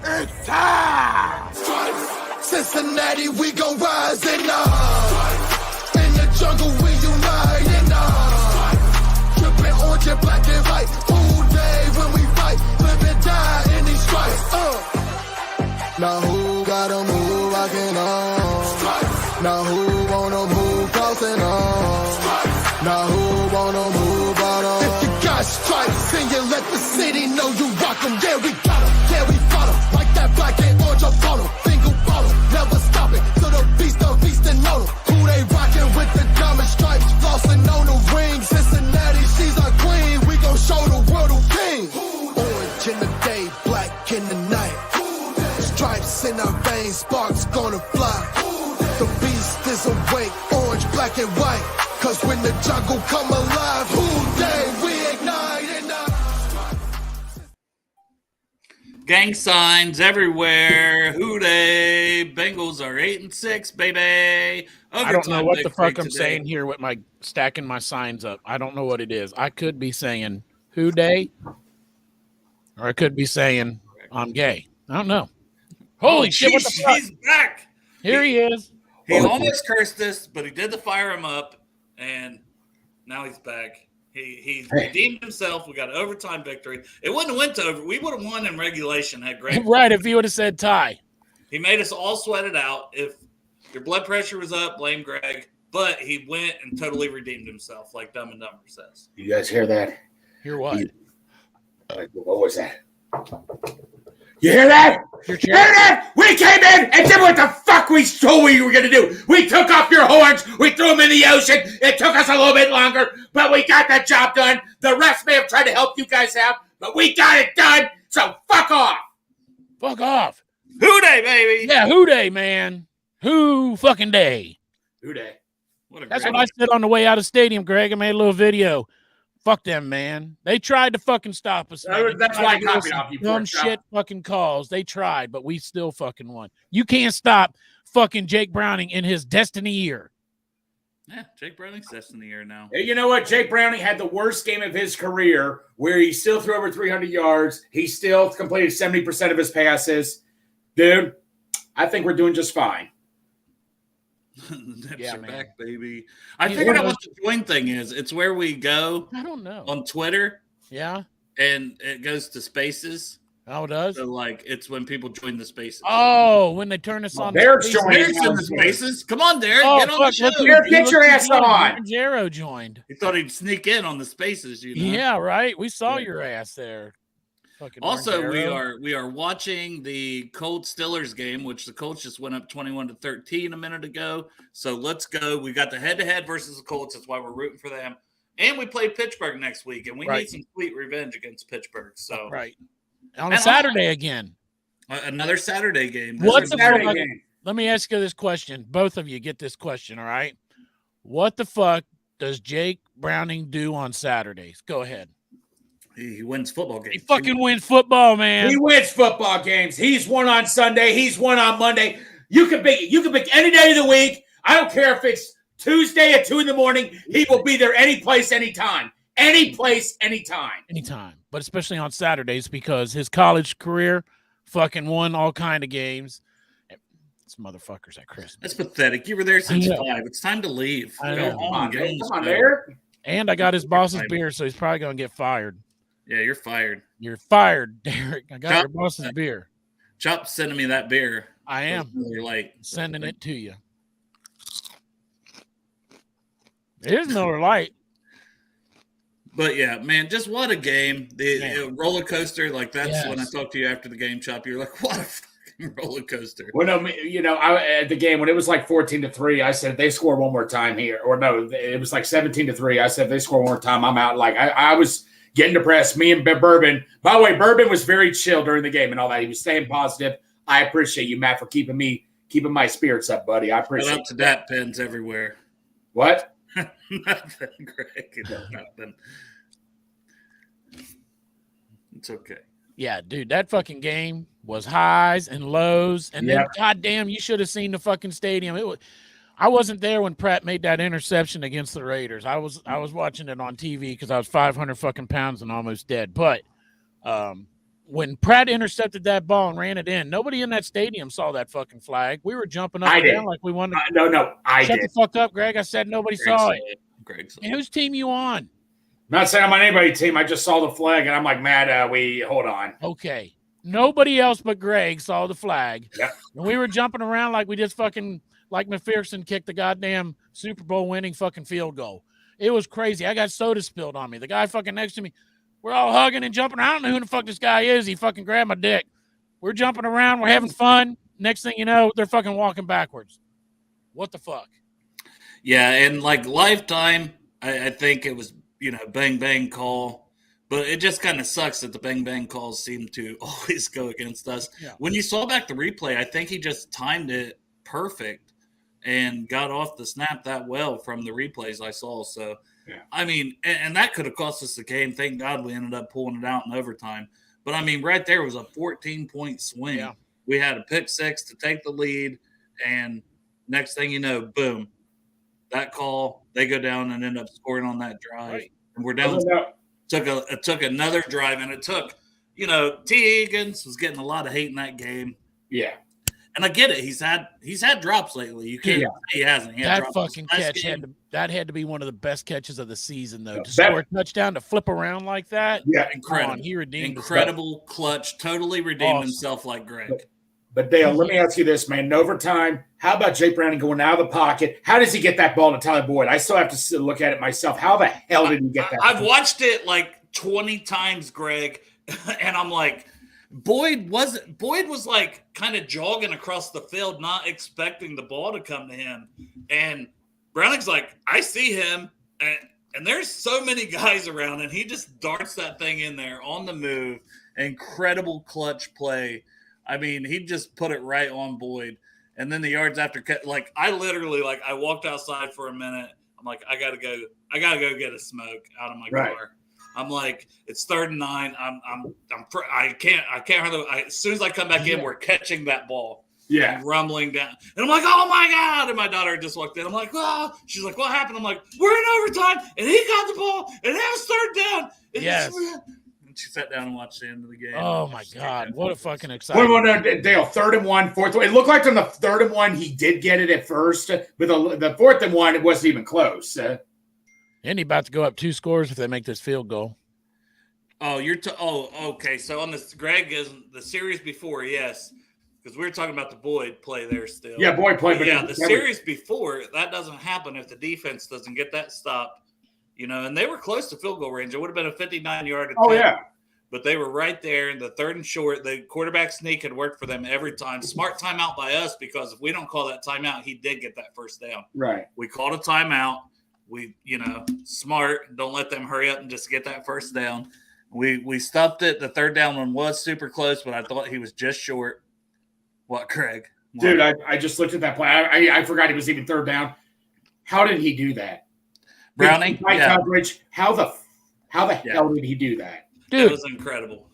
It's time! Cincinnati, we gon' rise and up. In the jungle, we unite and up. Drippin' orange and black and white. All day when we fight, live and die in these stripes. Now who gotta move, I can on. Now who wanna move, crossing on. Now who wanna move out on. If you got stripes and you let the city know you rock 'em, yeah, we got 'em, yeah, we fought 'em. Like that black and orange up on 'em. Single bottle, never stop it. To the beast and know 'em. Who they rockin' with the diamond stripes? Flossin' on the ring. Cincinnati, she's our queen. We gon' show the world who king. Orange in the day, black in the night. Stripes in our veins, sparks gonna fly. The beast is awake, orange, black and white. Cause when the jungle come alive, who day we ignite and Gang signs everywhere. Hooday! Bengals are 8-6, baby. I don't know what the fuck I'm saying here with my stacking my signs up. I don't know what it is. I could be saying hooday, or I could be saying I'm gay. I don't know. Holy shit! What the fuck? He's back. Here he is. He almost cursed us, but he did the fire him up, and now he's back. He redeemed himself. We got an overtime victory. It wouldn't have went to over. We would have won in regulation. Had great. Right, if he would have said tie. He made us all sweat it out. If your blood pressure was up, blame Greg. But he went and totally redeemed himself, like Dumb and Dumber says. You guys hear that? Hear what? What was that? You hear that? Your Hear that? We came in and did what the fuck we told we were going to do. We took off your horns. We threw them in the ocean. It took us a little bit longer, but we got that job done. The rest may have tried to help you guys out, but we got it done. So fuck off. Fuck off. Who day, baby? Yeah, who day, man. Who fucking day. Who day? That's what I said on the way out of stadium, Greg. I made a little video. Fuck them, man. They tried to fucking stop us. That's why I copied off you. Dumb shit fucking calls. They tried, but we still fucking won. You can't stop fucking Jake Browning in his destiny year. Yeah, Jake Browning's destiny year now. You know what? Jake Browning had the worst game of his career where he still threw over 300 yards. He still completed 70% of his passes. Dude, I think we're doing just fine. The Nips Yeah, are man. back, baby. I figured out what the join thing is. It's where we go I don't know. on Twitter, Yeah? and it goes to spaces. Oh, it does? So, like, it's when people join the spaces. Oh, when they turn us on. Derek's the joining. Derek's in the spaces. Come on, Derek. Oh, get on the fuck, show. look who- Derek, get look your who ass joined. on. Jero joined. He thought he'd sneak in on the spaces, you know. Yeah, right. We saw your ass there. Fucking Also, Jero. we are watching the Colts Steelers game, which the Colts just went up 21-13 a minute ago. So let's go. We got the head-to-head versus the Colts. That's why we're rooting for them. And we play Pittsburgh next week, and we need some sweet revenge against Pittsburgh. So right on a Saturday again. Another Saturday game. What the Saturday fuck? game. Let me ask you this question. Both of you get this question, all right? What the fuck does Jake Browning do on Saturdays? Go ahead. He wins football games. He fucking wins football, man. He wins football games. He's won on Sunday. He's won on Monday. You can pick any day of the week. I don't care if it's Tuesday at 2 a.m. He will be there any place, anytime. Any place, anytime. Anytime, but especially on Saturdays because his college career fucking won all kind of games. This motherfucker's at Christmas. That's pathetic. You were there since I know. 5. It's time to leave. I Go know. home. Get on the Come on, show. there. And I got his boss's beer, so he's probably going to get fired. Yeah, you're fired. You're fired, Derek. I got Chop. your boss's beer. Chop's sending me that beer. I am. Really late. Sending it to you. It is Miller Lite. But yeah, man, just what a game. The roller coaster, like that's when I talked to you after the game, Chop. You're like, what a fucking roller coaster. Well, no, at the game when it was like 14-3, I said they score one more time here, or no, it was like 17-3. I said if they score one more time, I'm out. Like I was getting depressed. Me and Bourbon. By the way, Bourbon was very chill during the game and all that. He was staying positive. I appreciate you, Matt, for keeping my spirits up, buddy. I appreciate. Shout out to dat pens everywhere. What? Nothing, Greg. Nothing. It's okay. Yeah, dude, that fucking game was highs and lows, and then goddamn, you should have seen the fucking stadium. I wasn't there when Pratt made that interception against the Raiders. I was watching it on TV because I was 500 fucking pounds and almost dead. But when Pratt intercepted that ball and ran it in, nobody in that stadium saw that fucking flag. We were jumping up I and did. down like we wanted to. No, I Shut did. the fuck up, Greg. I said nobody Greg saw it. Greg saw And it. whose team you on? I'm not saying I'm on anybody's team. I just saw the flag, and I'm like, Matt, hold on. Okay. Nobody else but Greg saw the flag. Yep. And we were jumping around like we just fucking, like McPherson kicked the goddamn Super Bowl winning fucking field goal. It was crazy. I got soda spilled on me. The guy fucking next to me, we're all hugging and jumping. I don't know who the fuck this guy is. He fucking grabbed my dick. We're jumping around. We're having fun. Next thing you know, they're fucking walking backwards. What the fuck? Yeah, and like Lifetime, I think it was, bang, bang call. But it just kind of sucks that the bang, bang calls seem to always go against us. Yeah. When you saw back the replay, I think he just timed it perfect and got off the snap that well from the replays I saw. So, yeah. I mean, and that could have cost us the game. Thank God we ended up pulling it out in overtime. But, I mean, right there was a 14-point swing. Yeah. We had a pick six to take the lead, and next thing you know, boom, that call, they go down and end up scoring on that drive. Right. And we're down. It took another drive, and it took, T. Higgins was getting a lot of hate in that game. Yeah. And I get it. He's had drops lately. You can't say he hasn't. He had That drops fucking last catch game. had to be one of the best catches of the season, though. To That- score a touchdown, to flip around like that. Yeah. Incredible. He redeemed Incredible clutch. Totally redeemed Awesome. himself like Greg. But Dale, let me ask you this, man. In overtime, how about Jake Browning going out of the pocket? How does he get that ball to Tyler Boyd? I still have to look at it myself. How the hell did he get that? I've watched it like 20 times, Greg, and I'm like, Boyd was like kind of jogging across the field, not expecting the ball to come to him. And Browning's like, I see him, and there's so many guys around, and he just darts that thing in there on the move. Incredible clutch play. I mean, he just put it right on Boyd. And then the yards after, like, I literally, like, I walked outside for a minute. I'm like, I gotta go get a smoke out of my car. I'm like, it's 3rd and 9. I can't hardly. As soon as I come back in, we're catching that ball. Yeah. And rumbling down. And I'm like, oh my God. And my daughter just walked in. I'm like, oh. She's like, what happened? I'm like, we're in overtime. And he got the ball. And it was 3rd down. And Yes. And she sat down and watched the end of the game. Oh my God. What a fucking exciting. Dale, 3rd and 1, 4th. It looked like on the 3rd and 1, he did get it at first. But the 4th and 1, it wasn't even close. And he about to go up 2 scores if they make this field goal. Oh, okay. So on this, Greg is the series before, yes, because we were talking about the Boyd play there still. Yeah, Boyd played. But yeah, the series before, that doesn't happen if the defense doesn't get that stop, and they were close to field goal range. It would have been a 59-yard attempt. Oh, yeah. But they were right there in the 3rd and short. The quarterback sneak had worked for them every time. Smart timeout by us, because if we don't call that timeout, he did get that first down. Right. We called a timeout. We, smart. Don't let them hurry up and just get that first down. We stuffed it. The 3rd down one was super close, but I thought he was just short. What, Craig? Dude, I just looked at that play. I forgot he was even 3rd down. How did he do that? Browning? Coverage. How the hell did he do that? Dude, it was incredible.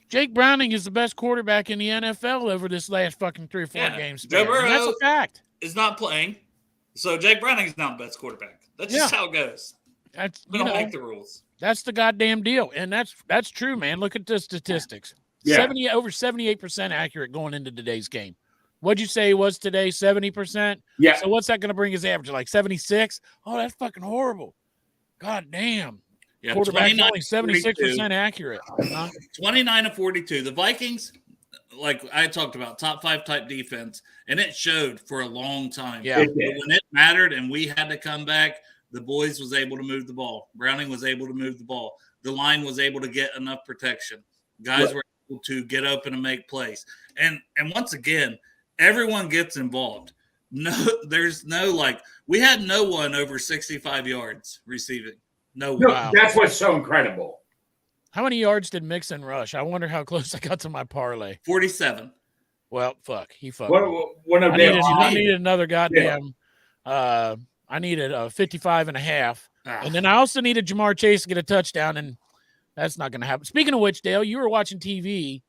Jake Browning is the best quarterback in the NFL over this last fucking 3 or 4 games. Joe Burrow that's a fact. Is not playing, so Jake Browning is not the best quarterback. That's just how it goes. We don't make the rules. That's the goddamn deal, and that's true, man. Look at the statistics. Yeah. Over 78% accurate going into today's game. What'd you say it was today? 70%? Yeah. So what's that going to bring his average? Like 76? Oh, that's fucking horrible. God damn. Yeah, quarterback's only 76% accurate. 29 to 42. The Vikings, like I talked about, top 5 type defense, and it showed for a long time. Yeah. But when it mattered and we had to come back, the boys was able to move the ball. Browning was able to move the ball. The line was able to get enough protection. Guys were able to get open and make plays. And once again, everyone gets involved. No, there's no we had no one over 65 yards receiving. No, wow. That's what's so incredible. How many yards did Mixon rush? I wonder how close I got to my parlay. 47. Well, fuck. He fucked. I needed another goddamn. I needed a 55 and a half. And then I also needed Jamar Chase to get a touchdown, and that's not going to happen. Speaking of which, Dale, you were watching TV.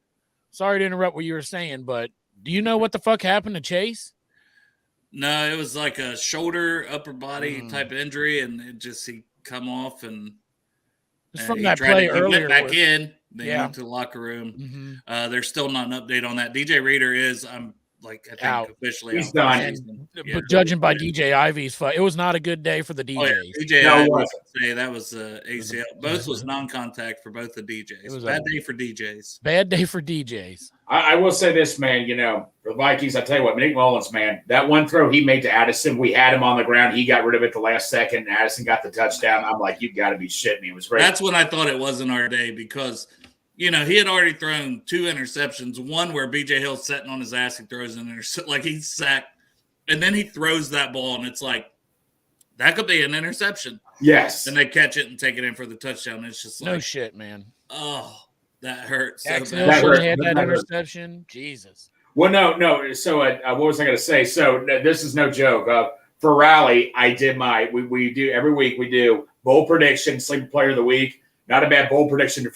Sorry to interrupt what you were saying, but do you know what the fuck happened to Chase? No, it was like a shoulder, upper body type of injury, and he come off and from that play earlier. Went back in, They Yeah. went to the locker room. Mhm. There's still not an update on that. DJ Reader is, I think Out. officially He's out for the done. season. Yeah. But judging by DJ Ivy's fight, it was not a good day for the DJs. Oh, yeah. DJ, No, I it would wasn't. say that was ACL. Both was non-contact for both the DJs. It was Bad day for DJs. Bad day for DJs. I will say this, man, for the Vikings, I tell you what, Nick Mullins, man, that one throw he made to Addison, we had him on the ground. He got rid of it the last second. And Addison got the touchdown. I'm like, you've got to be shitting me. It was great. That's when I thought it wasn't our day because, he had already thrown 2 interceptions. One where BJ Hill's sitting on his ass, he throws an interception, like he's sacked. And then he throws that ball, and it's like, that could be an interception. Yes. And they catch it and take it in for the touchdown. It's just like, No shit, man. oh, that hurts. So Jacksonville bad. should have had that interception. Jesus. Well, no. So what was I going to say? So this is no joke. For Rally, I did we do every week. We do bowl prediction, sleeper player of the week. Not a bad bowl prediction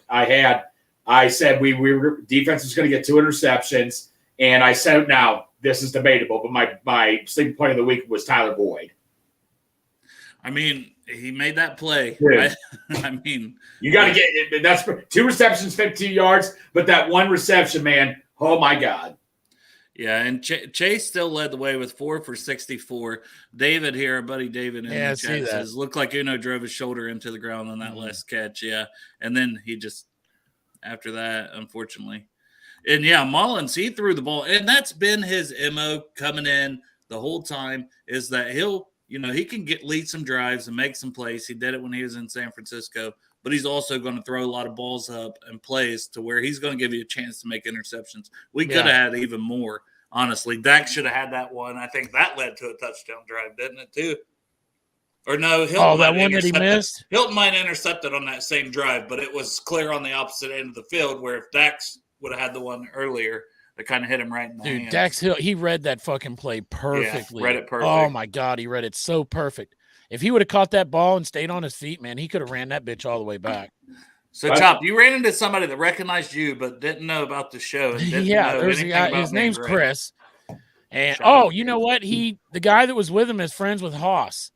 I had. I said we were defense was going to get 2 interceptions, and I said now this is debatable, but my sleeper player of the week was Tyler Boyd. I mean, he made that play. I mean, you got to get it. That's 2 receptions, 52 yards, but that one reception, man. Oh my God. Yeah, and Chase still led the way with 4 for 64. David here, our buddy David in the chat says, looked like Uno drove his shoulder into the ground on that last catch. Yeah, and then he just, after that, unfortunately. And, yeah, Mullins, he threw the ball. And that's been his MO coming in the whole time is that he'll, he can lead some drives and make some plays. He did it when he was in San Francisco. But he's also going to throw a lot of balls up and plays to where he's going to give you a chance to make interceptions. We could have had even more, honestly. Dak should have had that one. I think that led to a touchdown drive, didn't it, too? Or no, Hilton that one that he missed? Hilton might have intercepted on that same drive, but it was clear on the opposite end of the field where if Dax would have had the one earlier, it kind of hit him right in the hands. Dax Hill, he read that fucking play perfectly. Yeah, read it perfect. Oh, my God, he read it so perfect. If he would have caught that ball and stayed on his feet, man, he could have ran that bitch all the way back. So, Chop, you ran into somebody that recognized you but didn't know about the show. And didn't know there's a guy. His name's Chris. And you know what? The guy that was with him is friends with Haas.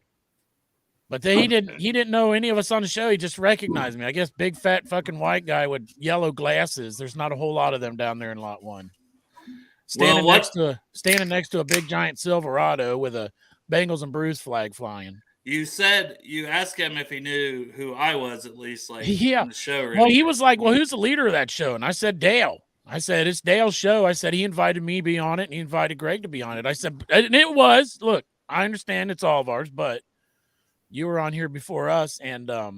But he didn't know any of us on the show. He just recognized me. I guess big fat fucking white guy with yellow glasses. There's not a whole lot of them down there in lot 1. Standing next to a big giant Silverado with a Bengals and Brews flag flying. You asked him if he knew who I was, at least, like, in the show. Well, he was like, well, who's the leader of that show? And I said, Dale. I said, it's Dale's show. I said, he invited me to be on it, and he invited Greg to be on it. I said, and it was, look, I understand it's all of ours, but you were on here before us, and no,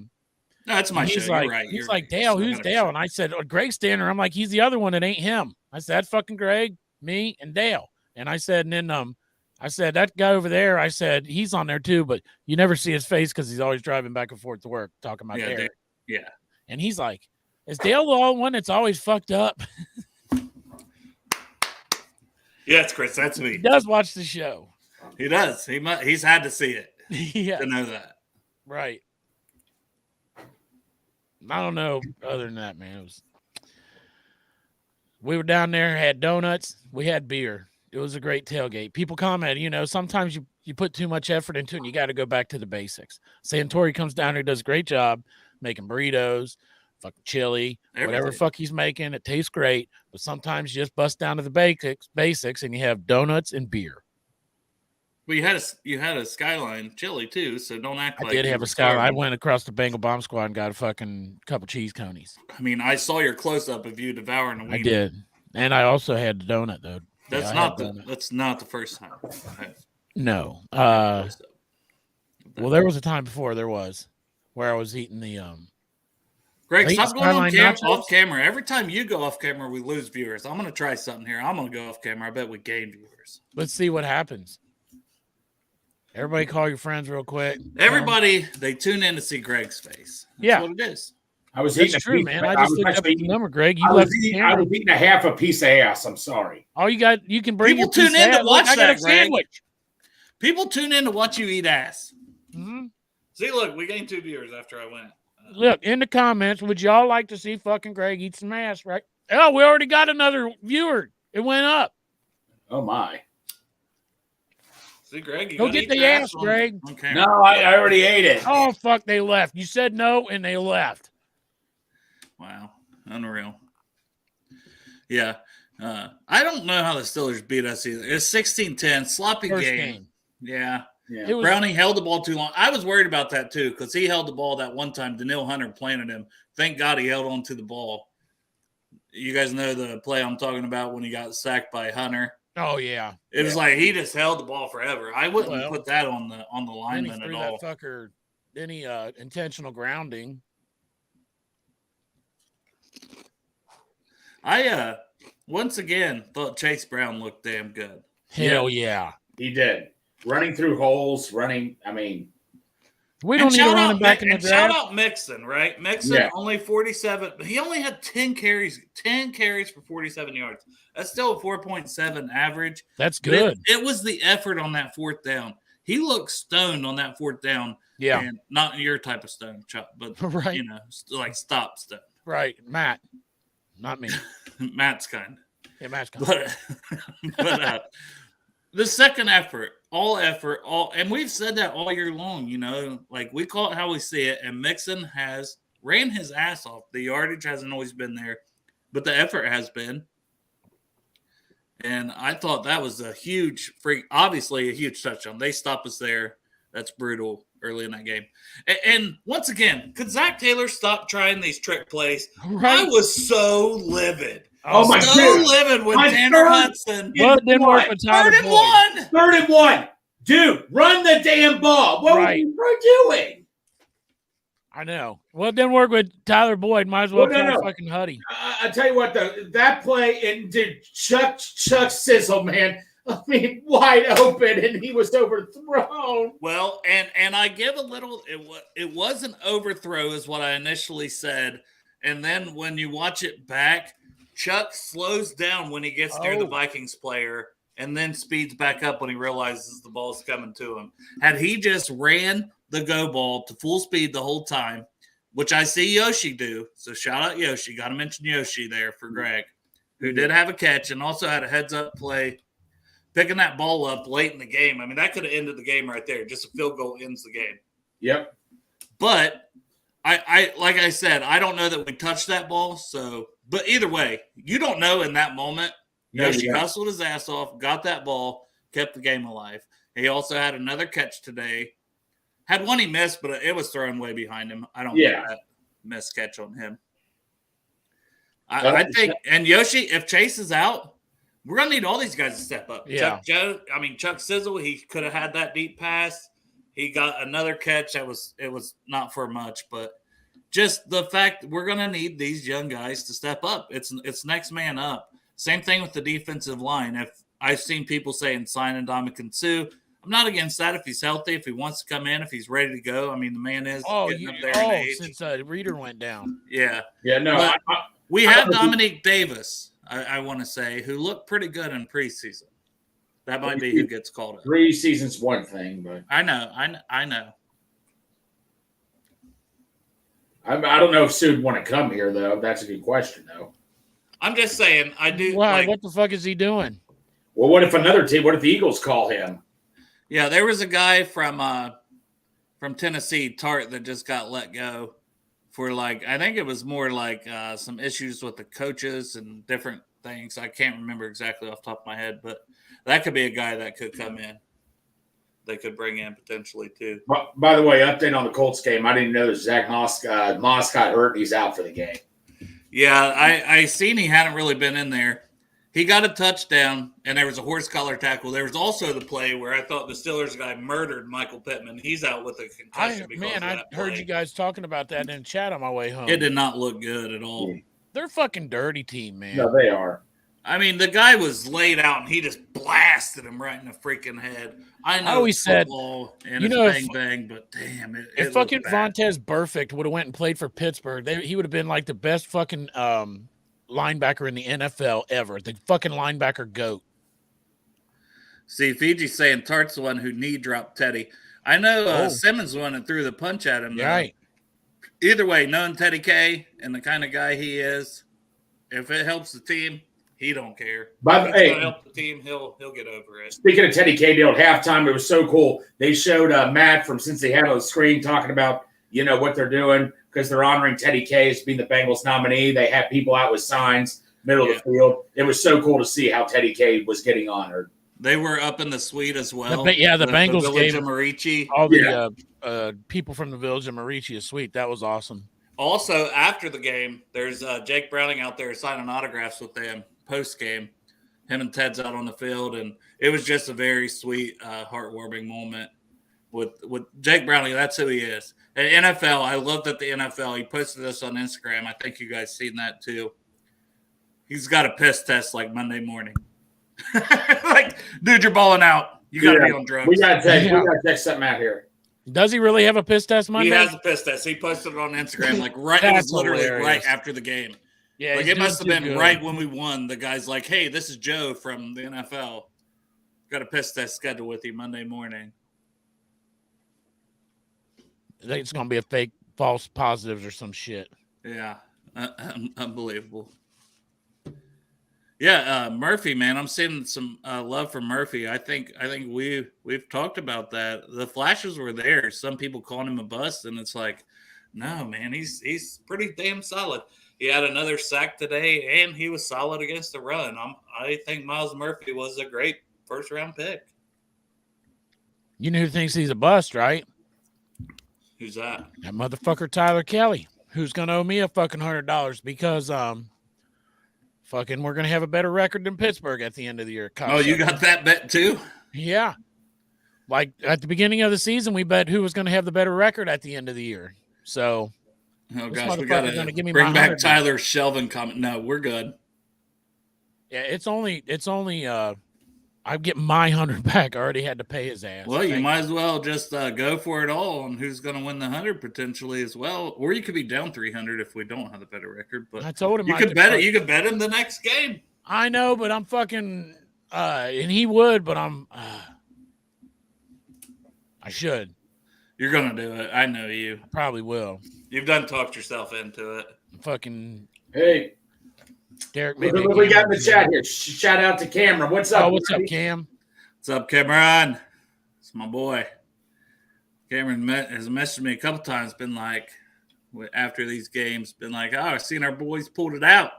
that's my show. Like, you're right. He's like, Dale, who's Dale? And I said, Greg's standing there. I'm like, he's the other one that ain't him. I said, that's fucking Greg, me, and Dale. And I said, and then I said, that guy over there, I said, he's on there too, but you never see his face because he's always driving back and forth to work talking about Derek. Yeah. And he's like, is Dale the only one that's always fucked up? Yes, Chris, that's me. He does watch the show. He does. He's had to see it to know that. Right. I don't know. Other than that, man, we were down there, had donuts, we had beer. It was a great tailgate. People comment, sometimes you put too much effort into it and you got to go back to the basics. Santori comes down here, does a great job making burritos, fucking chili, whatever fuck he's making. It tastes great, but sometimes you just bust down to the basics and you have donuts and beer. Well, you had a Skyline chili too, so don't act like I did have a Skyline. I went across the Bengal Bomb Squad and got a fucking couple cheese conies. I mean, I saw your close up of you devouring a wiener. I did, and I also had the donut though. That's not the first time. No. Well, there was a time before where I was eating the Greg, stop going off camera. Every time you go off camera, we lose viewers. I'm gonna try something here. I'm gonna go off camera. I bet we gain viewers. Let's see what happens. Everybody call your friends real quick. Everybody, they tune in to see Greg's face. That's what it is. I was eating true, man. I just looked up the number, Greg. I was eating a half a piece of ass. I'm sorry. You can bring people tune in to watch that, Greg. Sandwich. People tune in to watch you eat ass. Mm-hmm. See, look, we gained 2 viewers after I went. Look, in the comments, would y'all like to see fucking Greg eat some ass, right? Oh, we already got another viewer. It went up. Oh, my. See, Greg, go get the ass, Greg. No, I already ate it. Oh, fuck, they left. You said no, and they left. Wow. Unreal. Yeah. I don't know how the Steelers beat us either. It's 16-10, sloppy game. Yeah. Browning held the ball too long. I was worried about that too because he held the ball that one time. Daniil Hunter planted him. Thank God he held on to the ball. You guys know the play I'm talking about when he got sacked by Hunter. Oh yeah, it was like he just held the ball forever. I wouldn't put that on the lineman at all. That fucker, any intentional grounding. I once again thought Chase Brown looked damn good. Hell yeah, he did. Running through holes, running. I mean, we don't need a running back in the draft. Shout out Mixon, right? Mixon only 47. He only had 10 carries for 47 yards. That's still a 4.7 average. That's good. It was the effort on that fourth down. He looked stoned on that fourth down. Yeah, and not your type of stone, Chuck, but right. Like stop stone. Right, Matt, not me. Matt's kind. Yeah, Matt's kind. But the second effort, and we've said that all year long, like we call it how we see it. And Mixon has ran his ass off. The yardage hasn't always been there, but the effort has been. And I thought that was obviously a huge touchdown. They stop us there. That's brutal early in that game. And once again, could Zach Taylor stop trying these trick plays? Right. I was so livid. Oh my God! Livid with Tanner Hudson. Well, it didn't work with Tyler Boyd. 3rd and 1. Dude, run the damn ball. What were you doing? I know. Well, it didn't work with Tyler Boyd. Might as well try fucking Huddy. I tell you what, though, that play and dude, Chuck sizzle, man. I mean, wide open, and he was overthrown. Well, and I give a little. It was an overthrow, is what I initially said, and then when you watch it back. Chuck slows down when he gets near the Vikings player and then speeds back up when he realizes the ball's coming to him. Had he just ran the go ball to full speed the whole time, which I see Yoshi do, so shout out Yoshi. Got to mention Yoshi there for Greg, who did have a catch and also had a heads-up play, picking that ball up late in the game. I mean, that could have ended the game right there. Just a field goal ends the game. Yep. But I like I said, I don't know that we touched that ball, so – but either way, you don't know in that moment. Yoshi hustled his ass off, got that ball, kept the game alive. He also had another catch today. Had one he missed, but it was thrown way behind him. I don't think that missed catch on him. I think, and Yoshi, if Chase is out, we're going to need all these guys to step up. Yeah. Chuck Sizzle, he could have had that deep pass. He got another catch. It was not for much, but just the fact we're going to need these young guys to step up. It's next man up. Same thing with the defensive line. If I've seen people saying sign Ndamukong Suh, I'm not against that if he's healthy, if he wants to come in, if he's ready to go. I mean, the man is getting up there in age. Since Reader went down. Yeah. Yeah, no. We have Dominique Davis, I want to say, who looked pretty good in preseason. That might be who gets called up. Preseason's one thing, but I know. I don't know if Su'd want to come here, though. That's a good question, though. I'm just saying, I do. Why? What the fuck is he doing? Well, what if another team? What if the Eagles call him? Yeah, there was a guy from Tennessee, Tart, that just got let go for I think it was more some issues with the coaches and different things. I can't remember exactly off the top of my head, but that could be a guy that could come in. They could bring in potentially too. By the way, update on the Colts game. I didn't know that Zach Moss got hurt and he's out for the game. Yeah, I seen he hadn't really been in there. He got a touchdown, and there was a horse collar tackle. There was also the play where I thought the Steelers guy murdered Michael Pittman. He's out with a concussion. I heard you guys talking about that in chat on my way home. It did not look good at all. They're a fucking dirty team, man. No, they are. I mean, the guy was laid out, and he just blasted him right in the freaking head. I know. He said, bang, bang, but damn it. If fucking Vontaze Burfict would have went and played for Pittsburgh, he would have been like the best fucking linebacker in the NFL ever. The fucking linebacker GOAT. See, Fiji's saying Tart's the one who knee dropped Teddy. I know Simmons the one that threw the punch at him. Right. Either way, knowing Teddy K and the kind of guy he is, if it helps the team, he don't care. But if it's gonna help the team, he'll get over it. Speaking of Teddy K, at halftime, it was so cool. They showed Matt from Cincinnati on the screen talking about what they're doing because they're honoring Teddy K as being the Bengals nominee. They had people out with signs, middle of the field. It was so cool to see how Teddy K was getting honored. They were up in the suite as well. The Bengals Village gave of Marici. all the people from the Village of Marici a suite. That was awesome. Also, after the game, there's Jake Browning out there signing autographs with them post-game. Him and Ted's out on the field, and it was just a very sweet, heartwarming moment with Jake Browning. That's who he is. And NFL, I love that the NFL, he posted this on Instagram. I think you guys seen that too. He's got a piss test like Monday morning. Like, dude, you're balling out. You got to be on drugs. We got to check something out here. Does he really have a piss test Monday? He has a piss test. He posted it on Instagram. Like it was literally hilarious. Right after the game. Yeah, like it must have been right when we won. The guy's like, "Hey, this is Joe from the NFL. Got a piss test scheduled with you Monday morning." I think it's gonna be a fake false positives or some shit. Yeah, unbelievable. Yeah, Murphy, man, I'm seeing some love for Murphy. I think we've talked about that. The flashes were there. Some people calling him a bust, and it's like, no, man, he's pretty damn solid. He had another sack today, and he was solid against the run. I think Miles Murphy was a great first-round pick. You know who thinks he's a bust, right? Who's that? That motherfucker Tyler Kelly, who's gonna owe me a fucking $100 because fucking we're gonna have a better record than Pittsburgh at the end of the year. Oh, you got that bet too? Yeah. Like at the beginning of the season, we bet who was gonna have the better record at the end of the year. So oh gosh, we gotta bring back Tyler Shelvin comment. No, we're good. Yeah, it's only I get my 100 back. I already had to pay his ass. Well, you might as well just go for it all on who's going to win the 100 potentially as well. Or you could be down 300 if we don't have a better record. But I told him you could bet it. You could bet him the next game. I know, but I'm fucking and he would, but I'm I should. You're gonna do it. I know you. I probably will. You've done talked yourself into it. Fucking hey. Derek, we got in the chat here. Shout out to Cameron. What's up? Oh, what's up, Cam? What's up, Cameron? It's my boy. Cameron has messaged me a couple times. Been like, after these games, been like, "Oh, I've seen our boys pulled it out."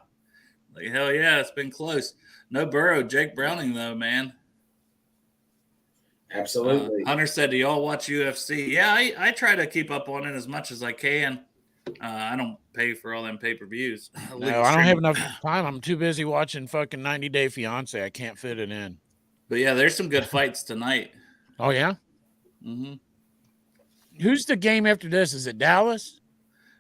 Like, hell yeah, it's been close. No Burrow, Jake Browning though, man. Absolutely. Hunter said, "Do y'all watch UFC?" Yeah, I try to keep up on it as much as I can. I don't pay for all them pay-per-views. No, I don't have enough time. I'm too busy watching fucking 90 Day Fiance. I can't fit it in. But yeah, there's some good fights tonight. Oh yeah. Mm-hmm. Who's the game after this? Is it Dallas?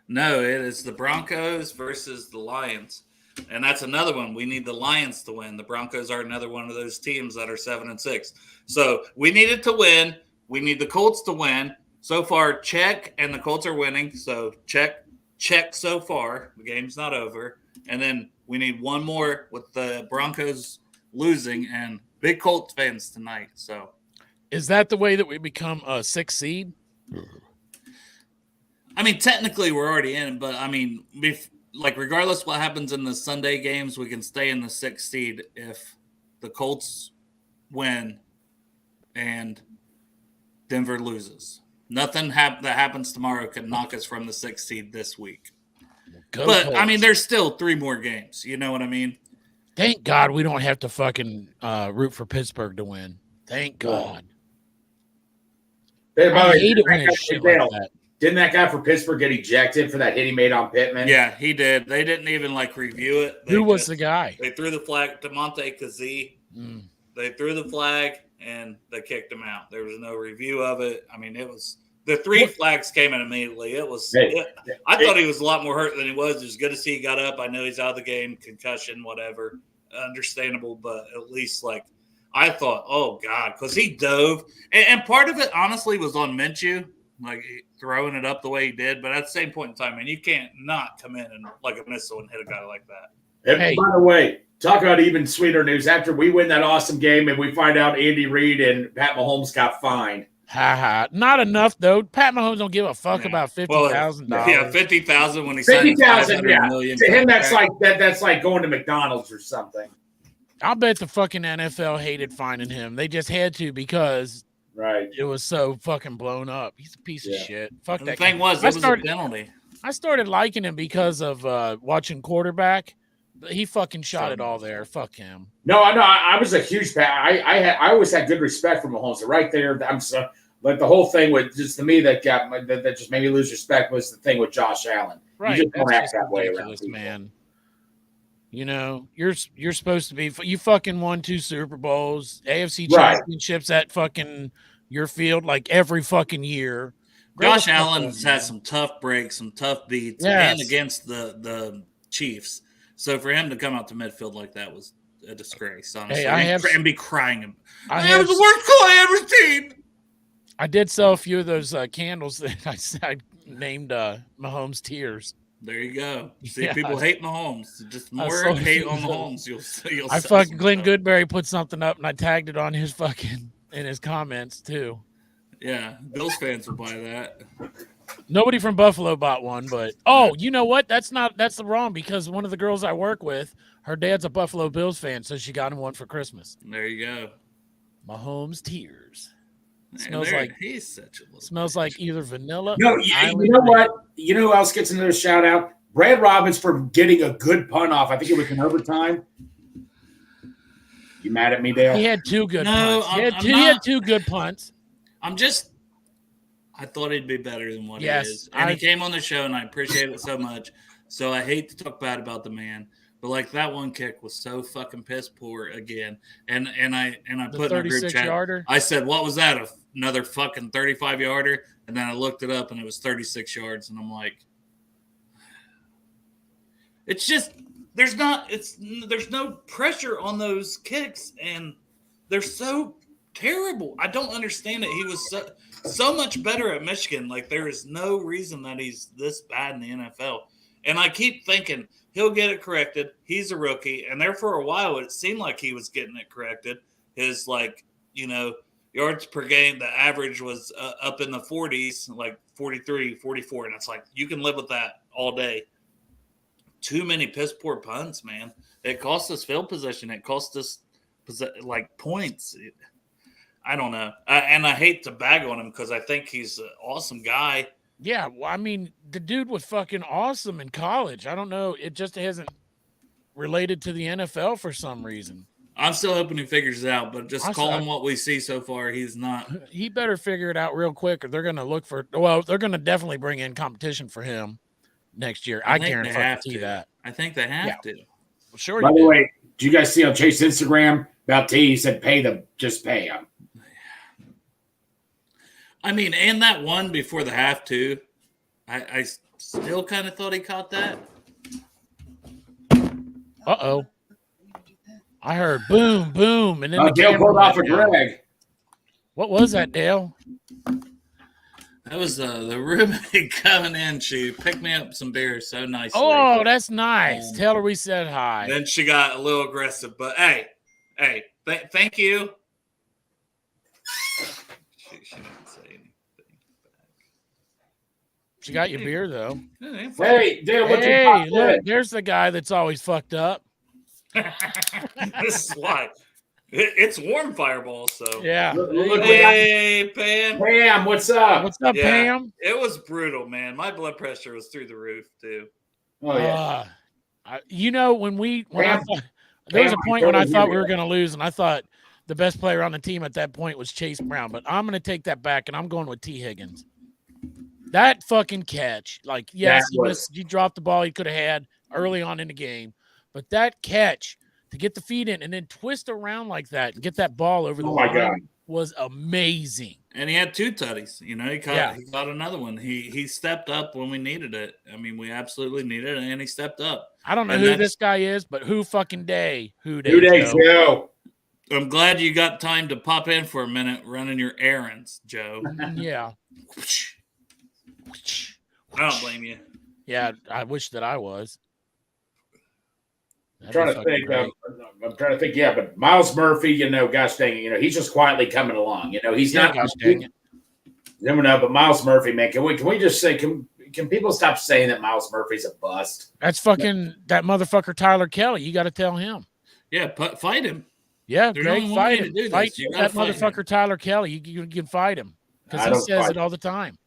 No, it is the Broncos versus the Lions, and that's another one. We need the Lions to win. The Broncos are another one of those teams that are 7-6. So we need it to win. We need the Colts to win. So far, check, and the Colts are winning. So check so far. The game's not over. And then we need one more with the Broncos losing and big Colts fans tonight. So is that the way that we become a 6th seed? I mean, technically we're already in, but I mean, regardless what happens in the Sunday games, we can stay in the 6th seed if the Colts win and Denver loses. Nothing that happens tomorrow can knock us from the 6th seed this week. Colts. I mean, there's still 3 more games. You know what I mean? Thank God we don't have to fucking root for Pittsburgh to win. Thank God. Hey, I hate it when it's shit like that. Didn't that guy for Pittsburgh get ejected for that hit he made on Pittman? Yeah, he did. They didn't even review it. Who was the guy? They threw the flag to Monte Kazee. They threw the flag and they kicked him out. There was no review of it. I mean, it was the 3 flags came in immediately. It was. I thought he was a lot more hurt than he was. It was good to see he got up. I know he's out of the game, concussion, whatever, understandable. But at least I thought, oh God, because he dove, and part of it honestly was on Minshew, throwing it up the way he did. But at the same point in time, man, you can't not come in and a missile and hit a guy like that. And by the way, talk about even sweeter news. After we win that awesome game and we find out Andy Reid and Pat Mahomes got fined. Not enough though. Pat Mahomes don't give a fuck about $50,000. Yeah, $50,000 when he signed $500 million. To him, that's like going to McDonald's or something. I'll bet the fucking NFL hated finding him. They just had to because it was so fucking blown up. He's a piece of shit. Fuck that. The thing was, it was a penalty. I started liking him because of watching quarterback. He fucking shot it all there. Fuck him. No, I know. I was a huge fan. I always had good respect for Mahomes. So right there, I'm so like the whole thing with just to me that just made me lose respect was the thing with Josh Allen. Right, you just don't that's act that way around ridiculous, people. man. You know, you're supposed to be. You fucking won 2 Super Bowls, AFC championships at fucking your field like every fucking year. Josh Allen's had some tough breaks, some tough beats, and Yes. against the Chiefs. So for him to come out to midfield like that was a disgrace, honestly. Hey, and be crying. I was the worst call I ever seen. I did sell a few of those candles that I named Mahomes Tears. There you go. See, Yeah. people hate Mahomes. Just more hate on Mahomes. You'll I fucking Glenn Goodberry put something up and I tagged it on his fucking in his comments too. Yeah, Bills fans will buy that. Nobody from Buffalo bought one, but you know what? That's wrong because one of the girls I work with, her dad's a Buffalo Bills fan, so she got him one for Christmas. There you go. Mahomes Tears. He's such a smells like either vanilla. No, you know what? You know who else gets another shout out? Brad Robbins for getting a good punt off. I think it was in overtime. You mad at me, Dale? He had 2 good punts. He had 2 good punts. I thought he'd be better than what he is. And he came on the show, and I appreciate it so much. So I hate to talk bad about the man. But like that one kick was so fucking piss poor again. And I put in a group chat. Yarder? I said, what was that? Another fucking 35-yarder? And then I looked it up and it was 36 yards. And I'm like, it's just there's no pressure on those kicks, and they're so terrible. I don't understand it. He was so much better at Michigan. Like there is no reason that he's this bad in the NFL. And I keep thinking he'll get it corrected. He's a rookie. And there for a while, it seemed like he was getting it corrected. His, yards per game, the average was up in the 40s, like 43, 44. And it's like, you can live with that all day. Too many piss poor punts, man. It cost us field position. It cost us, points. I don't know. And I hate to bag on him because I think he's an awesome guy. Yeah, well, I mean, the dude was fucking awesome in college. I don't know. It just hasn't related to the NFL for some reason. I'm still hoping he figures it out, but just call him what we see so far. He's not. He better figure it out real quick, or they're going to look for. Well, they're going to definitely bring in competition for him next year. I guarantee that. I think they have to. Well, sure. By the way, did you guys see on Chase's Instagram about T? He said, "Pay them, just pay them." I mean, and that one before the half too. I still kind of thought he caught that. Uh-oh. I heard boom, boom, and then Dale pulled off a Greg. What was that, Dale? That was the roommate coming in. She picked me up some beer so nicely. Oh, that's nice. Tell her we said hi. Then she got a little aggressive, but hey, thank you. She didn't say anything back. She got your beer, though. Hey, Dale, what's your Hey, look, there's the guy that's always fucked up. This is why. It's warm Fireball, so. Yeah. Hey, Pam. Pam, what's up? What's up, Pam? It was brutal, man. My blood pressure was through the roof, too. Oh, yeah. There was a point when I thought we were going to lose, and I thought the best player on the team at that point was Chase Brown, but I'm going to take that back, and I'm going with T. Higgins. That fucking catch, he dropped the ball he could have had early on in the game, but that catch to get the feet in and then twist around like that and get that ball over the line was amazing. And he had 2 tutties. He caught another one. He stepped up when we needed it. I mean, we absolutely needed it, and he stepped up. I don't know who this guy is, but who fucking day? Who day, Joe? I'm glad you got time to pop in for a minute running your errands, Joe. Yeah. I don't blame you. Yeah, I wish that I was. I'm trying to think. Yeah, but Miles Murphy, gosh dang it, he's just quietly coming along. He's not. Gosh dang it. Never know, but Miles Murphy, man, can we just say can people stop saying that Miles Murphy's a bust? That's fucking that motherfucker Tyler Kelly. You got to tell him. Yeah, fight him. Yeah, Greg, fight him. Fight that motherfucker Tyler Kelly. You can fight him because he says it all the time.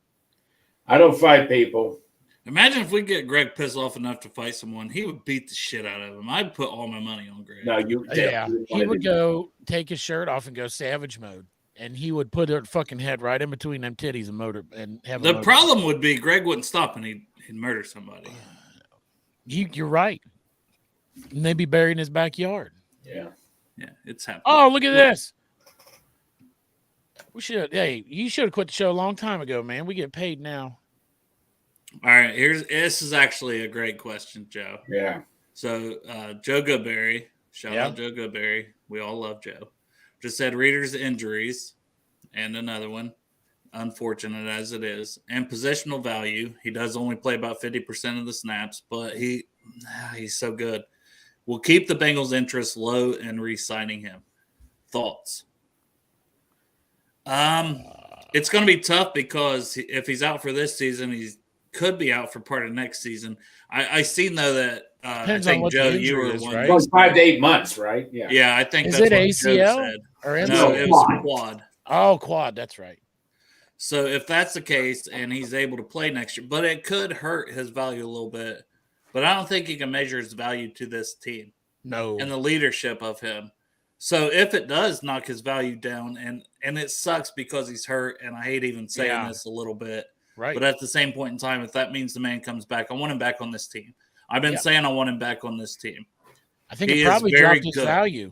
I don't fight people. Imagine if we get Greg pissed off enough to fight someone, he would beat the shit out of him. I'd put all my money on Greg. No, he would go take his shirt off and go savage mode, and he would put her fucking head right in between them titties and have. The problem would be Greg wouldn't stop and he'd murder somebody. You're right. And they'd be buried in his backyard. Yeah, it's happening. Oh, look at this. You should have quit the show a long time ago, man. We get paid now. All right, this is actually a great question, Joe. Yeah. So Joe Goodberry, shout out Joe Goodberry. We all love Joe. Just said Reader's injuries, and another one, unfortunate as it is, and positional value. He does only play about 50% of the snaps, but he's so good. We'll keep the Bengals' interest low in re-signing him. Thoughts? It's going to be tough because if he's out for this season, he could be out for part of next season. I seen though that I think Joe, you were one. Right? It was 5 to 8 months, right? Yeah. Yeah, I think is that's it what ACL Joe said. or MCL? No, it was quad. Oh, quad. That's right. So if that's the case and he's able to play next year, but it could hurt his value a little bit. But I don't think he can measure his value to this team. No. And the leadership of him. So if it does knock his value down, and it sucks because he's hurt, and I hate even saying this a little bit. Right. But at the same point in time, if that means the man comes back, I want him back on this team. I've been saying I want him back on this team. I think it probably dropped his value.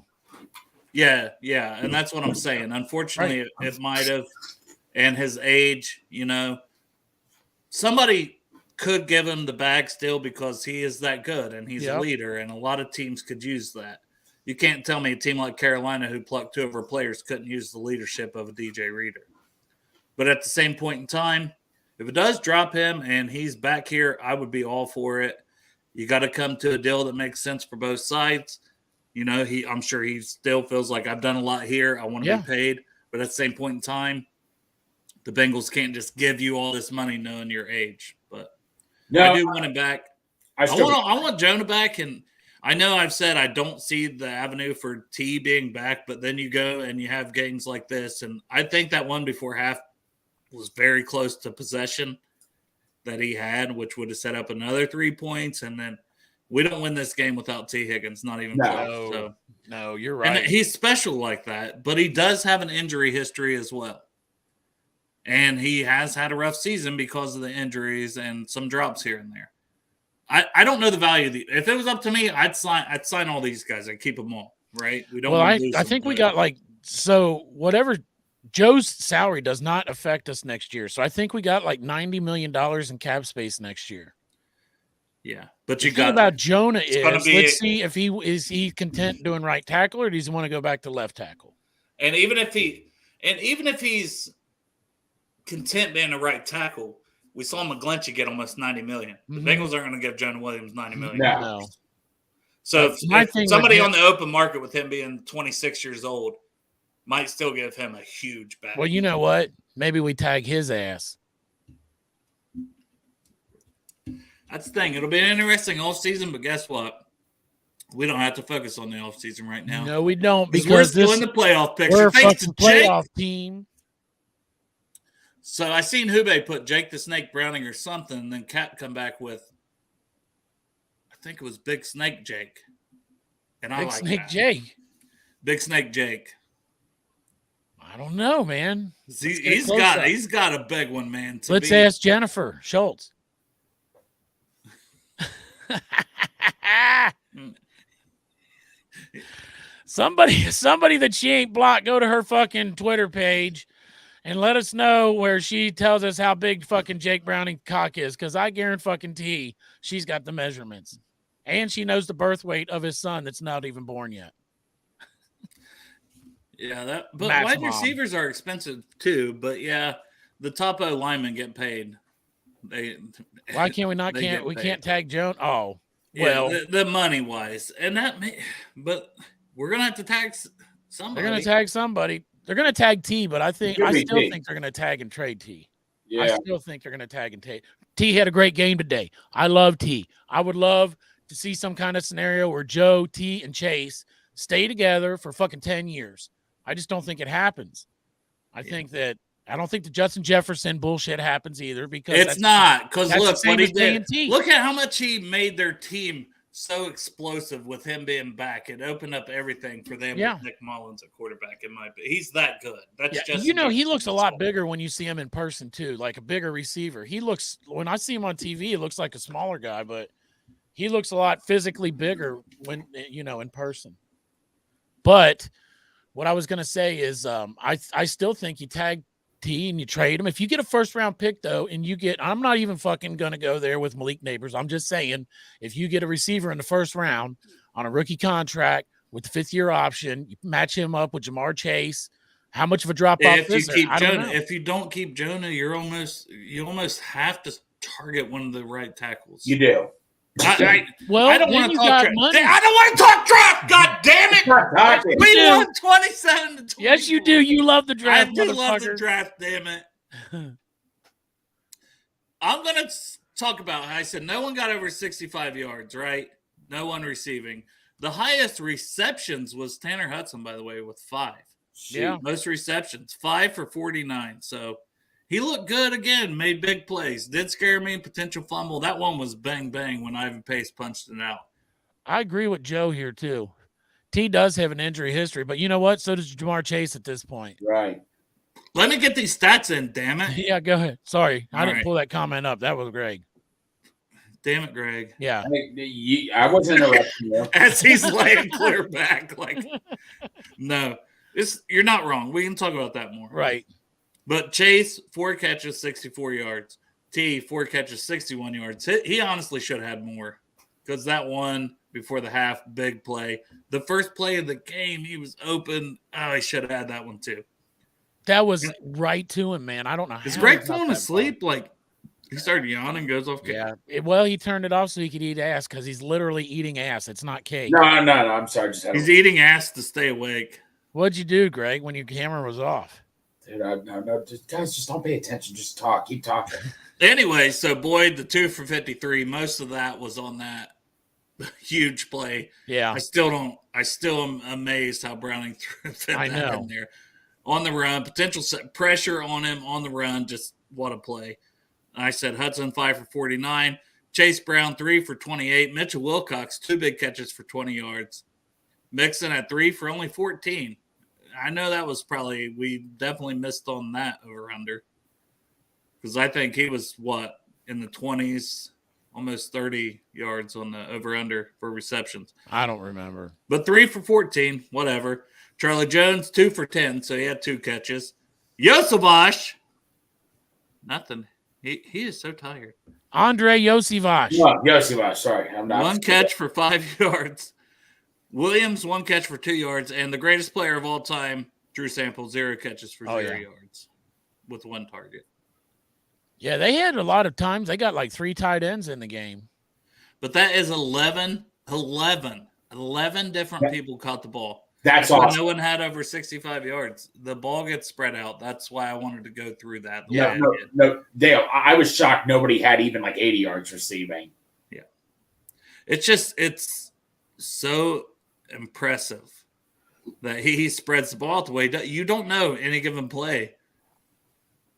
Yeah, and that's what I'm saying. Unfortunately, it might have. And his age, somebody could give him the bag still because he is that good and he's a leader, and a lot of teams could use that. You can't tell me a team like Carolina who plucked 2 of her players couldn't use the leadership of a DJ Reader. But at the same point in time, if it does drop him and he's back here, I would be all for it. You got to come to a deal that makes sense for both sides. I'm sure he still feels like I've done a lot here. I want to be paid. But at the same point in time, the Bengals can't just give you all this money knowing your age. But I do want him back. I want Jonah back, and I know I've said I don't see the avenue for T being back, but then you go and you have games like this, and I think that one before half was very close to possession that he had, which would have set up another 3 points, and then we don't win this game without T. Higgins, not even close. So. No, you're right. And he's special like that, but he does have an injury history as well. And he has had a rough season because of the injuries and some drops here and there. I don't know the value of if it was up to me, I'd sign all these guys. I'd keep them all, right? We don't. Well, I think we got whatever. Joe's salary does not affect us next year, so I think we got like $90 million in cap space next year. Yeah, but the thing about Jonah is let's see if he content doing right tackle, or does he want to go back to left tackle? And even if he's content being a right tackle, we saw McGlinchey get almost $90 million. The Bengals aren't going to give Jonah Williams $90 million. No. So if somebody on the open market with him being 26 years old might still give him a huge back. Well, you know what? Maybe we tag his ass. That's the thing. It'll be an interesting offseason, but guess what? We don't have to focus on the offseason right now. No, we don't, because we're still in the playoff picture. We're a fucking playoff team. So I seen Hube put Jake the Snake Browning or something, and then Cap come back with, I think it was Big Snake Jake. And I like that. Big Snake Jake. Big Snake Jake. I don't know, man. He's got a big one, man. Let's ask Jennifer Schultz. Somebody that she ain't blocked, go to her fucking Twitter page and let us know where she tells us how big fucking Jake Browning cock is, because I guarantee she's got the measurements. And she knows the birth weight of his son that's not even born yet. Yeah, but wide receivers are expensive too. But yeah, the top O linemen get paid. Why can't we can't tag Jones? Oh, well, the money wise, and but we're gonna have to tag somebody. They're gonna tag somebody. They're gonna tag T, but I still think they're gonna tag and trade T. Yeah. I still think they're gonna tag and trade. T had a great game today. I love T. I would love to see some kind of scenario where Joe, T, and Chase stay together for fucking 10 years. I just don't think it happens. I think that I don't think the Justin Jefferson bullshit happens either because it's not. Because look what he did. T. Look at how much he made their team so explosive with him being back. It opened up everything for them with Nick Mullins at quarterback. He's that good. That's just he looks a lot bigger when you see him in person too, like a bigger receiver. He looks when I see him on TV, he looks like a smaller guy, but he looks a lot physically bigger when in person. But what I was gonna say is I still think you tag T and you trade him. If you get a first round pick though, and I'm not even fucking gonna go there with Malik Neighbors. I'm just saying if you get a receiver in the first round on a rookie contract with the 5th-year option, you match him up with Jamar Chase. How much of a drop off is there? If you don't keep Jonah, you almost have to target one of the right tackles. You do. I don't want to talk draft. Money. I don't want to talk draft. God damn it! We won 27-20. Yes, you do. You love the draft. I do love the draft. Damn it! I'm gonna talk about how I said no one got over 65 yards. Right? No one receiving. The highest receptions was Tanner Hudson, by the way, with 5. Yeah, most receptions, 5 for 49. So. He looked good again, made big plays. Did scare me, potential fumble. That one was bang, bang when Ivan Pace punched it out. I agree with Joe here, too. T does have an injury history, but you know what? So does Jamar Chase at this point. Right. Let me get these stats in, damn it. Yeah, go ahead. Sorry, I didn't pull that comment up. That was Greg. Damn it, Greg. Yeah. I wasn't interrupting you. As he's laying clear back. No, you're not wrong. We can talk about that more. Right. But Chase, 4 catches, 64 yards. T, 4 catches, 61 yards. He honestly should have had more because that one before the half, big play. The first play of the game, he was open. Oh, he should have had that one too. That was right to him, man. I don't know how. Is Greg falling asleep? He started yawning, goes off. Yeah. He turned it off so he could eat ass because he's literally eating ass. It's not cake. No. I'm sorry. He's eating ass to stay awake. What'd you do, Greg, when your camera was off? Dude, guys, just don't pay attention. Just talk. Keep talking. Anyway, so Boyd, the 2 for 53, most of that was on that huge play. Yeah. I still am amazed how Browning threw that in there. On the run, potential pressure on him on the run, just what a play. I said Hudson 5 for 49. Chase Brown 3 for 28. Mitchell Wilcox 2 big catches for 20 yards. Mixon at 3 for only 14. I know that was we definitely missed on that over under because I think he was in the 20s, almost 30 yards on the over under for receptions. I don't remember, but 3 for 14, whatever. Charlie Jones 2 for 10, so he had 2 catches. Yosavash, nothing. He is so tired. Andre Yosavash. No, Yosavash. Sorry, I'm not. 1 catch for 5 yards. Williams, 1 catch for 2 yards, and the greatest player of all time, Drew Sample, 0 catches for 0 yards with 1 target. Yeah, they had a lot of times. They got 3 tight ends in the game. But that is 11 different people caught the ball. That's awesome. No one had over 65 yards. The ball gets spread out. That's why I wanted to go through that. No, Dale, I was shocked nobody had even 80 yards receiving. Yeah. It's so impressive that he spreads the ball the way you don't know any given play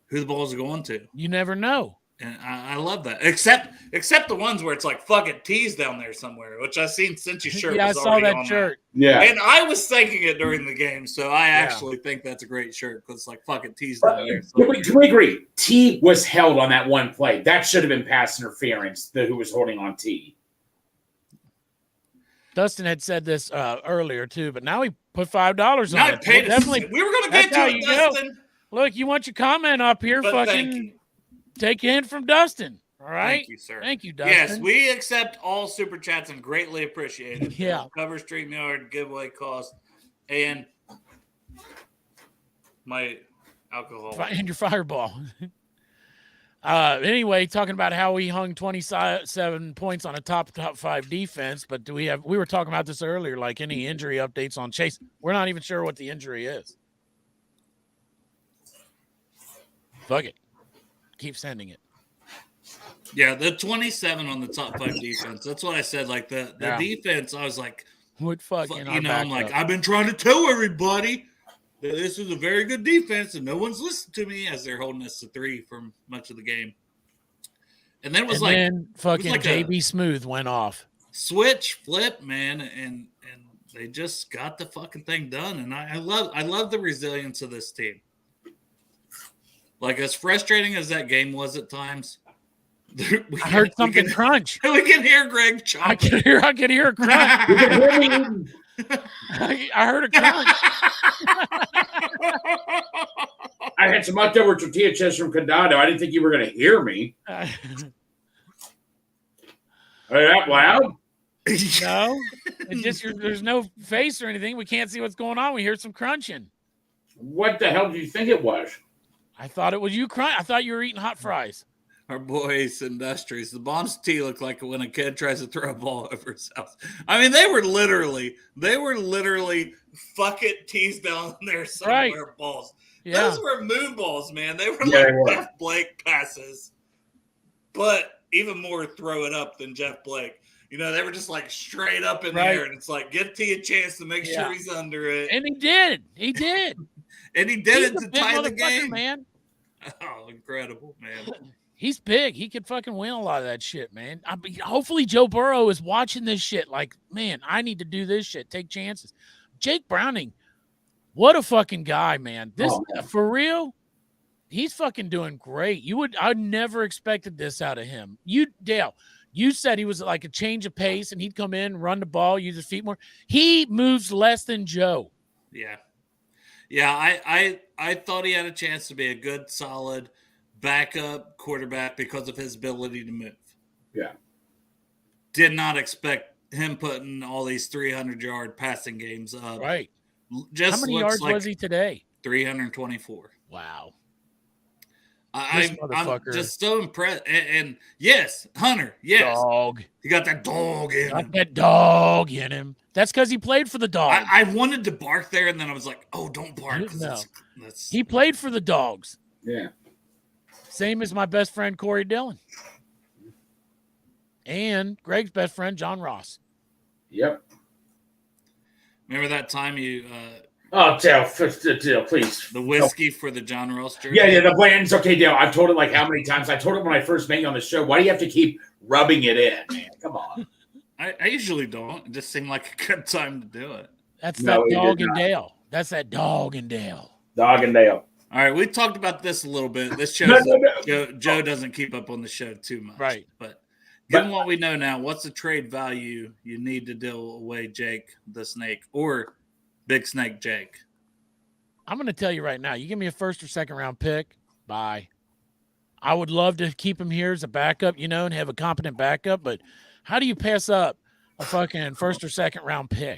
who the ball's going to. You never know. And I love that. Except the ones where it's fuck it, T's down there somewhere, which I seen Cincy's shirt. Yeah, was I saw that shirt. That. Yeah. And I was thinking it during the game, so I actually think that's a great shirt because fuck it, T's down there. Can we agree? T was held on that one play. That should have been pass interference, who was holding on T. Dustin had said this earlier too, but now he put $5 on it. Paid definitely. We were going to get to it, Dustin. Look, you want your comment up here? But fucking take a hint from Dustin. All right. Thank you, sir. Thank you, Dustin. Yes, we accept all super chats and greatly appreciate it. Yeah. Cover StreamYard, giveaway cost, and my alcohol. And your fireball. Anyway, talking about how we hung 27 points on a top 5 defense, but we were talking about this earlier, any injury updates on Chase. We're not even sure what the injury is. Fuck it. Keep sending it. Yeah, the 27 on the top 5 defense. That's what I said. The defense, I was like, what fucking? I'm I've been trying to tell everybody. This is a very good defense, and no one's listened to me as they're holding us to 3 for much of the game. And then it was fucking like JB Smooth went off. Switch, flip, man, and they just got the fucking thing done. And I love the resilience of this team. Like, as frustrating as that game was at times, I heard something crunch. We can hear Greg chomping. I can hear a crunch. I heard a crunch. I had some leftover tortilla chips from Condado. I didn't think you were going to hear me. Are you that loud? No, it's just there's no face or anything. We can't see what's going on. We hear some crunching. What the hell do you think it was? I thought it was you crunch. I thought you were eating hot fries. Our boys, Industries. The Bombs tea look like when a kid tries to throw a ball over his house. I mean, they were literally fuck it tees down there somewhere balls. Yeah. Those were moon balls, man. They were like Jeff Blake passes, but even more throw it up than Jeff Blake. You know, they were just like straight up in the air, and it's like, give T a chance to make sure he's under it. And he did. He did. And he did it to tie the game. Man. Oh, incredible, man. He's big. He could fucking win a lot of that shit, man. I mean, hopefully Joe Burrow is watching this shit like, man, I need to do this shit. Take chances. Jake Browning, what a fucking guy, man. This for real, he's fucking doing great. I never expected this out of him. Dale, you said he was like a change of pace and he'd come in, run the ball, use his feet more. He moves less than Joe. Yeah. Yeah, I thought he had a chance to be a good, solid backup quarterback because of his ability to move. Yeah. Did not expect him putting all these 300-yard passing games up. Right. Just how many yards was he today? 324. Wow. I'm just so impressed. And yes, Hunter, yes. Dog. He got that dog in him. That dog in him. That's because he played for the dog. I wanted to bark there, and then I was like, oh, don't bark. No. He played for the dogs. Yeah. Same as my best friend, Corey Dillon. And Greg's best friend, John Ross. Yep. Remember that time you Dale, please. the whiskey for the John Ross jersey? Yeah, the blends. Okay, Dale, I've told it like how many times? I told it when I first met you on the show. Why do you have to keep rubbing it in, man? Come on. I usually don't. It just seemed like a good time to do it. That's that dog and Dale. That's that dog and Dale. Dog and Dale. All right, we talked about this a little bit. This show, Joe doesn't keep up on the show too much. Right. But given what we know now, what's the trade value you need to deal away Jake the Snake or Big Snake Jake? I'm going to tell you right now. You give me a first or second round pick, bye. I would love to keep him here as a backup, and have a competent backup, but how do you pass up a fucking first or second round pick?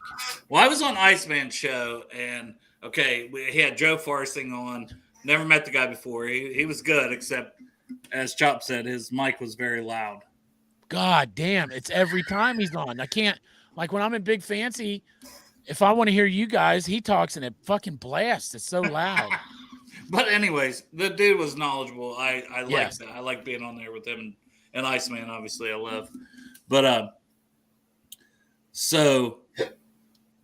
Well, I was on Iceman's show, and he had Joe Farsing on. Never met the guy before. He was good, except, as Chop said, his mic was very loud. God damn, it's every time he's on. I can't, like when I'm in Big Fancy, if I want to hear you guys, he talks and it fucking blasts. It's so loud. But anyways, the dude was knowledgeable. I like that. I like being on there with him and Iceman, obviously, I love. But so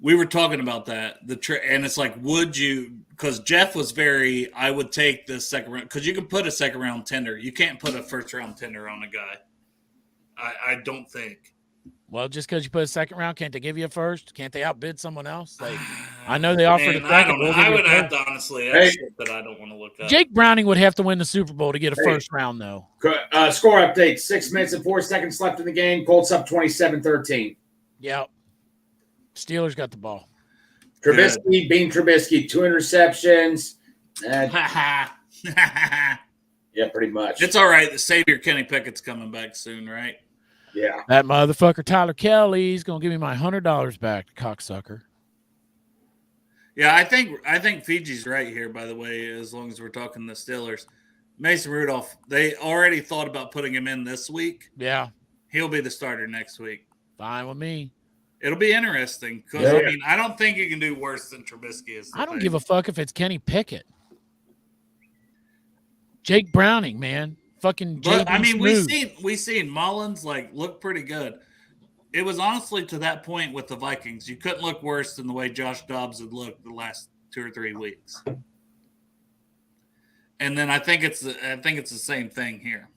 we were talking about that. And it's like, would you? Because Jeff was I would take the second round because you can put a second round tender. You can't put a first round tender on a guy. I don't think. Well, just because you put a second round, can't they give you a first? Can't they outbid someone else? Like, I know they offered a second. I don't know. I would have to honestly. That's shit that I don't want to look up. Jake Browning would have to win the Super Bowl to get a first round, though. Score update: 6 minutes and 4 seconds left in the game. Colts up 27-13. Yep. Steelers got the ball. Trubisky, being Trubisky, 2 interceptions. Yeah, pretty much. It's all right. The savior Kenny Pickett's coming back soon, right? Yeah. That motherfucker Tyler Kelly's gonna give me my $100 back, cocksucker. Yeah, I think Fiji's right here, by the way, as long as we're talking the Steelers. Mason Rudolph, they already thought about putting him in this week. Yeah. He'll be the starter next week. Fine with me. It'll be interesting because, I don't think you can do worse than Trubisky is. I don't give a fuck if it's Kenny Pickett. Jake Browning, man. Fucking But, Smooth. we seen Mullins, look pretty good. It was honestly to that point with the Vikings. You couldn't look worse than the way Josh Dobbs had looked the last 2 or 3 weeks. And then I think it's the same thing here.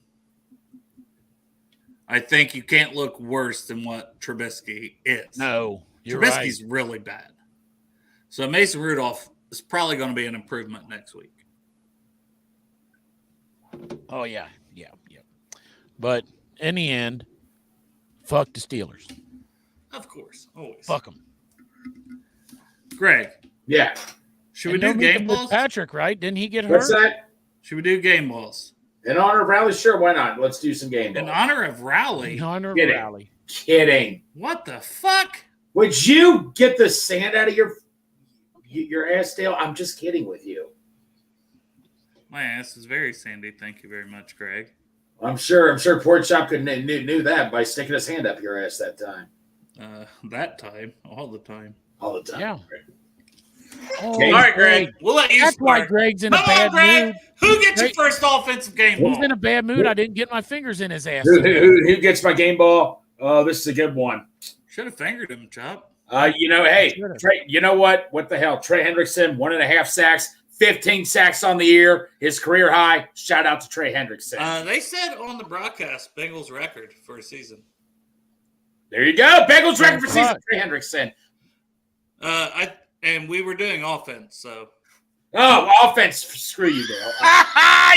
I think you can't look worse than what Trubisky is. No, you're Trubisky's right. really bad. So Mason Rudolph is probably going to be an improvement next week. Oh, yeah. But in the end, fuck the Steelers. Of course, always. Fuck them. Greg. Yeah. Should we do game balls? Patrick, right? Didn't he get What's hurt? that? Should we do game balls? In honor of Rowley? Sure, why not? Let's do some game balls. In honor of Rowley? In honor of Kidding. Rowley. Kidding. What the fuck? Would you get the sand out of your ass, Dale? I'm just kidding with you. My ass is very sandy. Thank you very much, Greg. I'm sure Port Shop could knew that by sticking his hand up your ass that time. That time. All the time. All the time. Yeah. All right, Greg. We'll let you That's start. why Greg's in a bad mood. Who gets your first offensive game ball? He's in a bad mood. I didn't get my fingers in his ass. Who gets my game ball? Oh, this is a good one. Should have fingered him, Chop. Hey, Trey, you know what? What the hell? Trey Hendrickson, 1.5 sacks, 15 sacks on the year, his career high. Shout out to Trey Hendrickson. They said on the broadcast, Bengals record for a season. There you go. Bengals record for season, Trey Hendrickson. And we were doing offense, so. Oh, offense. Screw you, Dale.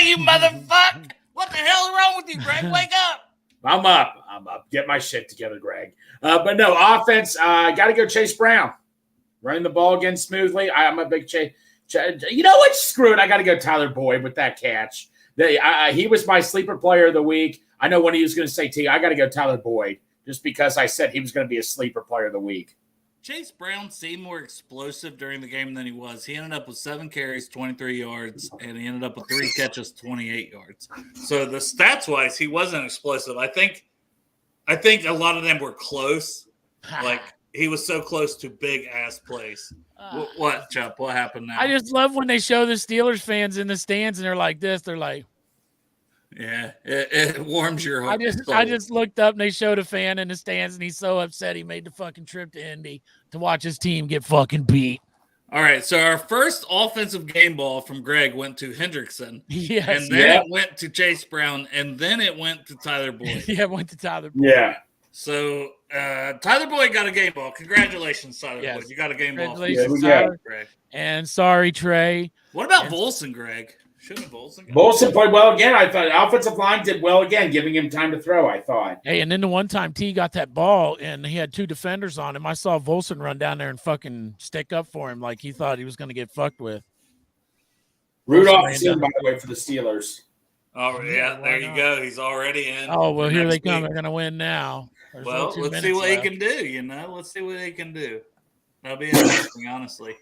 You motherfucker. What the hell is wrong with you, Greg? Wake up. I'm up. Get my shit together, Greg. But no, offense, got to go Chase Brown. Running the ball again smoothly. I'm a big Chase. You know what? Screw it. I got to go Tyler Boyd with that catch. He was my sleeper player of the week. I know when he was going to say T, I got to go Tyler Boyd just because I said he was going to be a sleeper player of the week. Chase Brown seemed more explosive during the game than he was. He ended up with 7 carries, 23 yards, and he ended up with 3 catches, 28 yards. So the stats-wise, he wasn't explosive. I think a lot of them were close. Like, he was so close to big-ass plays. What, Chup? What happened now? I just love when they show the Steelers fans in the stands, and they're like this. They're like, yeah, it warms your heart. I just looked up, and they showed a fan in the stands, and he's so upset he made the fucking trip to Indy to watch his team get fucking beat. All right, so our first offensive game ball from Greg went to Hendrickson. Yes. And then it went to Chase Brown, and then it went to Tyler Boyd. Yeah, it went to Tyler Boyd. Yeah. So Tyler Boyd got a game ball. Congratulations, Tyler Boyd. You got a game ball. Congratulations, Tyler. Greg. And sorry, Trey. What about Volson, Greg? Shouldn't Volson? Volson played well again. I thought offensive line did well again, giving him time to throw, I thought. Hey, and then the one time T got that ball and he had 2 defenders on him, I saw Volson run down there and fucking stick up for him like he thought he was going to get fucked with. Rudolph is in, by the way, for the Steelers. Oh, yeah, there you go. He's already in. Oh, well, here they come. They're going to win now. There's let's see what he can do, Let's see what he can do. That'll be interesting, honestly.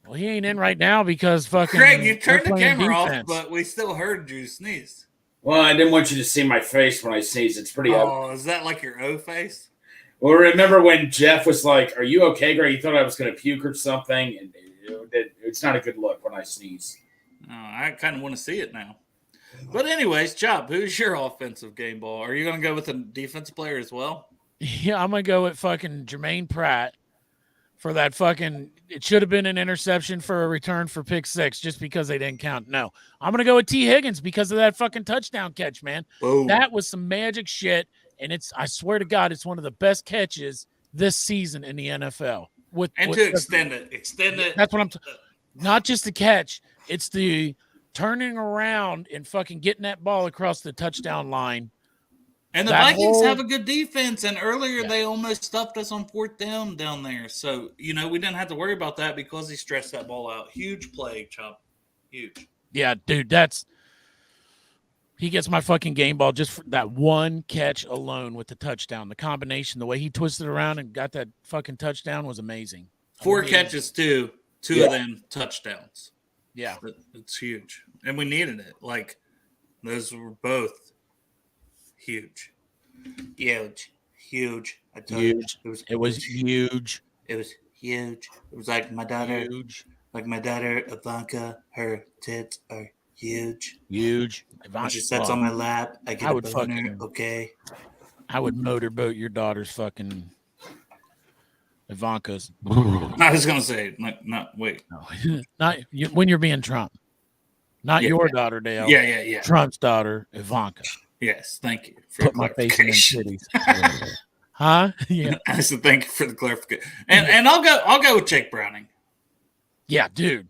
Well, he ain't in right now because fucking. Greg, you turned the camera off, but we still heard you sneeze. Well, I didn't want you to see my face when I sneeze. It's pretty ugly. Is that like your O face? Well, remember when Jeff was like, "Are you okay, Greg?" He thought I was going to puke or something, and it's not a good look when I sneeze. Oh, I kind of want to see it now. But anyways, Chop, who's your offensive game ball? Are you going to go with a defensive player as well? Yeah, I'm going to go with fucking Jermaine Pratt for that fucking – it should have been an interception for a return for pick 6 just because they didn't count. No, I'm going to go with T. Higgins because of that fucking touchdown catch, man. Boom. That was some magic shit, and I swear to God, it's one of the best catches this season in the NFL. Extend it. That's what I'm not just the catch. It's the turning around and fucking getting that ball across the touchdown line. And the Vikings have a good defense, and earlier they almost stuffed us on 4th down there. So, we didn't have to worry about that because he stretched that ball out. Huge play, Chop. Huge. Yeah, dude, he gets my fucking game ball just for that one catch alone with the touchdown. The combination, the way he twisted around and got that fucking touchdown was amazing. 4 catches, too. 2 of them touchdowns. Yeah. It's huge. And we needed it. Like, those were both huge. Huge. I told you. It was huge. It was huge. It was like my daughter. Huge. Like my daughter, Ivanka, her tits are huge. Huge. When she sits on my lap, I get a boner, okay? I would motorboat your daughter's fucking Ivanka's. I was gonna say, not wait. No, not when you're being Trump. Not your daughter, Dale. Yeah. Trump's daughter, Ivanka. Yes, thank you for Put my face in them titties. Huh? Yeah. I said thank you for the clarification. And I'll go with Jake Browning. Yeah, dude.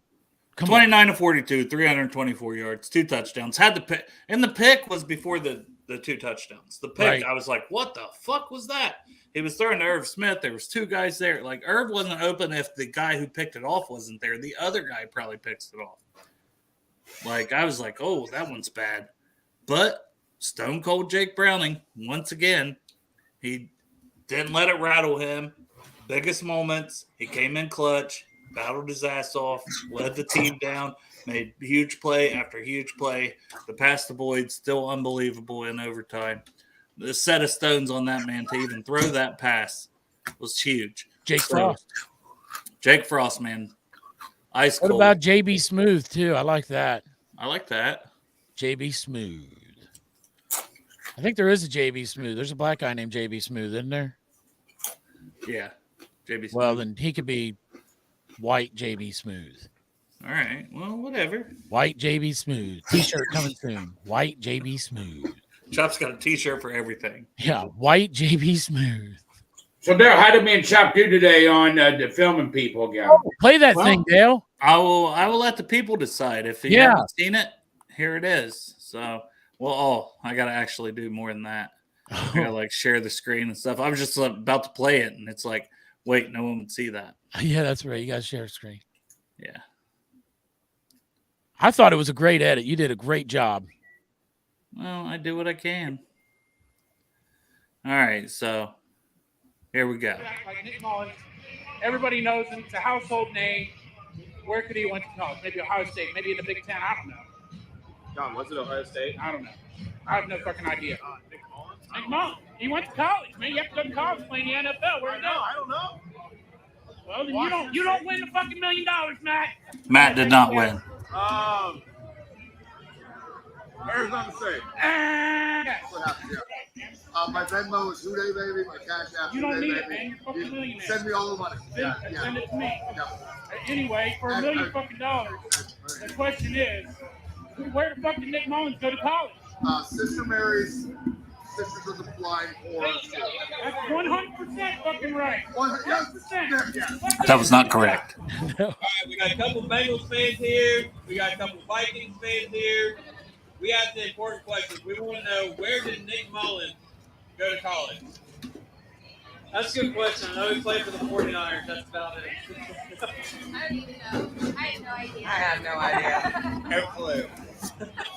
29 to 42, 324 yards, 2 touchdowns. Had the pick, and the pick was before the 2 touchdowns. The pick, right. I was like, what the fuck was that? He was throwing to Irv Smith. There was 2 guys there. Like, Irv wasn't open if the guy who picked it off wasn't there. The other guy probably picks it off. Like, I was like, oh, that one's bad. But Stone Cold Jake Browning, once again, he didn't let it rattle him. Biggest moments, he came in clutch, battled his ass off, led the team down, made huge play after huge play. The pass to Boyd, still unbelievable in overtime. The set of stones on that man to even throw that pass was huge. Jake Frost, man. Ice cold. What about JB Smooth, too? I like that. JB Smooth. I think there is a JB Smooth. There's a black guy named JB Smooth, isn't there? Yeah. JB Smooth. Well, then he could be white JB Smooth. All right. Well, whatever. White JB Smooth. T-shirt coming soon. White JB Smooth. Chop's got a T-shirt for everything. Yeah, white JB Smooth. So, Dale, how did me and Chop do today on the filming people again? Play that thing, Dale. I will let the people decide. If you haven't seen it, here it is. So, I got to actually do more than that. I got to, like, share the screen and stuff. I was just about to play it, and it's like, wait, no one would see that. Yeah, that's right. You got to share a screen. Yeah. I thought it was a great edit. You did a great job. Well, I do what I can. All right, so here we go. Like Nick Mullins, everybody knows him. It's a household name. Where could he went to college? Maybe Ohio State. Maybe in the Big Ten. I don't know. John, was it Ohio State? I don't know. I have no fucking idea. Nick Mullins. He went to college, man. You have to go to college playing the NFL. Where'd he go? I don't know. Well, then you don't win the fucking $1 million, Matt. Matt did not win. Arizona State. Yes. What happened? Yeah. My Venmo is Houday, baby. My Cash App. You don't Houday, need it, baby. man. You're fucking a millionaire. Send me all the money. Send it to me. Yeah. Anyway, for $1 million fucking dollars, the question is, where the fuck did Nick Mullins go to college? Sister Mary's Sisters of the Flying Horse. That's 100% fucking right. 100%. Yeah. That was not correct. All right, we got a couple Bengals fans here. We got a couple Vikings fans here. We asked the important questions. We want to know, where did Nick Mullins go to college? That's a good question. I know he played for the 49ers. That's about it. I don't even know. I have no idea. I have no idea. No clue.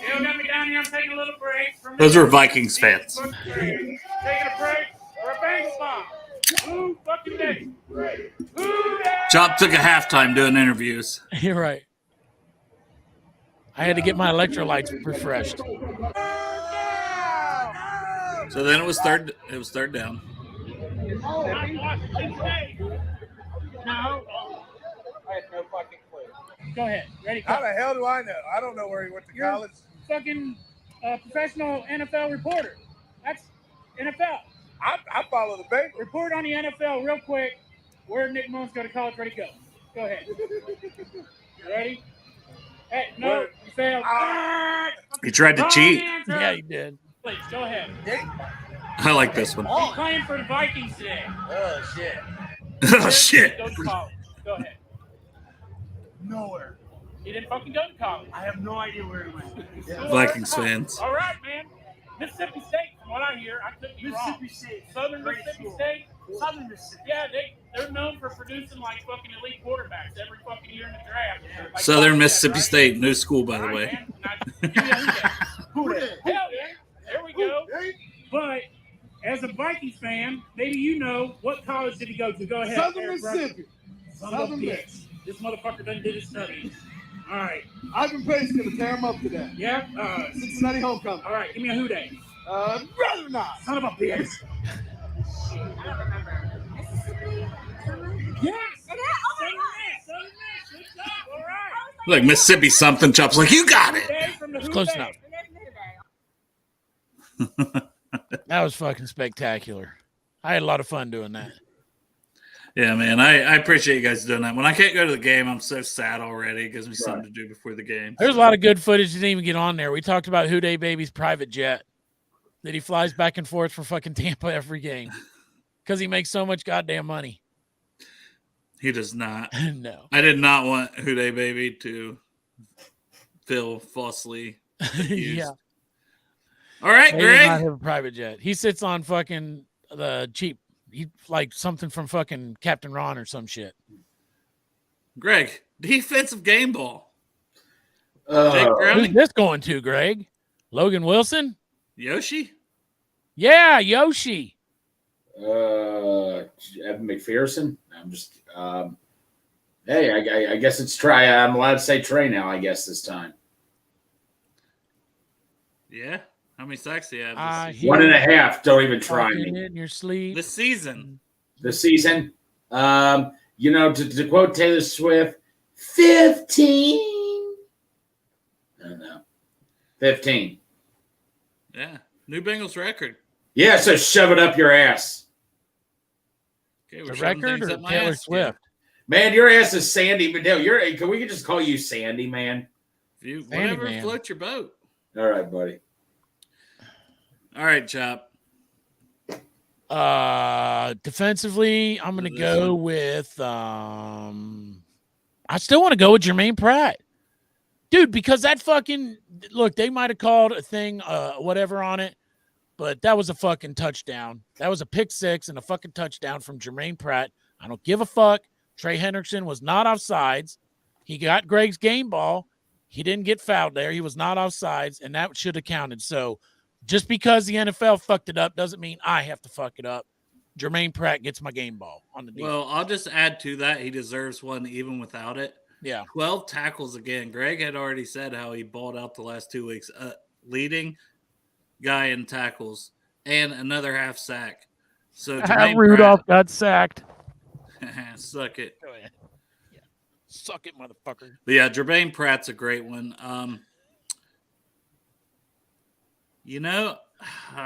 You got me down here. I'm taking a little break. Those were Vikings fans. Taking a break for a Bengals bomb. Who fucking day? Who day? Chop took a halftime doing interviews. You're right. I had to get my electrolytes refreshed. So then it was third down. No. I have no fucking clue. Go ahead. Ready? How the hell do I know? I don't know where he went to college. Fucking professional NFL reporter. That's NFL. I follow the Bengals. Report on the NFL real quick. Where did Nick Mullins go to college? Ready? Go. Go ahead. Ready? Hey, no, you failed. He tried to cheat. Answer. Yeah, he did. Please, go ahead. I like this one. He's playing for the Vikings today. Oh, shit. Oh, shit. Go to college. Go ahead. Nowhere. He didn't fucking go to college. I have no idea where he went. Vikings fans. All right, man. Mississippi State, from what I hear, I could be wrong. Mississippi State. Southern Great Mississippi school. State. Southern Mississippi. Yeah, they're known for producing like fucking elite quarterbacks every fucking year in the draft. Like Southern Bobcat, Mississippi right? State, new school, by the All way. right, man. Now, give me a who dat. Hell yeah. There we go. But as a Vikings fan, maybe you know, what college did he go to? Go ahead. Southern Eric Mississippi. Southern Miss. This motherfucker done did his studies. All right. Ivan Pace going to tear him up today. Yeah. Cincinnati homecoming. All right. Give me a who day. Rather not. Son of a bitch. I don't remember. Mississippi? Yes. It is? Oh my God. Southern Miss. Good job. All right. Like Mississippi something. Chop's like, you got it. Day from the who Close day. enough. And then who day? That was fucking spectacular. I had a lot of fun doing that. Yeah, man. I appreciate you guys doing that. When I can't go to the game, I'm so sad already. It gives me something to do before the game. There's a lot of good footage that didn't even get on there. We talked about Houday Baby's private jet that he flies back and forth from fucking Tampa every game because he makes so much goddamn money. He does not. No. I did not want Houday Baby to feel falsely accused. Yeah. All right, He does not Greg. have a private jet. He sits on fucking the cheap. He like something from fucking Captain Ron or some shit. Greg, defensive game ball. Jake Who's Browning, this going to, Greg? Logan Wilson? Yoshi. Yeah, Yoshi. Evan McPherson. I'm just. Hey, I guess it's Trey. I'm allowed to say Trey now. I guess this time. Yeah. How many sacks do you have this He- 1.5. Don't even try Fucking me. in your sleep. this season? This season, to quote Taylor Swift, 15. I don't know. 15. Yeah. New Bengals record. Yeah, so shove it up your ass. Okay, The we're shoving record things or up my Taylor ass Swift? Man, your ass is Sandy Bedell. Can we just call you Sandy, man? Again. Sandy Whatever man. floats your boat. All right, buddy. All right, Chop. Defensively, I'm gonna go with I still want to go with Jermaine Pratt. Dude, because that fucking look, they might have called a thing, whatever on it, but that was a fucking touchdown. That was a pick six and a fucking touchdown from Jermaine Pratt. I don't give a fuck. Trey Hendrickson was not offsides. He got Greg's game ball. He didn't get fouled there. He was not offsides, and that should have counted. So just because the NFL fucked it up doesn't mean I have to fuck it up. Jermaine Pratt gets my game ball on the defense. Well, I'll just add to that. He deserves one even without it. Yeah. 12 tackles again. Greg had already said how he balled out the last 2 weeks. Leading guy in tackles and another half sack. So Jermaine Rudolph got sacked. Pratt, suck it. Go ahead. Yeah. Suck it, motherfucker. But yeah, Jermaine Pratt's a great one. I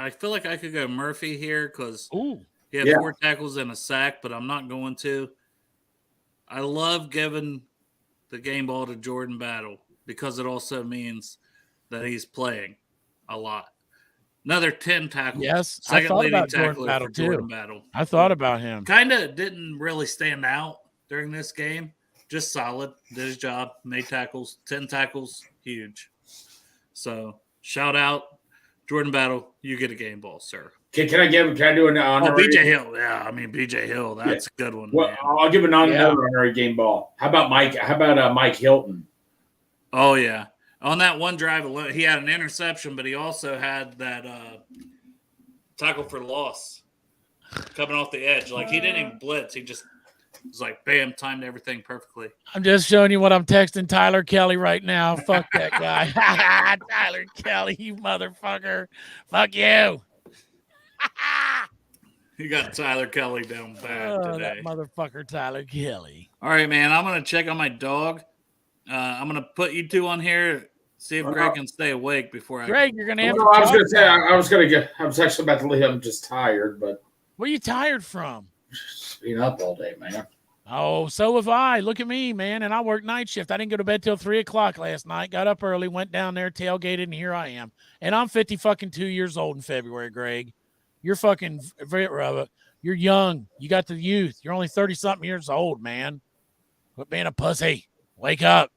feel like I could go Murphy here because he had 4 tackles and a sack, but I'm not going to. I love giving the game ball to Jordan Battle because it also means that he's playing a lot. Another 10 tackles. Yes, I thought about Jordan Battle too. I thought about him. Kind of didn't really stand out during this game. Just solid. Did his job. Made tackles. 10 tackles. Huge. So shout out Jordan Battle. You get a game ball, sir. Can I do an honorary? Oh, BJ Hill. Yeah, I mean BJ Hill. That's a good one. Well, Man. I'll give another honorary game ball. How about Mike? How about Mike Hilton? Oh yeah. On that one drive, he had an interception, but he also had that tackle for loss coming off the edge. Like he didn't even blitz. He just was like, bam, timed everything perfectly. I'm just showing you what I'm texting Tyler Kelly right now. Fuck that guy. Tyler Kelly, you motherfucker. Fuck you. You got Tyler Kelly down bad today. That motherfucker Tyler Kelly. All right, man. I'm going to check on my dog. I'm going to put you two on here. See if Greg can stay awake before Greg, you're gonna have to. I was going to say I was actually about to leave. I'm just tired, but what are you tired from? Just being up all day, man. Oh, so have I. Look at me, man. And I work night shift. I didn't go to bed till 3:00 last night. Got up early, went down there, tailgated, and here I am. And I'm 52 years old in February, Greg. You're fucking you're young. You got the youth. You're only 30-something years old, man. Quit being a pussy. Wake up.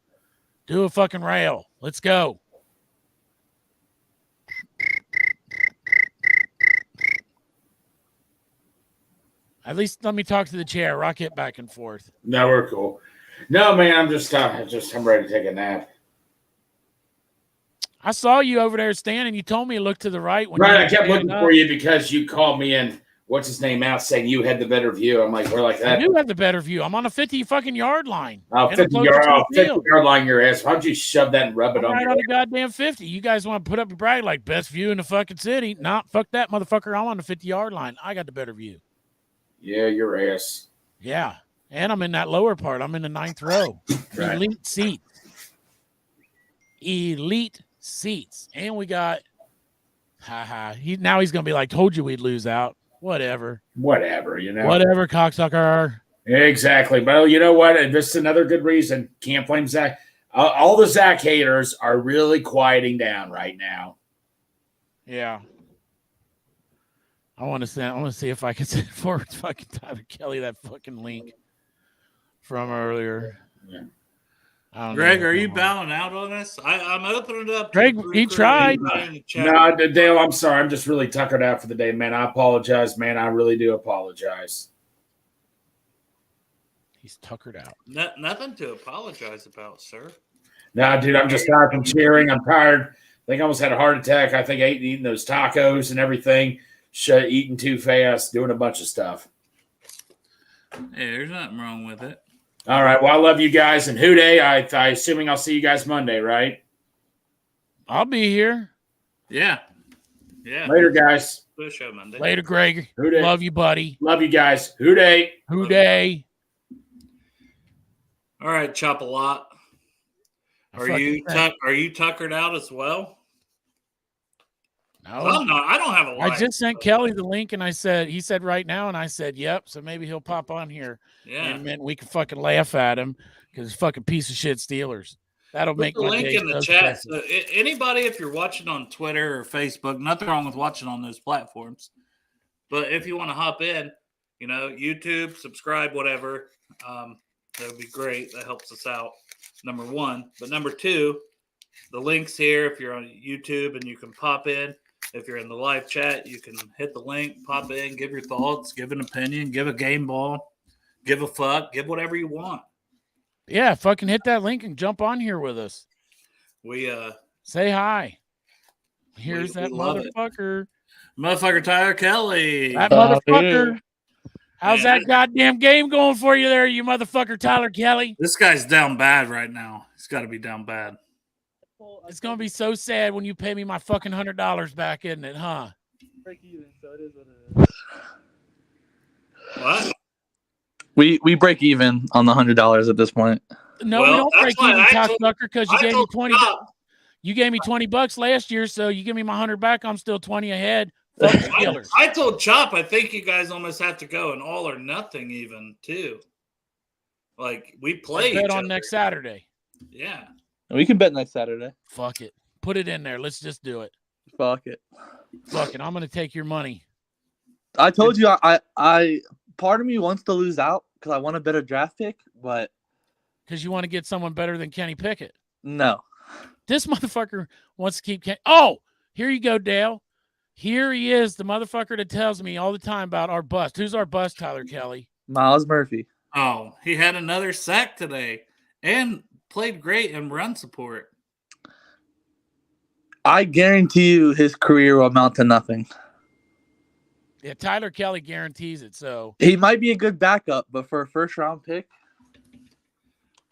Do a fucking rail. Let's go. At least let me talk to the chair. Rock it back and forth. No, we're cool. No, man, I'm ready to take a nap. I saw you over there standing. You told me to look to the right. I kept looking for you because you called me in. What's his name out saying you had the better view. I'm like, we're like that. I do have the better view. I'm on a 50 fucking yard line. Oh, 50 yard line your ass. Why'd you shove that and rub it on right your on the goddamn 50. You guys want to put up a brag like best view in the fucking city. Nah, fuck that, motherfucker. I'm on the 50 yard line. I got the better view. Yeah, your ass. Yeah. And I'm in that lower part. I'm in the 9th row. Right. Elite seats. Elite seats. And we got now he's gonna be like, told you we'd lose out. Whatever, you know. Whatever, cocksucker. Exactly. Well, you know what? This is another good reason. Can't blame Zach. All the Zach haters are really quieting down right now. Yeah. I want to see if I can send forward fucking Tyler Kelly that fucking link from earlier. Yeah. Greg, are you bowing out on us? I'm opening it up. Greg, he tried. No, Dale, I'm sorry. I'm just really tuckered out for the day, man. I apologize, man. I really do apologize. He's tuckered out. Nothing to apologize about, sir. No, dude, I'm just tired from cheering. I'm tired. I think I almost had a heart attack. I think I ate eating those tacos and everything. Eating too fast, doing a bunch of stuff. Hey, there's nothing wrong with it. All right. Well, I love you guys. And Houday, I assuming I'll see you guys Monday, right? I'll be here. Yeah. Later, guys. Show Monday. Later, Greg. Houday. Love you, buddy. Love you guys. Houday. Houday. All right, Chop a lot. Are you tuckered out as well? No, I don't have a life. I just sent Kelly the link, and he said right now, and I said, yep. So maybe he'll pop on here. Yeah, and then we can fucking laugh at him because it's fucking piece of shit Steelers. That'll make the my link day in the so chat. special. So anybody, if you're watching on Twitter or Facebook, nothing wrong with watching on those platforms. But if you want to hop in, YouTube, subscribe, whatever. That would be great. That helps us out, number one. But number two, the link's here if you're on YouTube and you can pop in. If you're in the live chat, you can hit the link, pop in, give your thoughts, give an opinion, give a game ball, give a fuck, give whatever you want. Yeah, fucking hit that link and jump on here with us. We say hi. Here's we that motherfucker. Motherfucker Tyler Kelly. That motherfucker. How's that goddamn game going for you there, you motherfucker, Tyler Kelly? This guy's down bad right now. He's got to be down bad. It's going to be so sad when you pay me my fucking $100 back, isn't it, huh? Break even, so it is what it is. What? We break even on the $100 at this point. No, we don't break even, cocksucker, because you gave me 20. You gave me $20 last year, so you give me my 100 back. I'm still 20 ahead. I told Chop, I think you guys almost have to go an all or nothing, even too. Like we play bet on next Saturday. Yeah, we can bet next Saturday. Fuck it, put it in there. Let's just do it. Fuck it. Fuck it. I'm gonna take your money. I told you, I part of me wants to lose out because I want a better draft pick, but because you want to get someone better than Kenny Pickett. No, this motherfucker wants to keep. Oh, here you go, Dale. Here he is, the motherfucker that tells me all the time about our bust. Who's our bust, Tyler Kelly? Miles Murphy. Oh, he had another sack today and played great in run support. I guarantee you his career will amount to nothing. Yeah, Tyler Kelly guarantees it. So he might be a good backup, but for a first-round pick,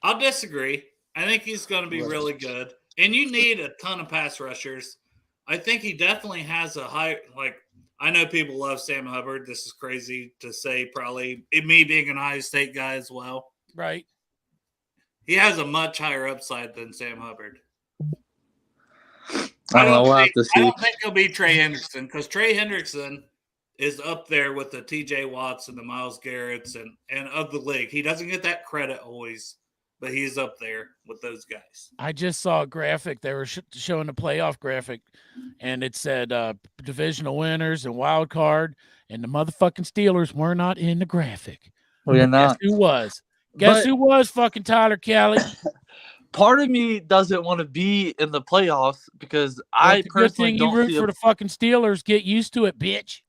I'll disagree. I think he's going to be really good. And you need a ton of pass rushers. I think he definitely has a high, I know people love Sam Hubbard. This is crazy to say, probably me being an Ohio State guy as well. Right. He has a much higher upside than Sam Hubbard. I don't know. We'll have to see. I don't think he'll be Trey Hendrickson because Trey Hendrickson is up there with the TJ Watts and the Myles Garretts and of the league. He doesn't get that credit always, but he's up there with those guys. I just saw a graphic. They were showing a playoff graphic, and it said divisional winners and wild card, and the motherfucking Steelers were not in the graphic. We're not. Guess who was? Guess who was fucking Tyler Kelly? Part of me doesn't want to be in the playoffs because I personally don't root for the fucking Steelers. Get used to it, bitch.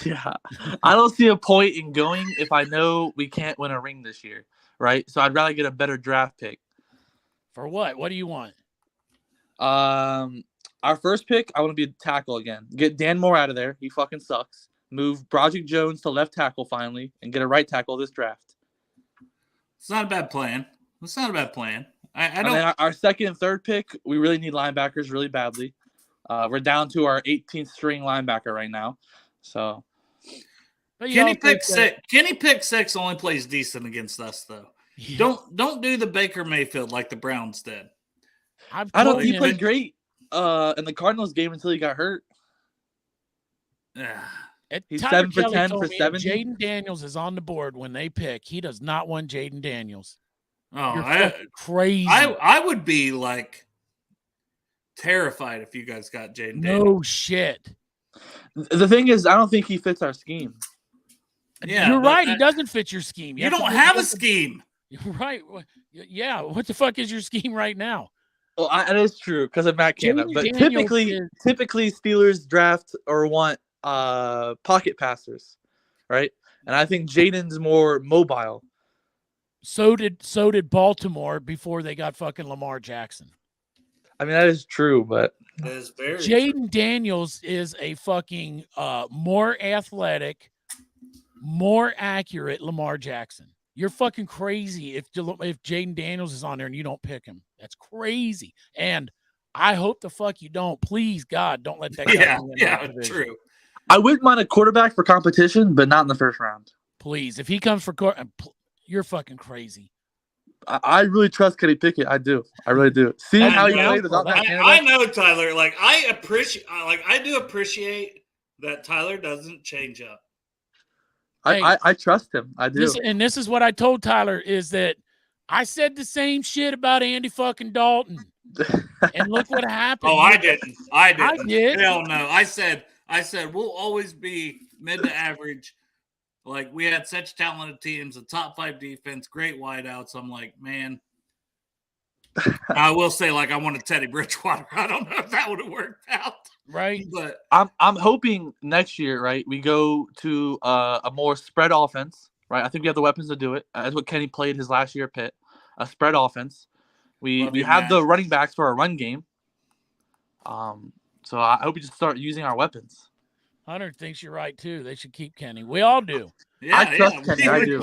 Yeah. I don't see a point in going if I know we can't win a ring this year. Right, so I'd rather get a better draft pick. For what? What do you want? Our first pick, I want to be a tackle again. Get Dan Moore out of there. He fucking sucks. Move Broderick Jones to left tackle finally, and get a right tackle this draft. It's not a bad plan. It's not a bad plan. I don't. And then our second and third pick, we really need linebackers really badly. We're down to our 18th string linebacker right now, so. Kenny Pick Six only plays decent against us, though. Yeah. Don't do the Baker Mayfield like the Browns did. I don't think he played great in the Cardinals game until he got hurt. Yeah. He's Tyler 7 for Kelly 10 told for me if 70. Jaden Daniels is on the board when they pick, he does not want Jaden Daniels. Oh, You're fucking crazy. I would be like terrified if you guys got Jaden Daniels. No shit. The thing is, I don't think he fits our scheme. Yeah, You're right. He doesn't fit your scheme. You don't have a scheme. You're right. Yeah. What the fuck is your scheme right now? Well, that is true because of Matt Canada. Jaden But Daniels typically Steelers draft or want pocket passers, right? And I think Jaden's more mobile. So did Baltimore before they got fucking Lamar Jackson. I mean, that is true, but That is very Jaden Daniels is a fucking more athletic, more accurate Lamar Jackson. You're fucking crazy if Jaden Daniels is on there and you don't pick him. That's crazy. And I hope the fuck you don't. Please, God, don't let that guy win our division. True. I wouldn't mind a quarterback for competition, but not in the first round. Please, if he comes for you're fucking crazy. I really trust Kenny Pickett. I do. I really do. Seeing how he played without Matt Canada. I know Tyler. Like I do appreciate that Tyler doesn't change up. I trust him. I do. This is what I told Tyler is that I said the same shit about Andy fucking Dalton. And look what happened. Oh, I didn't. I did. Hell no. I said we'll always be mid to average. Like, we had such talented teams, a top 5 defense, great wideouts. I'm like, man. I will say, like, I wanted Teddy Bridgewater. I don't know if that would have worked out. Right. But I'm hoping next year, right, we go to a more spread offense, right? I think we have the weapons to do it. That's what Kenny played his last year at Pitt, a spread offense. We have the running backs for a run game. So I hope we just start using our weapons. Hunter thinks you're right, too. They should keep Kenny. We all do. Yeah, I trust Kenny. I do.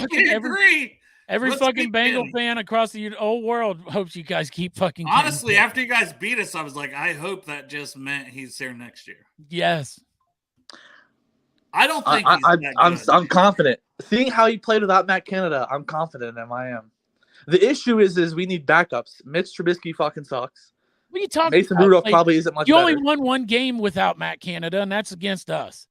Every fucking Bengal fan across the whole world hopes you guys keep fucking Kenny. Honestly, after you guys beat us, I was like, I hope that just meant he's there next year. Yes. I don't think he's that good. I'm confident. Seeing how he played without Matt Canada, I'm confident in him. I am. The issue is we need backups. Mitch Trubisky fucking sucks. What are you talking Mason about? Rudolph probably isn't much You better. only won one game without Matt Canada, and that's against us.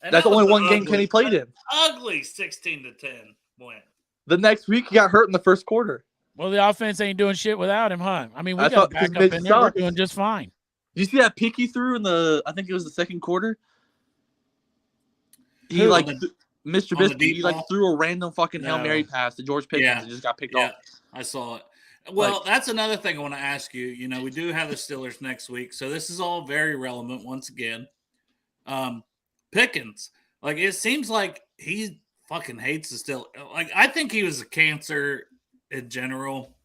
And that's that only was one an game Kenny played in. Ugly 16-10 win. The next week, he got hurt in the first quarter. Well, the offense ain't doing shit without him, huh? I mean, we I got thought back Mitch up in there. We're sucks. doing just fine. Did you see that pick he threw in I think it was the second quarter? He Mitch Trubisky, he threw a random fucking Hail Mary pass to George Pickens and just got picked off. I saw it. Well, that's another thing I want to ask you. You know, we do have the Steelers next week, so this is all very relevant once again. Pickens, like, it seems like he fucking hates the Steelers. Like, I think he was a cancer in general.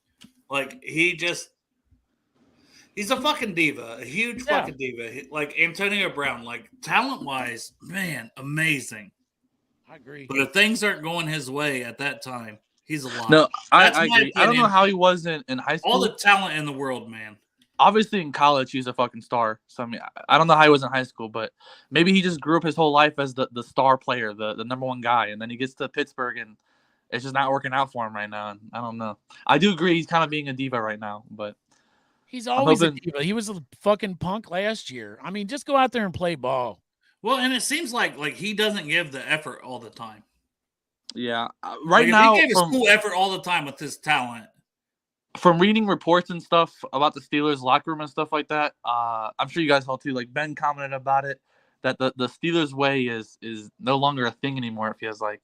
Like, he's a fucking diva, a huge fucking diva. Like Antonio Brown, like, talent-wise, man, amazing. I agree. But if things aren't going his way at that time, he's a lot. No, I agree. I don't know how he was in high school. All the talent in the world, man. Obviously, in college, he's a fucking star. So, I mean, I don't know how he was in high school, but maybe he just grew up his whole life as the star player, the number one guy. And then he gets to Pittsburgh, and it's just not working out for him right now. And I don't know. I do agree he's kind of being a diva right now, but he's always a diva. He was a fucking punk last year. I mean, just go out there and play ball. Well, and it seems like he doesn't give the effort all the time. Yeah. Right now, he gave his full effort all the time with his talent. From reading reports and stuff about the Steelers locker room and stuff like that, I'm sure you guys saw too. Like, Ben commented about it, that the Steelers way is no longer a thing anymore. It feels like,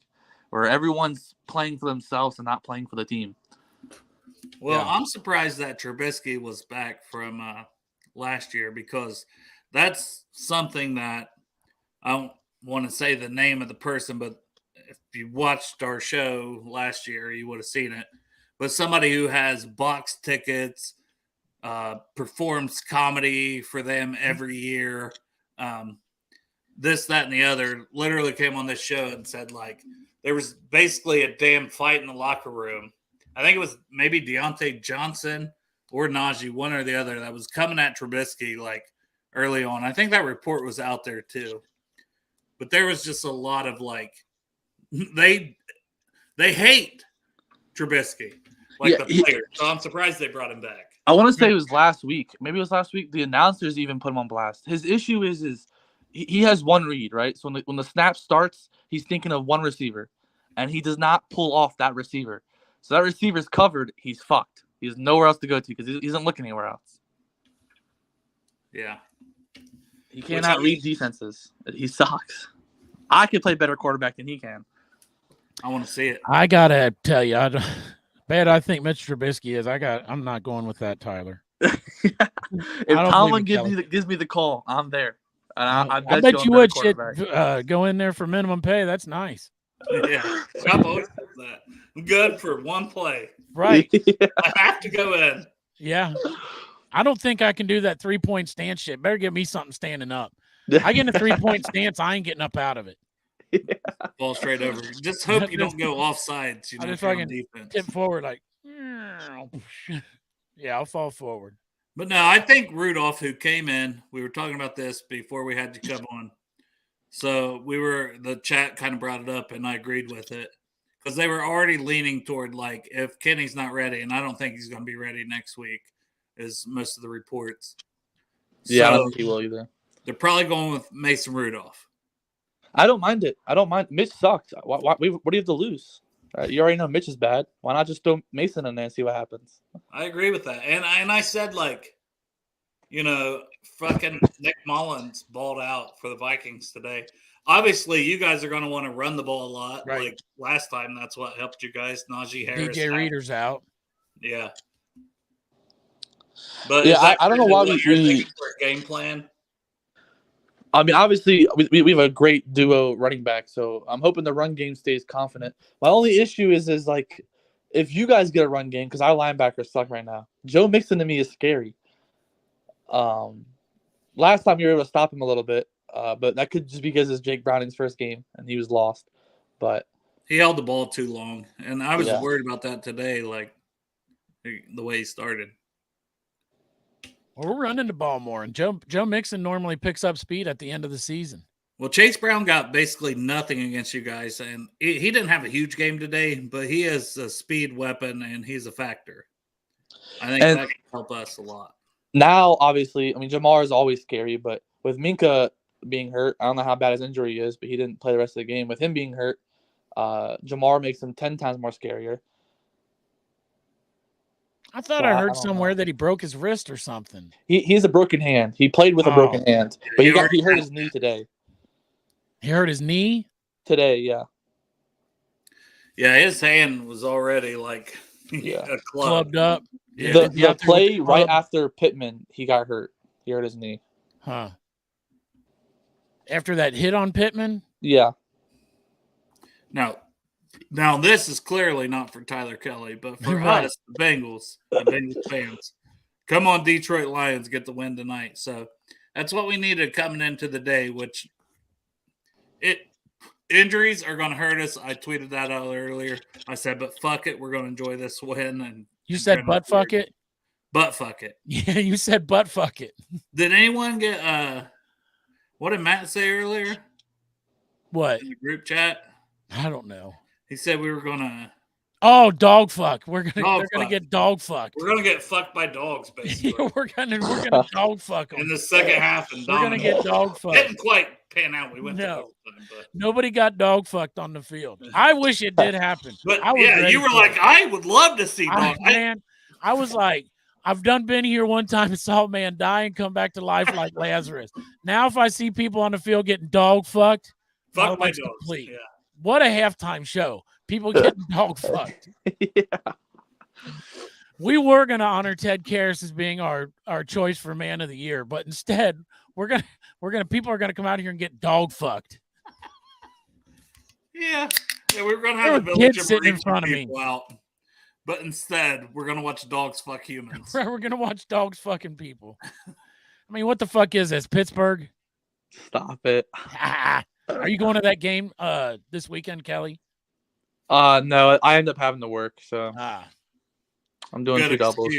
where everyone's playing for themselves and not playing for the team. Well, I'm surprised that Trubisky was back from last year, because that's something that I don't want to say the name of the person, but if you watched our show last year, you would have seen it. But somebody who has box tickets, performs comedy for them every year, this, that, and the other, literally came on this show and said, like, there was basically a damn fight in the locker room. I think it was maybe Deontay Johnson or Najee, one or the other, that was coming at Trubisky, like, early on. I think that report was out there too. But there was just a lot of, like, they hate Trubisky, like, the player. So I'm surprised they brought him back. I want to say it was last week. Maybe it was last week. The announcers even put him on blast. His issue is he has one read, right? So when the snap starts, he's thinking of one receiver, and he does not pull off that receiver. So that receiver's covered. He's fucked. He has nowhere else to go to because he doesn't look anywhere else. Yeah. He cannot read defenses. He sucks. I can play better quarterback than he can. I want to see it. I gotta tell you, bad I think Mitch Trubisky is. I'm not going with that, Tyler. If Tomlin gives me the call, I'm there. And I bet you would shit go in there for minimum pay. That's nice. Yeah, I've always said that. I'm good for one play. Right. Yeah. I have to go in. Yeah. I don't think I can do that 3-point stance shit. Better give me something standing up. I get in a 3-point stance, I ain't getting up out of it. Yeah. Ball straight over. Just hope you don't go offsides. I just fucking tip forward like, yeah, I'll fall forward. But no, I think Rudolph, who came in, we were talking about this before we had you come on. So the chat kind of brought it up, and I agreed with it. Because they were already leaning toward, like, if Kenny's not ready, and I don't think he's going to be ready next week, is most of the reports. Yeah, I don't think he will either. They're probably going with Mason Rudolph. I don't mind it. Mitch sucked. What do you have to lose? You already know Mitch is bad. Why not just throw Mason in there and see what happens? I agree with that. And I said, like, fucking Nick Mullins balled out for the Vikings today. Obviously, you guys are going to want to run the ball a lot. Right. Like last time, that's what helped you guys. Najee Harris. DJ Reader's out. Yeah. But yeah, I don't know why we for a game plan. I mean, obviously, we have a great duo running back, so I'm hoping the run game stays confident. My only issue is like, if you guys get a run game, because our linebackers suck right now. Joe Mixon to me is scary. Last time you were able to stop him a little bit, but that could just be because it's Jake Browning's first game and he was lost. But he held the ball too long, and I was worried about that today, like the way he started. Well, we're running the ball more, and Joe Mixon normally picks up speed at the end of the season. Well, Chase Brown got basically nothing against you guys, and he didn't have a huge game today, but he is a speed weapon, and he's a factor. I think that can help us a lot. Now, obviously, I mean, Jamar is always scary, but with Minka being hurt, I don't know how bad his injury is, but he didn't play the rest of the game. With him being hurt, Jamar makes him 10 times more scarier. I thought I heard somewhere that he broke his wrist or something. He has a broken hand. He played with a broken hand, but he hurt his knee today. He hurt his knee? Today, yeah. Yeah, his hand was already like clubbed up. Yeah. The play right after Pittman, he got hurt. He hurt his knee. Huh. After that hit on Pittman? Yeah. Now, this is clearly not for Tyler Kelly, but for us, the Bengals fans. Come on, Detroit Lions, get the win tonight. So that's what we needed coming into the day, which injuries are going to hurt us. I tweeted that out earlier. I said, but fuck it, we're going to enjoy this win. And you said butt fuck it? Butt fuck it. Yeah, you said butt fuck it. Did anyone get what did Matt say earlier? What? In the group chat? I don't know. He said we were gonna. Oh, dog fuck! They're gonna get dog fucked. We're gonna get fucked by dogs, basically. we're gonna dog fuck them in the second half, and we're gonna get dog fucked. Didn't quite pan out. We went to overtime, but nobody got dog fucked on the field. I wish it did happen. But you were like, I would love to see dog. Man, I was like, I've been here one time and saw a man die and come back to life like Lazarus. Now, if I see people on the field getting dog fucked, fuck my dogs. Complete. Yeah. What a halftime show. People getting dog fucked. Yeah. We were going to honor Ted Karras as being our choice for man of the year, but instead people are going to come out here and get dog fucked. Yeah, we were going to have a kids sitting in front of me. Out, but instead we're going to watch dogs fuck humans. We're going to watch dogs fucking people. I mean, what the fuck is this? Pittsburgh? Stop it. Are you going to that game this weekend, Kelly? No, I end up having to work, so I'm doing two doubles.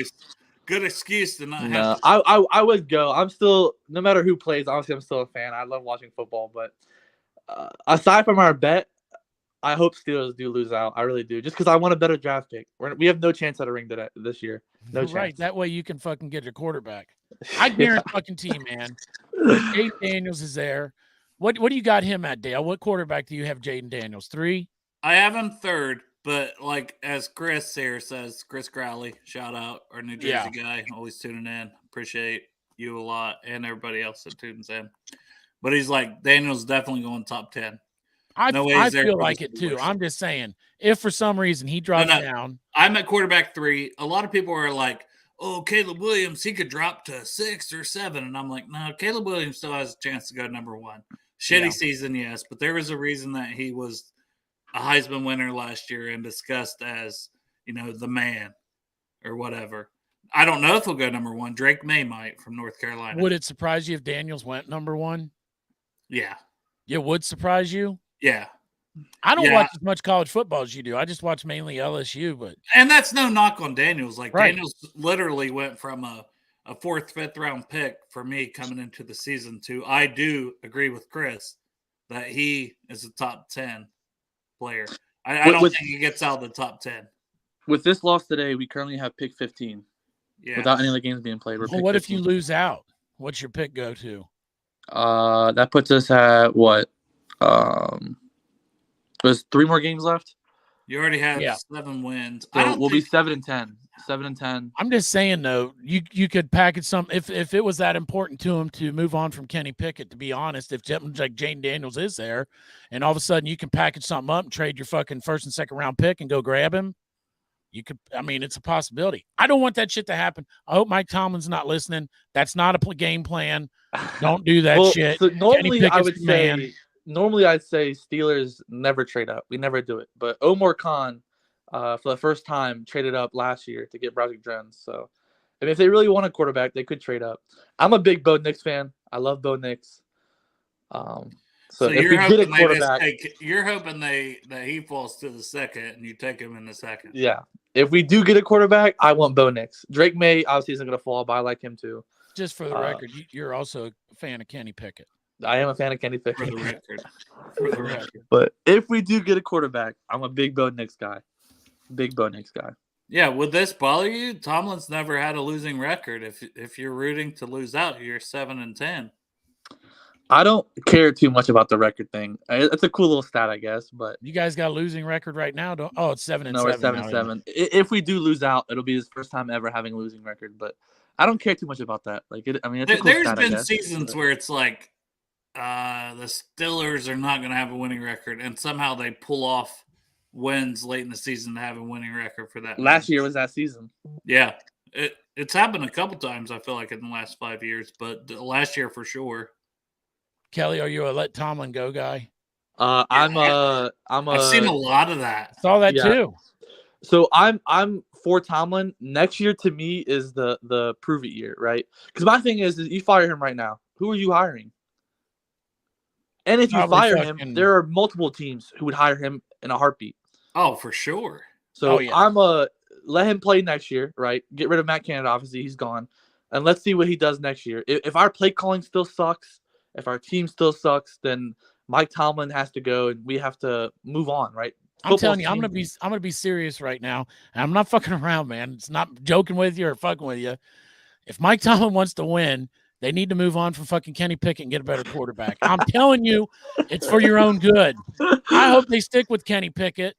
Good excuse to not have. No, I would go. I'm still, no matter who plays, honestly, I'm still a fan. I love watching football, but aside from our bet, I hope Steelers do lose out. I really do, just because I want a better draft pick. We have no chance at a ring this year. No chance. Right, that way you can fucking get your quarterback. I guarantee fucking team, man. Jaden Daniels is there. What do you got him at, Dale? What quarterback do you have Jaden Daniels? 3? I have him 3rd, but like as Chris here says, Chris Crowley, shout out, our New Jersey guy, always tuning in. Appreciate you a lot and everybody else that tunes in. But he's like, Daniels definitely going top 10. I feel like it too. I'm just saying, if for some reason he drops down. I'm at quarterback 3. A lot of people are like, oh, Caleb Williams, he could drop to 6 or 7. And I'm like, no, Caleb Williams still has a chance to go number 1. Shitty season, yes, but there was a reason that he was a Heisman winner last year and discussed as, the man or whatever. I don't know if he'll go number 1. Drake May might from North Carolina. Would it surprise you if Daniels went number 1? Yeah. It would surprise you? Yeah. I don't watch as much college football as you do. I just watch mainly LSU, and that's no knock on Daniels. Like Daniels literally went from a 4th, 5th round pick for me coming into the season to I do agree with Chris that he is a top 10 player. I don't think he gets out of the top 10. With this loss today, we currently have pick 15. Yeah. Without any of the games being played. Well, what 15. if you lose out? What's your pick go to? That puts us at what? There's 3 more games left. You already have 7 wins. So we'll be 7-10. 7-10. I'm just saying though, you could package some if it was that important to him to move on from Kenny Pickett. To be honest, if like Jane Daniels is there, and all of a sudden you can package something up and trade your fucking 1st and 2nd round pick and go grab him. You could. I mean, it's a possibility. I don't want that shit to happen. I hope Mike Tomlin's not listening. That's not a game plan. Don't do that shit. So normally I'd say Steelers never trade up. We never do it. But Omar Khan, for the first time, traded up last year to get Broderick Jones. So, if they really want a quarterback, they could trade up. I'm a big Bo Nix fan. I love Bo Nix. So if we get a quarterback, you're hoping that he falls to the 2nd and you take him in the 2nd. Yeah. If we do get a quarterback, I want Bo Nix. Drake May obviously isn't going to fall, but I like him too. Just for the record, you're also a fan of Kenny Pickett. I am a fan of Kenny Pickett. For the record. But if we do get a quarterback, I'm a big Bo Nix guy. Big Bo Nix guy. Yeah, would this bother you? Tomlin's never had a losing record. If you're rooting to lose out, you're 7-10. I don't care too much about the record thing. It's a cool little stat, I guess. But you guys got a losing record right now? It's 7-7. No, we're 7-7. If we do lose out, it'll be his first time ever having a losing record. But I don't care too much about that. Like, it's a cool there's stat, been seasons where it's like the Steelers are not going to have a winning record, and somehow they pull off wins late in the season to have a winning record for that. Last year was that season. Yeah, it's happened a couple times. I feel like in the last 5 years, but last year for sure. Kelly, are you a let Tomlin go guy? I've seen a lot of that. Saw that too. So I'm for Tomlin. Next year to me is the prove it year, right? Because my thing is you fire him right now. Who are you hiring? And if you fire him, there are multiple teams who would hire him in a heartbeat. Oh, for sure. So I'm let him play next year, right? Get rid of Matt Canada. Obviously, he's gone, and let's see what he does next year. If our play calling still sucks, if our team still sucks, then Mike Tomlin has to go, and we have to move on, right? I'm telling you, I'm gonna be serious right now, and I'm not fucking around, man. It's not joking with you or fucking with you. If Mike Tomlin wants to win, they need to move on from fucking Kenny Pickett and get a better quarterback. I'm telling you, it's for your own good. I hope they stick with Kenny Pickett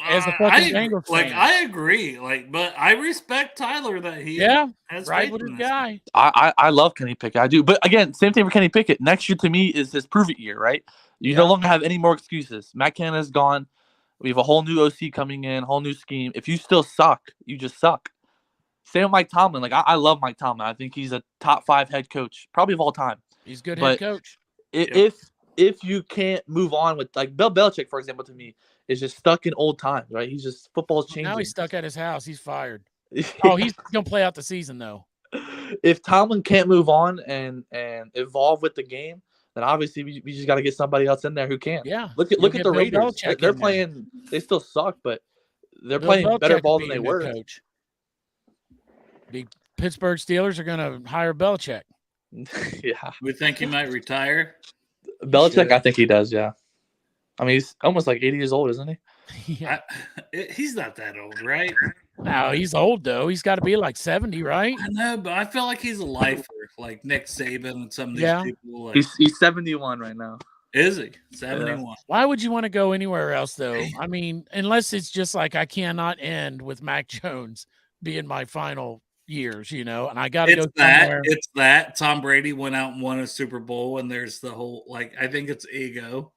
as a fucking Bengals fan. I agree. But I respect Tyler that he has right with his guy. I love Kenny Pickett. I do. But again, same thing for Kenny Pickett. Next year to me is his prove it year, right? You no longer have any more excuses. Matt Canada's gone. We have a whole new OC coming in, whole new scheme. If you still suck, you just suck. Same with Mike Tomlin. Like I love Mike Tomlin. I think he's a top 5 head coach, probably of all time. He's a good head coach. If you can't move on with like Bill Belichick, for example, to me, is just stuck in old times, right? He's just football's changing. Now he's stuck at his house. He's fired. Oh, he's gonna play out the season though. If Tomlin can't move on and evolve with the game, then obviously we just got to get somebody else in there who can. Yeah. Look at the Raiders. They're playing. They still suck, but they're playing better ball than they were. Coach. The Pittsburgh Steelers are going to hire Belichick. Yeah. We think he might retire. Belichick, I think he does. Yeah. I mean, he's almost like 80 years old, isn't he? Yeah. He's not that old, right? No, he's old though. He's got to be like 70, right? I know, but I feel like he's a lifer. like Nick Saban and some of these Yeah. people. Like, He's 71 right now. is he 71? Why would you want to go anywhere else, though? I mean, unless it's just like I cannot end with Mac Jones being my final years, and I got to go somewhere. It's that Tom Brady went out and won a Super Bowl, and there's the whole I think it's ego.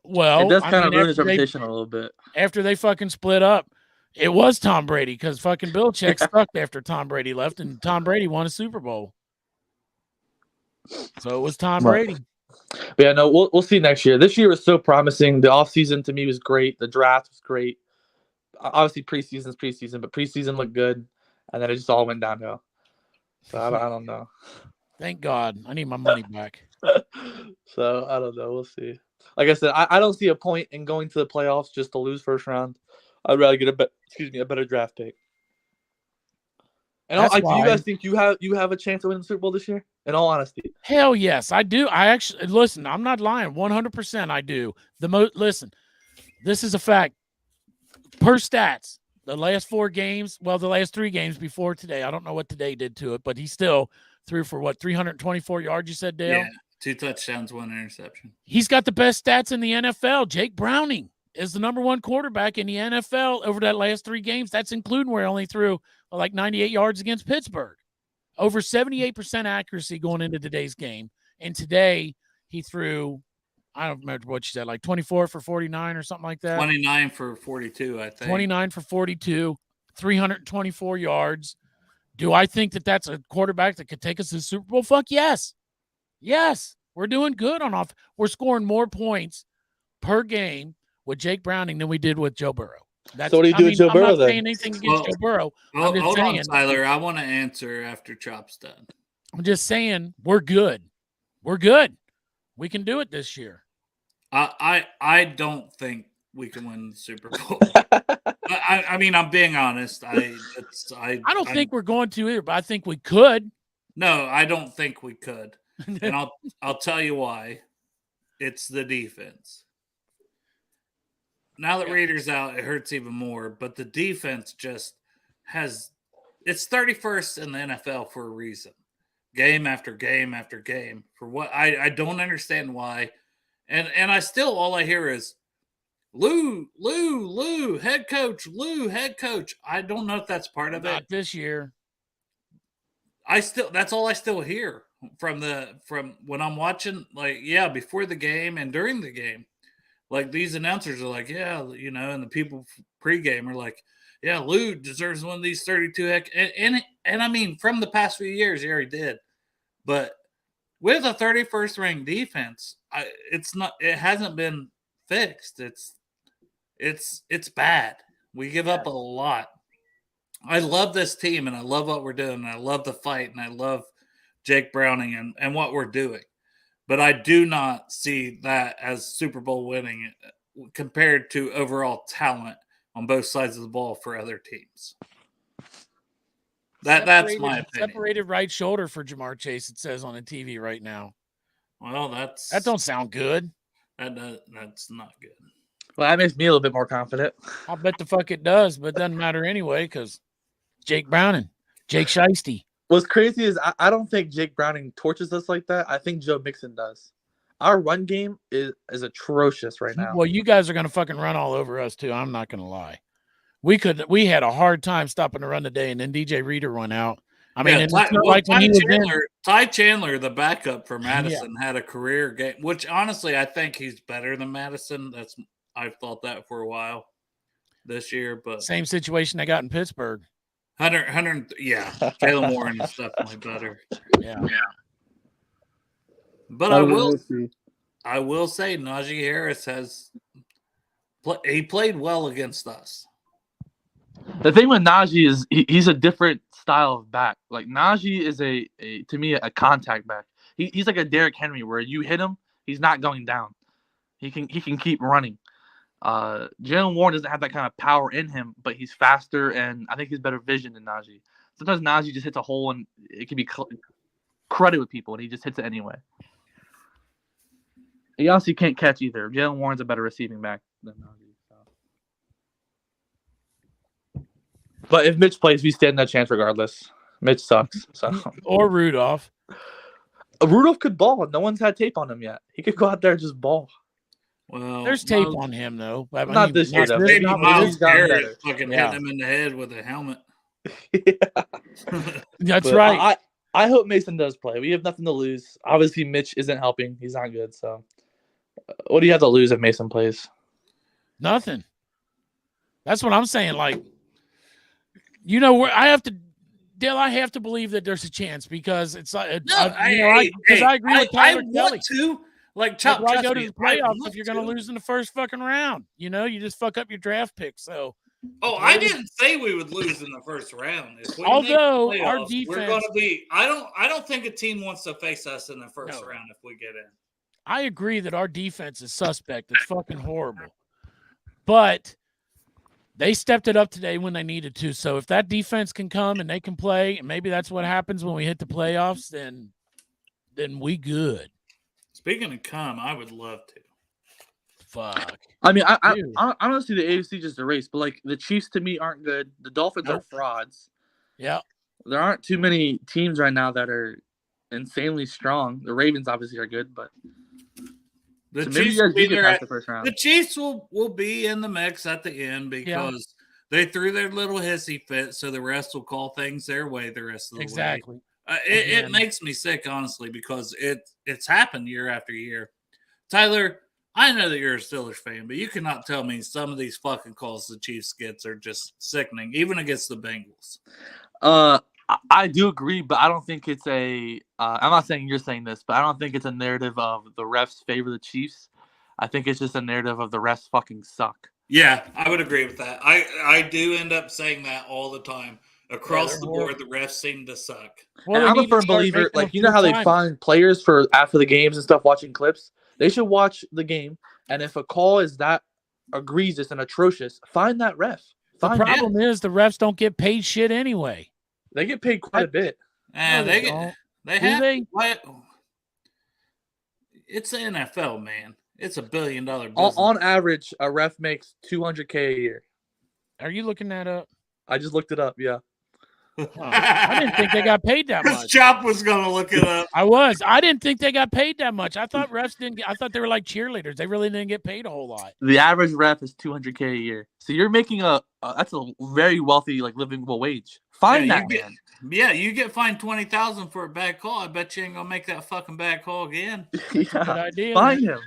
Well, it does kind of ruin his reputation a little bit. After they fucking split up, it was Tom Brady because fucking Belichick sucked after Tom Brady left, and Tom Brady won a Super Bowl. So it was Tom Brady. But yeah, no, we'll see next year. This year was so promising. The offseason to me was great. The draft was great. Obviously, preseason's preseason, but preseason looked good, and then it just all went downhill. So I don't know. Thank God. I need my money back. So I don't know. We'll see. Like I said, I don't see a point in going to the playoffs just to lose first round. I'd rather get a better draft pick. And do you guys think you have a chance to win the Super Bowl this year? In all honesty, hell yes, I do. I actually listen. I'm not lying. 100%, I do. Listen. This is a fact. Per stats, the last 4 games. Well, the last 3 games before today. I don't know what today did to it, but he still threw for 324 yards. You said, Dale? Yeah, 2 touchdowns, 1 interception. He's got the best stats in the NFL. Jake Browning is the number 1 quarterback in the NFL over that last 3 games. That's including where he only threw like 98 yards against Pittsburgh. Over 78% accuracy going into today's game. And today he threw, I don't remember what you said, like 24 for 49 or something like that. 29 for 42, I think. 29 for 42, 324 yards. Do I think that that's a quarterback that could take us to the Super Bowl? Fuck yes. Yes. We're doing good on off. We're scoring more points per game with Jake Browning than we did with Joe Burrow. So what do you do with Joe Burrow then? I'm not saying anything against Joe Burrow. Hold on, Tyler. I want to answer after Chop's done. I'm just saying we're good. We're good. We can do it this year. I don't think we can win the Super Bowl. I mean, I'm being honest. I don't think we're going to either, but I think we could. No, I don't think we could. And I'll tell you why. It's the defense. Now that Reader's out, it hurts even more. But the defense just it's 31st in the NFL for a reason. Game after game after game. For what I don't understand why. And I still, all I hear is Lou, head coach, head coach. I don't know if that's part of it. Not this year. That's all I still hear from when I'm watching, before the game and during the game. Like, these announcers are like, and the people pregame are like, yeah, Lou deserves one of these 32 heck. And I mean, from the past few years, he already did. But with a 31st ranked defense, it hasn't been fixed. It's bad. We give up a lot. I love this team, and I love what we're doing, and I love the fight, and I love Jake Browning and what we're doing. But I do not see that as Super Bowl winning compared to overall talent on both sides of the ball for other teams. That's my opinion. Separated right shoulder for Jamar Chase, it says on the TV right now. Well, that don't sound good. That's not good. Well, that makes me a little bit more confident. I'll bet the fuck it does, but it doesn't matter anyway because Jake Browning, Jake Shiesty. What's crazy is I don't think Jake Browning torches us like that. I think Joe Mixon does. Our run game is atrocious right now. Well, you guys are going to fucking run all over us too. I'm not going to lie. We had a hard time stopping the run today, and then DJ Reader went out. I mean, Ty Chandler, the backup for Madison, had a career game, which honestly I think he's better than Madison. I've thought that for a while this year, but same situation they got in Pittsburgh. Jalen Warren is definitely better. Yeah. But I will say Najee Harris he played well against us. The thing with Najee is he's a different style of back. Like, Najee is to me a contact back. He's like a Derrick Henry where you hit him, he's not going down. He can keep running. Jalen Warren doesn't have that kind of power in him, but he's faster, and I think he's better vision than Najee. Sometimes Najee just hits a hole, and it can be cruddy with people, and he just hits it anyway. He honestly can't catch either. Jalen Warren's a better receiving back than Najee. So. But if Mitch plays, we stand that chance regardless. Mitch sucks. So Or Rudolph. Rudolph could ball. No one's had tape on him yet. He could go out there and just ball. Well, there's tape on him though. I Not this year, though. Maybe Not Miles he's gotten Garrett better. fucking Yeah. hitting him in the head with a helmet. That's But right. I hope Mason does play. We have nothing to lose. Obviously, Mitch isn't helping. He's not good. So, what do you have to lose if Mason plays? Nothing. That's what I'm saying. Like, you know, where I have to, Dale, I have to believe that there's a chance because it's like, I agree with Tyler Kelly. Like, Chop, why trust go to me, the playoffs I if you're going to lose in the first fucking round? You know, you just fuck up your draft pick. So, I didn't say we would lose in the first round. If we although make our playoffs, defense, we're going to be. I don't think a team wants to face us in the first round if we get in. I agree that our defense is suspect. It's fucking horrible, but they stepped it up today when they needed to. So if that defense can come and they can play, and maybe that's what happens when we hit the playoffs, then we good. Speaking of come, I would love to. Fuck. I mean, I don't see the AFC just a race, but like the Chiefs to me aren't good. The Dolphins are frauds. Yeah. There aren't too many teams right now that are insanely strong. The Ravens obviously are good, but The so Chiefs maybe you guys will be do get there past the first round. The Chiefs will be in the mix at the end because they threw their little hissy fit, so the rest will call things their way the rest of the Exactly. way. It makes me sick, honestly, because it's happened year after year. Tyler, I know that you're a Steelers fan, but you cannot tell me some of these fucking calls the Chiefs gets are just sickening, even against the Bengals. I do agree, but I don't think it's a I'm not saying you're saying this, but I don't think it's a narrative of the refs favor the Chiefs. I think it's just a narrative of the refs fucking suck. Yeah, I would agree with that. I do end up saying that all the time. Across the board, the refs seem to suck. Well, and I'm a firm believer, like, you know how they find players for after the games and stuff watching clips? They should watch the game, and if a call is that egregious and atrocious, find that ref. The problem is the refs don't get paid shit anyway. They get paid quite a bit. And No, what? It's the NFL, man. It's $1 billion business. On average, a ref makes $200K a year. Are you looking that up? I just looked it up. Yeah. I didn't think they got paid that much. Chop was gonna look it up. I didn't think they got paid that much. I thought refs didn't. I thought they were like cheerleaders. They really didn't get paid a whole lot. The average ref is $200K a year. So you're making that's a very wealthy, like, livable wage. Find that man. Yeah, you get fined $20,000 for a bad call. I bet you ain't gonna make that fucking bad call again. Good idea. Find him.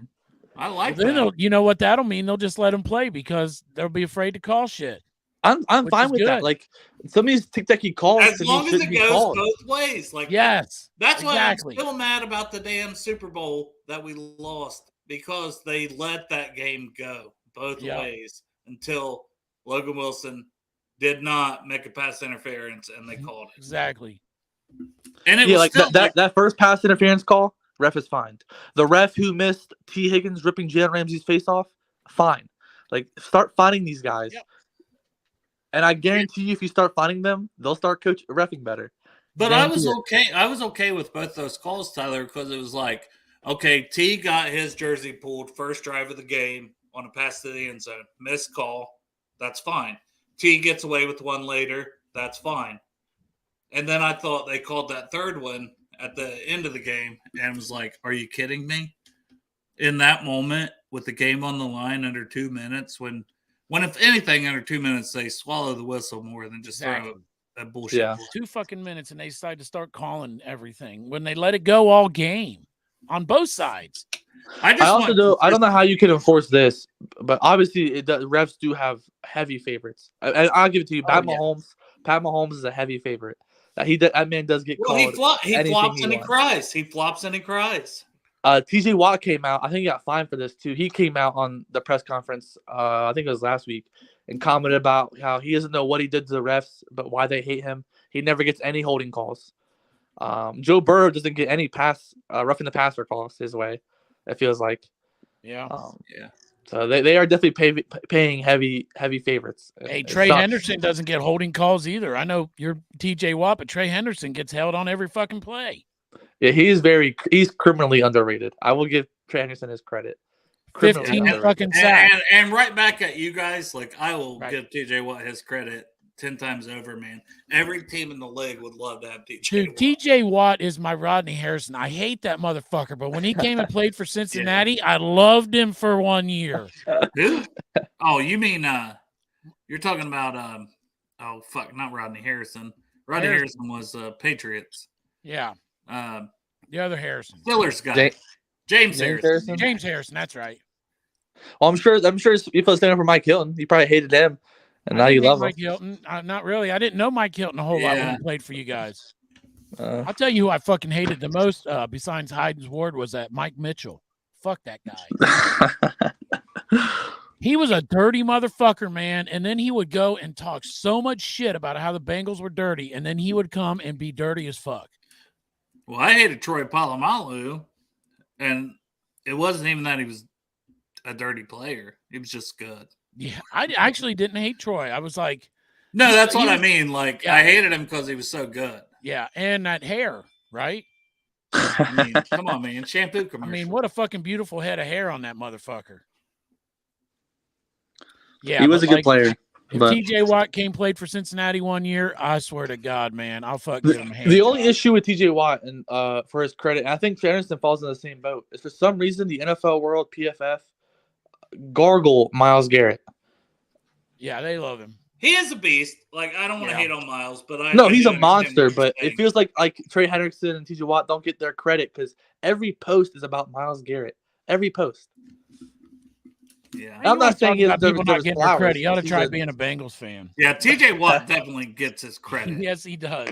I like then that. You know what that'll mean? They'll just let him play because they'll be afraid to call shit. I'm fine with that. Like, some of these tic-tac calls, as long as it goes both ways. Like, yes, that's why I'm still mad about the damn Super Bowl that we lost, because they let that game go both ways until Logan Wilson did not make a pass interference and they called it. Exactly. And it was like still that first pass interference call, ref is fined. The ref who missed T. Higgins ripping Jalen Ramsey's face off, fine. Like, start finding these guys. Yep. And I guarantee you, if you start finding them, they'll start reffing better. But I was okay. I was okay with both those calls, Tyler, because it was like, okay, T got his jersey pulled first drive of the game on a pass to the end zone. Missed call. That's fine. T gets away with one later. That's fine. And then I thought they called that third one at the end of the game and was like, are you kidding me? In that moment, with the game on the line under 2 minutes, when if anything, under 2 minutes, they swallow the whistle more than just throw that bullshit. Yeah. 2 fucking minutes, and they decide to start calling everything when they let it go all game on both sides. I don't know how you can enforce this, but obviously the refs do have heavy favorites. I'll give it to you. Pat Mahomes is a heavy favorite. That man does get called. He flops and he cries. He flops and he cries. TJ Watt came out. I think he got fined for this too. He came out on the press conference, I think it was last week, and commented about how he doesn't know what he did to the refs, but why they hate him. He never gets any holding calls. Joe Burrow doesn't get any roughing the passer calls his way. It feels like. Yeah. So they are definitely paying heavy favorites. Hey, Trey Henderson doesn't get holding calls either. I know you're TJ Watt, but Trey Henderson gets held on every fucking play. Yeah, he's criminally underrated. I will give Trey Henderson his credit. 15 fucking sacks. And right back at you guys, like, I will give TJ Watt his credit. 10 times over, man. Every team in the league would love to have TJ Dude, Watt. TJ Watt is my Rodney Harrison. I hate that motherfucker, but when he came and played for Cincinnati, I loved him for 1 year. Who? Oh, you mean you're talking about oh fuck, not Rodney Harrison. Rodney Harrison was Patriots. Yeah. The other Harrison. Steelers guy. James Harrison. James Harrison, that's right. Well, I'm sure you feel standing for Mike Hilton. You probably hated him, and now you love Mike him. Hilton. Not really. I didn't know Mike Hilton a whole lot when he played for you guys. I'll tell you who I fucking hated the most besides Hayden's Ward was that Mike Mitchell. Fuck that guy. He was a dirty motherfucker, man. And then he would go and talk so much shit about how the Bengals were dirty, and then he would come and be dirty as fuck. Well, I hated Troy Polamalu, and it wasn't even that he was a dirty player. He was just good. Yeah, I actually didn't hate Troy. I was like, no, that's what I mean. Like, I hated him because he was so good. Yeah, and that hair, right? I mean, come on, man. Shampoo commercial. I mean, what a fucking beautiful head of hair on that motherfucker. Yeah, he was a good player. If but TJ Watt played for Cincinnati 1 year, I swear to God, man, I'll give him a hand. The only issue with TJ Watt, and for his credit, and I think Anderson falls in the same boat, is for some reason the NFL world, PFF, gargle Myles Garrett. Yeah, they love him. He is a beast. Like, I don't want to hate on Myles, but he's a monster. But it feels like Trey Hendrickson and TJ Watt don't get their credit because every post is about Myles Garrett. Every post. Yeah, I'm not saying he's people not getting their credit. You ought to try being a Bengals fan. Yeah, TJ Watt definitely gets his credit. Yes, he does.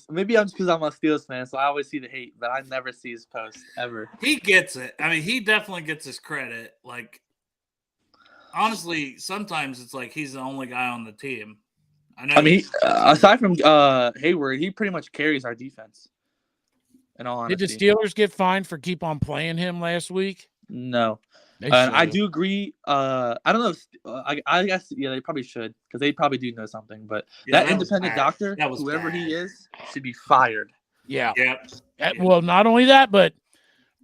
Maybe I'm just because I'm a Steelers fan, so I always see the hate, but I never see his posts ever. He gets it. I mean, he definitely gets his credit. Like, honestly, sometimes it's like he's the only guy on the team. I mean, aside from Hayward, he pretty much carries our defense. In all honesty. Did the Steelers get fined for keep on playing him last week? No. I do agree. I don't know. I guess they probably should because they probably do know something. But that independent doctor, whoever he is, should be fired. Yeah. Well, not only that, but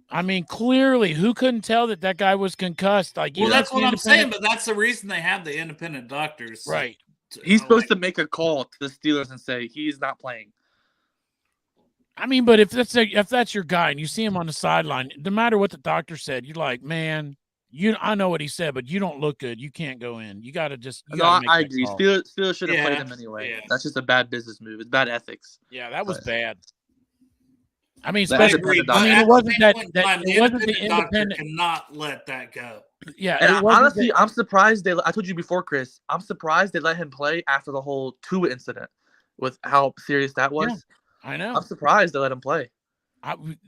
I mean, clearly, who couldn't tell that guy was concussed? Like, well, that's what I'm saying. But that's the reason they have the independent doctors, right? He's supposed to make a call to the Steelers and say he's not playing. I mean, but if that's your guy and you see him on the sideline, no matter what the doctor said, you're like, man. I know what he said, but you don't look good. You can't go in. You got to just. I agree. Steelers should have played him anyway. Yeah. That's just a bad business move. It's bad ethics. Yeah, that was bad. I mean, especially. It wasn't it wasn't the independent. Cannot let that go. Yeah, and honestly, I'm surprised I told you before, Chris. I'm surprised they let him play after the whole Tua incident, with how serious that was. Yeah, I know. I'm surprised they let him play.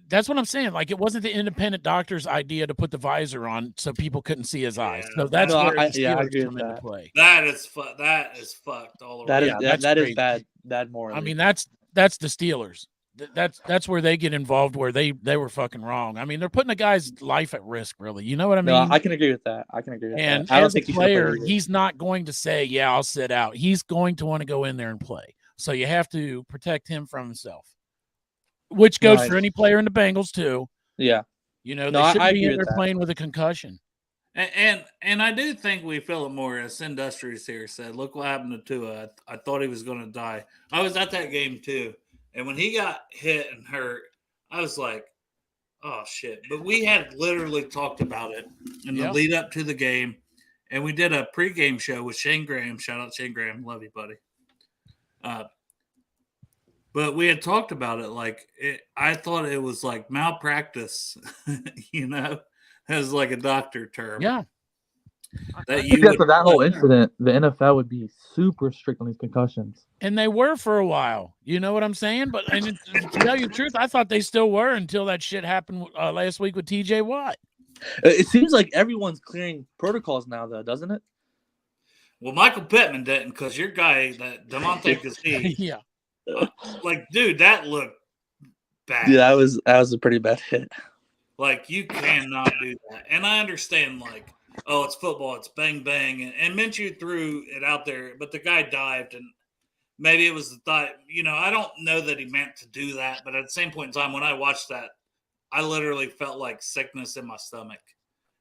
That's what I'm saying. Like, it wasn't the independent doctor's idea to put the visor on so people couldn't see his eyes. So that's where I agree with that. Play. That is fucked all around. That is bad morally. I mean, that's the Steelers. That's where they get involved, where they were fucking wrong. I mean, they're putting a guy's life at risk, really. You know what I mean? No, I can agree with that. And as a player, he's not going to say, "Yeah, I'll sit out." He's going to want to go in there and play. So you have to protect him from himself. Which goes for any player in the Bengals too. Yeah, they shouldn't be in there playing with a concussion. And I do think we feel it more, as Industrious here said. Look what happened to Tua. I thought he was going to die. I was at that game too, and when he got hit and hurt, I was like, "Oh shit!" But we had literally talked about it in the lead up to the game, and we did a pregame show with Shane Graham. Shout out Shane Graham, love you, buddy. But we had talked about it. I thought it was like malpractice, as like a doctor term. Yeah. After that whole incident, the NFL would be super strict on these concussions. And they were for a while. You know what I'm saying? But to tell you the truth, I thought they still were until that shit happened last week with TJ Watt. It seems like everyone's clearing protocols now, though, doesn't it? Well, Michael Pittman didn't, because your guy, that Demonte Cassie. Yeah. Dude, that looked bad. Yeah, that was a pretty bad hit. Like, you cannot do that. And I understand, it's football, it's bang, bang. And Minshew threw it out there, but the guy dived, and maybe it was the thought. I don't know that he meant to do that, but at the same point in time, when I watched that, I literally felt like sickness in my stomach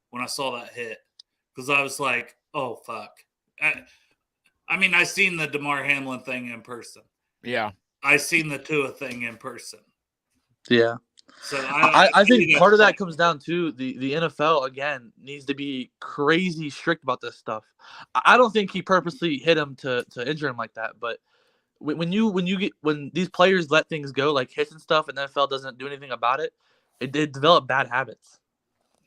when I saw that hit, because I was like, oh, fuck. I mean, I seen the DeMar Hamlin thing in person. Yeah. I seen the Tua thing in person. Yeah. So I think part of that comes down to the NFL again needs to be crazy strict about this stuff. I don't think he purposely hit him to injure him like that, but when these players let things go like hits and stuff, and the NFL doesn't do anything about it, it develop bad habits.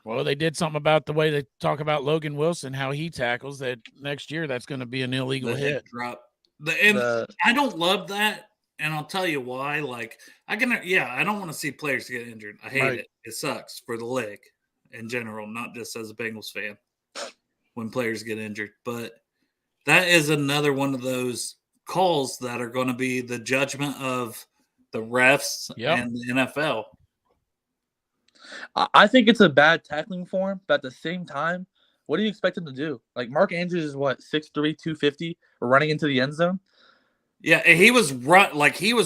Well, they did something about the way they talk about Logan Wilson, how he tackles that next year. That's going to be an illegal hit. Drop. I don't love that, and I'll tell you why. Like I don't want to see players get injured. I hate it. It sucks for the league in general, not just as a Bengals fan when players get injured. But that is another one of those calls that are going to be the judgment of the refs and the NFL. I think it's a bad tackling form, but at the same time, what do you expect him to do? Like Mark Andrews is what, 6'3", 250, running into the end zone? Yeah, he was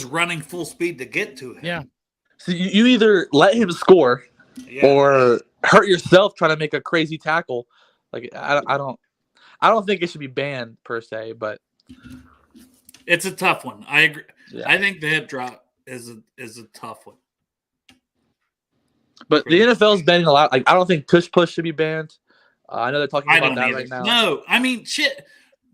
running full speed to get to him. Yeah. So you either let him score or hurt yourself trying to make a crazy tackle. Like I don't think it should be banned per se, but it's a tough one. I agree. Yeah. I think the hip drop is a tough one. But the NFL is banning a lot. Like I don't think tush push should be banned. I know they're talking about that right now. No, I mean shit.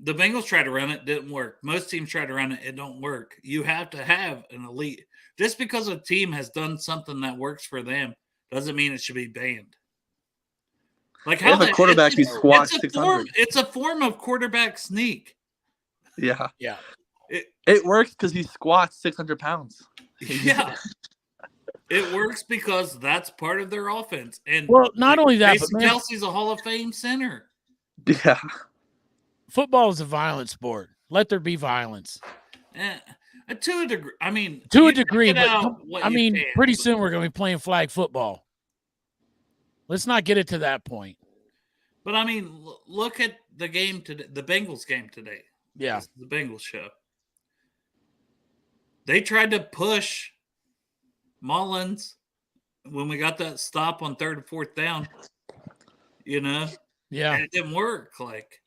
The Bengals tried to run it, didn't work. Most teams try to run it, it don't work. You have to have an elite. Just because a team has done something that works for them doesn't mean it should be banned. Like how the quarterback he squats 600. It's a form of quarterback sneak. Yeah. Yeah. It works because he squats 600 pounds. Yeah. It works because that's part of their offense. And not only that, but Kelsey's a Hall of Fame center. Yeah. Football is a violent sport. Let there be violence. To a degree. I mean, to a degree, but pretty soon we're going to be playing flag football. Let's not get it to that point. But I mean, look at the game today, the Bengals game today. Yeah. The Bengals show. They tried to push Mullins when we got that stop on 3rd and 4th down. Yeah. And it didn't work. Like,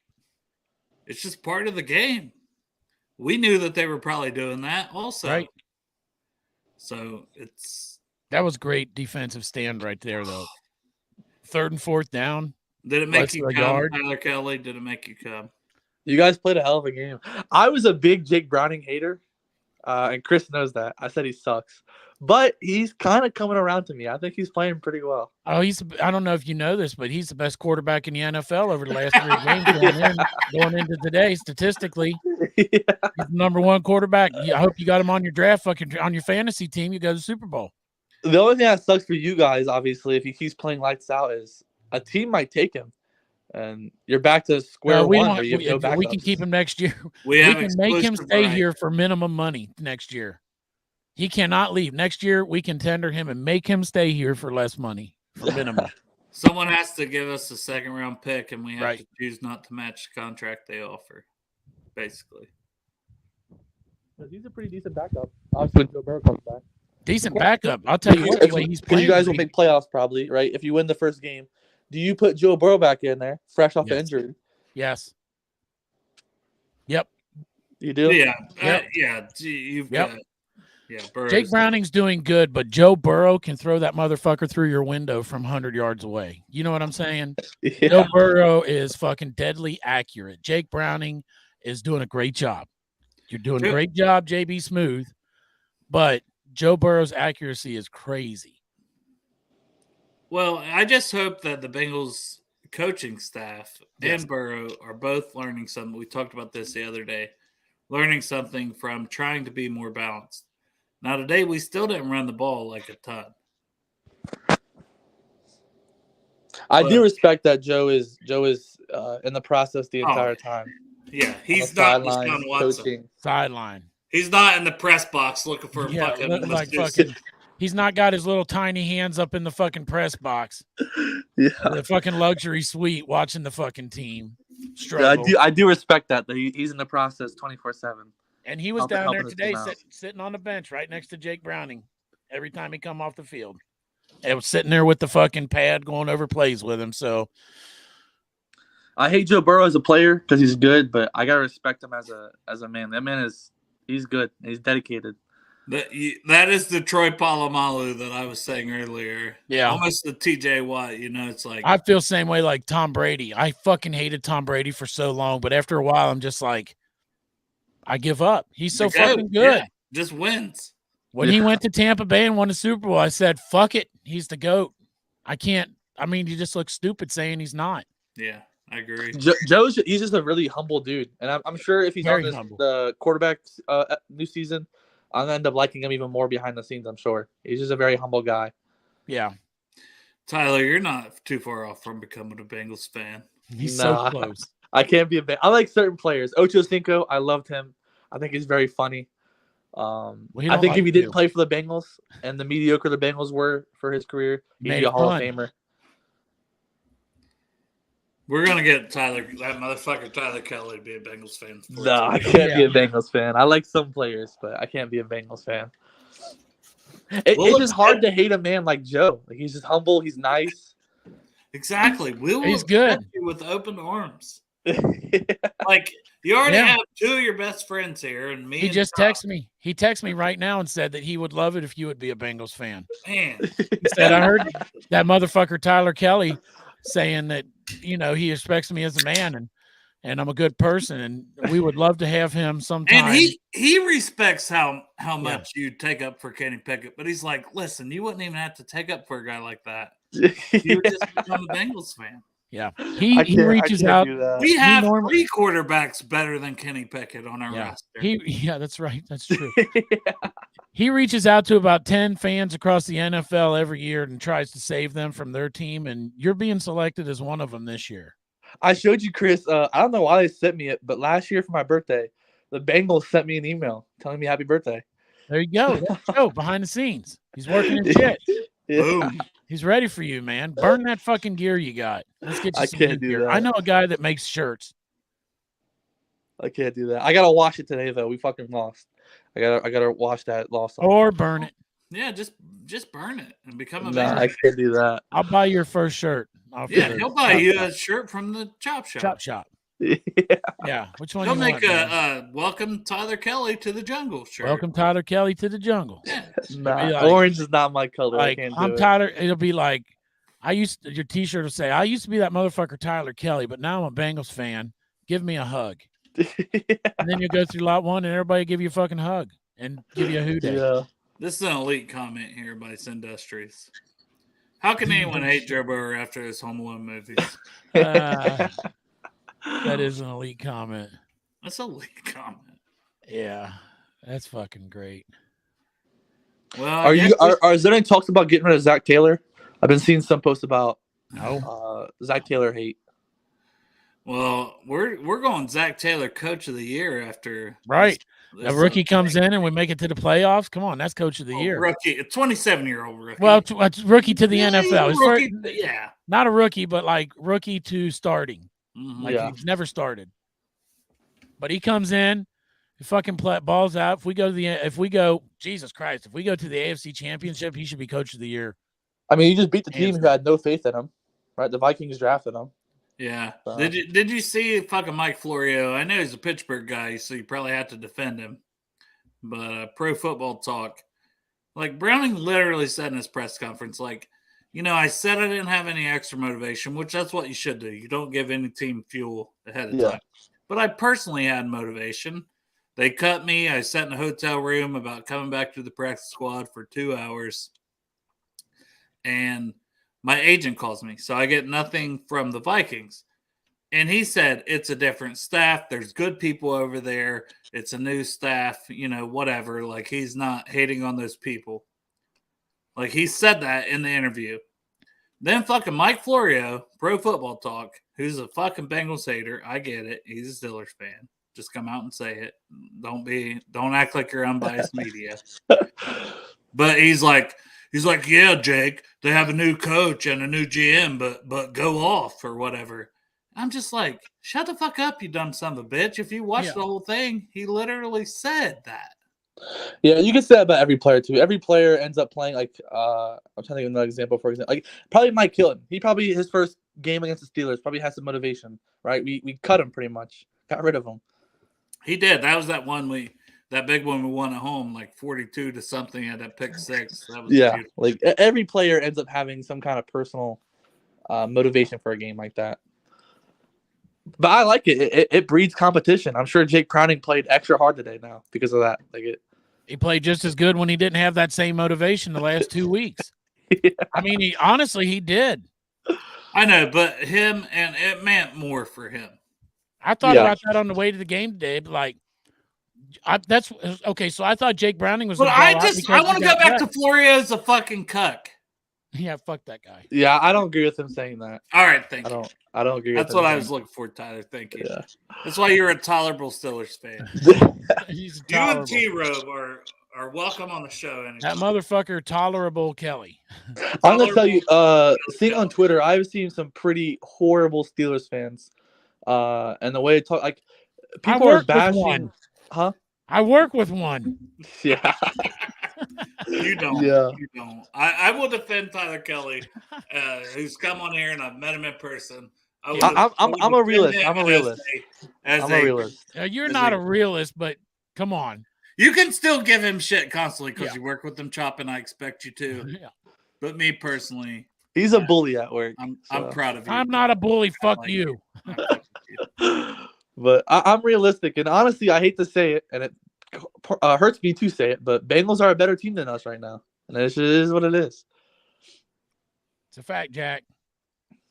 it's just part of the game. We knew that they were probably doing that also. Right. So that was great defensive stand right there, though. 3rd and 4th down. Did it make you come, Tyler Kelly? Did it make you come? You guys played a hell of a game. I was a big Jake Browning hater, and Chris knows that. I said he sucks. But he's kind of coming around to me. I think he's playing pretty well. Oh, I don't know if you know this, but he's the best quarterback in the NFL over the last 3 games going into today, statistically. Yeah. He's the number 1 quarterback. I hope you got him on your draft, on your fantasy team. You go to the Super Bowl. The only thing that sucks for you guys, obviously, if he keeps playing lights out, is a team might take him. And you're back to square one. Where you have no backups. We can keep him next year. We can make him stay here for minimum money next year. He cannot leave. Next year, we can tender him and make him stay here for less money, for minimum. Someone has to give us a 2nd-round pick, and we have to choose not to match the contract they offer, basically. He's a pretty decent backup. Obviously, when Joe Burrow comes back. Decent backup. I'll tell you what, the way he's playing. You guys will make playoffs probably, right? If you win the first game. Do you put Joe Burrow back in there, fresh off the injury? Yes. Yep. You do? Yeah. Yep. You've got Jake Browning's doing good, but Joe Burrow can throw that motherfucker through your window from 100 yards away. You know what I'm saying? Yeah. Joe Burrow is fucking deadly accurate. Jake Browning is doing a great job. You're doing a great job, JB Smooth, but Joe Burrow's accuracy is crazy. Well, I just hope that the Bengals coaching staff and Burrow are both learning something. We talked about this the other day, learning something from trying to be more balanced. Now, today, we still didn't run the ball like a ton. I do respect that Joe is in the process the entire time. Yeah, he's not Deshaun Watson. Sideline. He's not in the press box looking for fucking. He's not got his little tiny hands up in the fucking press box. Yeah, the fucking luxury suite watching the fucking team struggle. Yeah, I do respect that he's in the process 24/7. And he was down there today sitting on the bench right next to Jake Browning every time he come off the field. It was sitting there with the fucking pad going over plays with him. So I hate Joe Burrow as a player because he's good, but I gotta respect him as a man. That man he's good. He's dedicated. That is the Troy Polamalu that I was saying earlier. Yeah. Almost the TJ Watt, it's like I feel the same way like Tom Brady. I fucking hated Tom Brady for so long, but after a while, I'm just like, I give up. He's so fucking good. Yeah, just wins. When he went to Tampa Bay and won the Super Bowl, I said, fuck it. He's the GOAT. You just look stupid saying he's not. Yeah, I agree. He's just a really humble dude. And I'm sure if he's on the quarterback new season, I'm going to end up liking him even more behind the scenes, I'm sure. He's just a very humble guy. Yeah. Tyler, you're not too far off from becoming a Bengals fan. He's so close. I can't be a I like certain players. Ocho Cinco, I loved him. I think he's very funny. I think if he didn't play for the Bengals and the mediocre the Bengals were for his career, he'd be a Hall of Famer. We're going to get that motherfucker Tyler Kelly to be a Bengals fan. No, I can't be a Bengals fan. I like some players, but I can't be a Bengals fan. It's just hard to hate a man like Joe. Like, he's just humble. He's nice. Exactly. He's good. With open arms. Like, you already have two of your best friends here, and me. He just texted me. He texted me right now and said that he would love it if you would be a Bengals fan. Man, he said, I heard that motherfucker Tyler Kelly saying that he respects me as a man and I'm a good person, and we would love to have him sometime. And he respects how much you take up for Kenny Pickett, but he's like, listen, you wouldn't even have to take up for a guy like that. You would just become a Bengals fan. Yeah, he reaches out. We have three quarterbacks better than Kenny Pickett on our roster. That's right. That's true. He reaches out to about 10 fans across the NFL every year and tries to save them from their team, and you're being selected as one of them this year. I showed you, Chris. I don't know why they sent me it, but last year for my birthday, the Bengals sent me an email telling me happy birthday. There you go. That's Joe behind the scenes. He's working his shit. Boom. He's ready for you, man. Burn that fucking gear you got. Let's get you some I can't do gear. that. I know a guy that makes shirts. I can't do that. I gotta wash it today though. We fucking lost. I gotta wash that loss. Or burn it. Yeah, just burn it and become a I can't do that. I'll buy your first shirt. He'll buy you a shirt from the Chop Shop. Yeah. Which one? He'll make a welcome Tyler Kelly to the jungle shirt. Welcome Tyler Kelly to the jungle. Orange is not my color. Like, I can't I'm Tyler. It'll be like your T-shirt will say, I used to be that motherfucker Tyler Kelly, but now I'm a Bengals fan. Give me a hug. And then you go through lot one, and everybody give you a fucking hug and give you a hoo day. Yeah. This is an elite comment here by Sindustries. How can anyone hate Joe Burrow after his Home Alone movies? That is an elite comment. That's an elite comment. Yeah, that's fucking great. Well, is there any talks about getting rid of Zach Taylor? I've been seeing some posts about Zach Taylor hate. Well, we're going Zach Taylor Coach of the Year after a rookie comes in and we make it to the playoffs. Come on, that's Coach of the Year. Rookie, a 27-year-old rookie. Well, rookie to the NFL. Rookie, not a rookie, but like rookie to starting. Mm-hmm. Like he's never started. But he comes in, he fucking balls out. If we go to the AFC Championship, he should be Coach of the Year. I mean, he just beat the team who had no faith in him, right? The Vikings drafted him. Yeah. Did you see fucking Mike Florio? I know he's a Pittsburgh guy, so you probably have to defend him. But Pro Football Talk, like Browning literally said in his press conference, like, I said I didn't have any extra motivation, which that's what you should do. You don't give any team fuel ahead of time. But I personally had motivation. They cut me. I sat in a hotel room about coming back to the practice squad for 2 hours. And my agent calls me, so I get nothing from the Vikings. And he said, it's a different staff. There's good people over there. It's a new staff, whatever. Like, he's not hating on those people. Like, he said that in the interview. Then fucking Mike Florio, Pro Football Talk, who's a fucking Bengals hater. I get it. He's a Steelers fan. Just come out and say it. Don't act like you're unbiased media. But he's like, yeah, Jake, they have a new coach and a new GM, but go off or whatever. I'm just like, shut the fuck up, you dumb son of a bitch. If you watch the whole thing, he literally said that. Yeah, you can say that about every player too. Every player ends up playing I'm trying to think of another example. For example, like probably Mike Hilton. He probably his first game against the Steelers probably has some motivation, right? We cut him pretty much, got rid of him. He did. That was that big one we won at home, like 42 to something at that pick 6. That was beautiful. Like every player ends up having some kind of personal motivation for a game like that. But I like it. It breeds competition. I'm sure Jake Browning played extra hard today now because of that. He played just as good when he didn't have that same motivation the last 2 weeks. Yeah. I mean, he did. I know, but it meant more for him. I thought about that on the way to the game today, but that's okay. So I thought Jake Browning was. But I want to go back to Florio's a fucking cuck. Yeah, fuck that guy. Yeah, I don't agree with him saying that. All right, thank you. I don't agree. That's what I was looking for, Tyler. Thank you. Yeah. That's why you're a tolerable Steelers fan. He's you and T-Robe are welcome on the show. Anyway. That motherfucker, tolerable Kelly. I'm gonna tell you, seeing on Twitter, I've seen some pretty horrible Steelers fans, and the way they talk, like people are bashing. Huh? I work with one. Yeah. You don't. Yeah. You don't. I will defend Tyler Kelly, who's come on here and I've met him in person. I'm a realist. I'm a realist. I'm a realist. You're not a realist, but come on. You can still give him shit constantly because you work with him, Chop, and I expect you to. Yeah. But me personally, he's a bully at work. I'm proud of you. I'm not a bully. Fuck you. But I'm realistic, and honestly, I hate to say it, and it hurts me to say it, but Bengals are a better team than us right now, and it is what it is. It's a fact, Jack.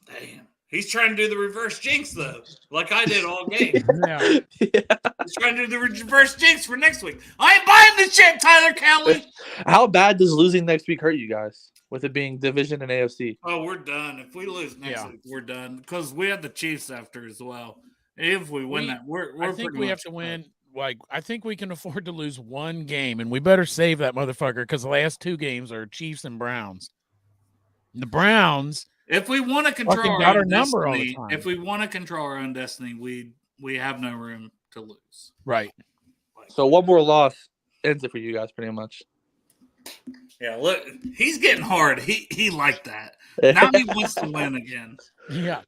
Damn. He's trying to do the reverse jinx, though, like I did all game. Yeah. He's trying to do the reverse jinx for next week. I ain't buying this shit, Tyler Kelly. How bad does losing next week hurt you guys, with it being division and AFC? Oh, we're done. If we lose next week, we're done, because we have the Chiefs after as well. If we win I think we have to win. I think we can afford to lose one game, and we better save that motherfucker because the last 2 games are Chiefs and Browns. The Browns, if we want to control our number all the time. If we want to control our own destiny, we have no room to lose. Right. So one more loss ends it for you guys, pretty much. Yeah, look, he's getting hard. He liked that. Now he wants to win again. Yeah,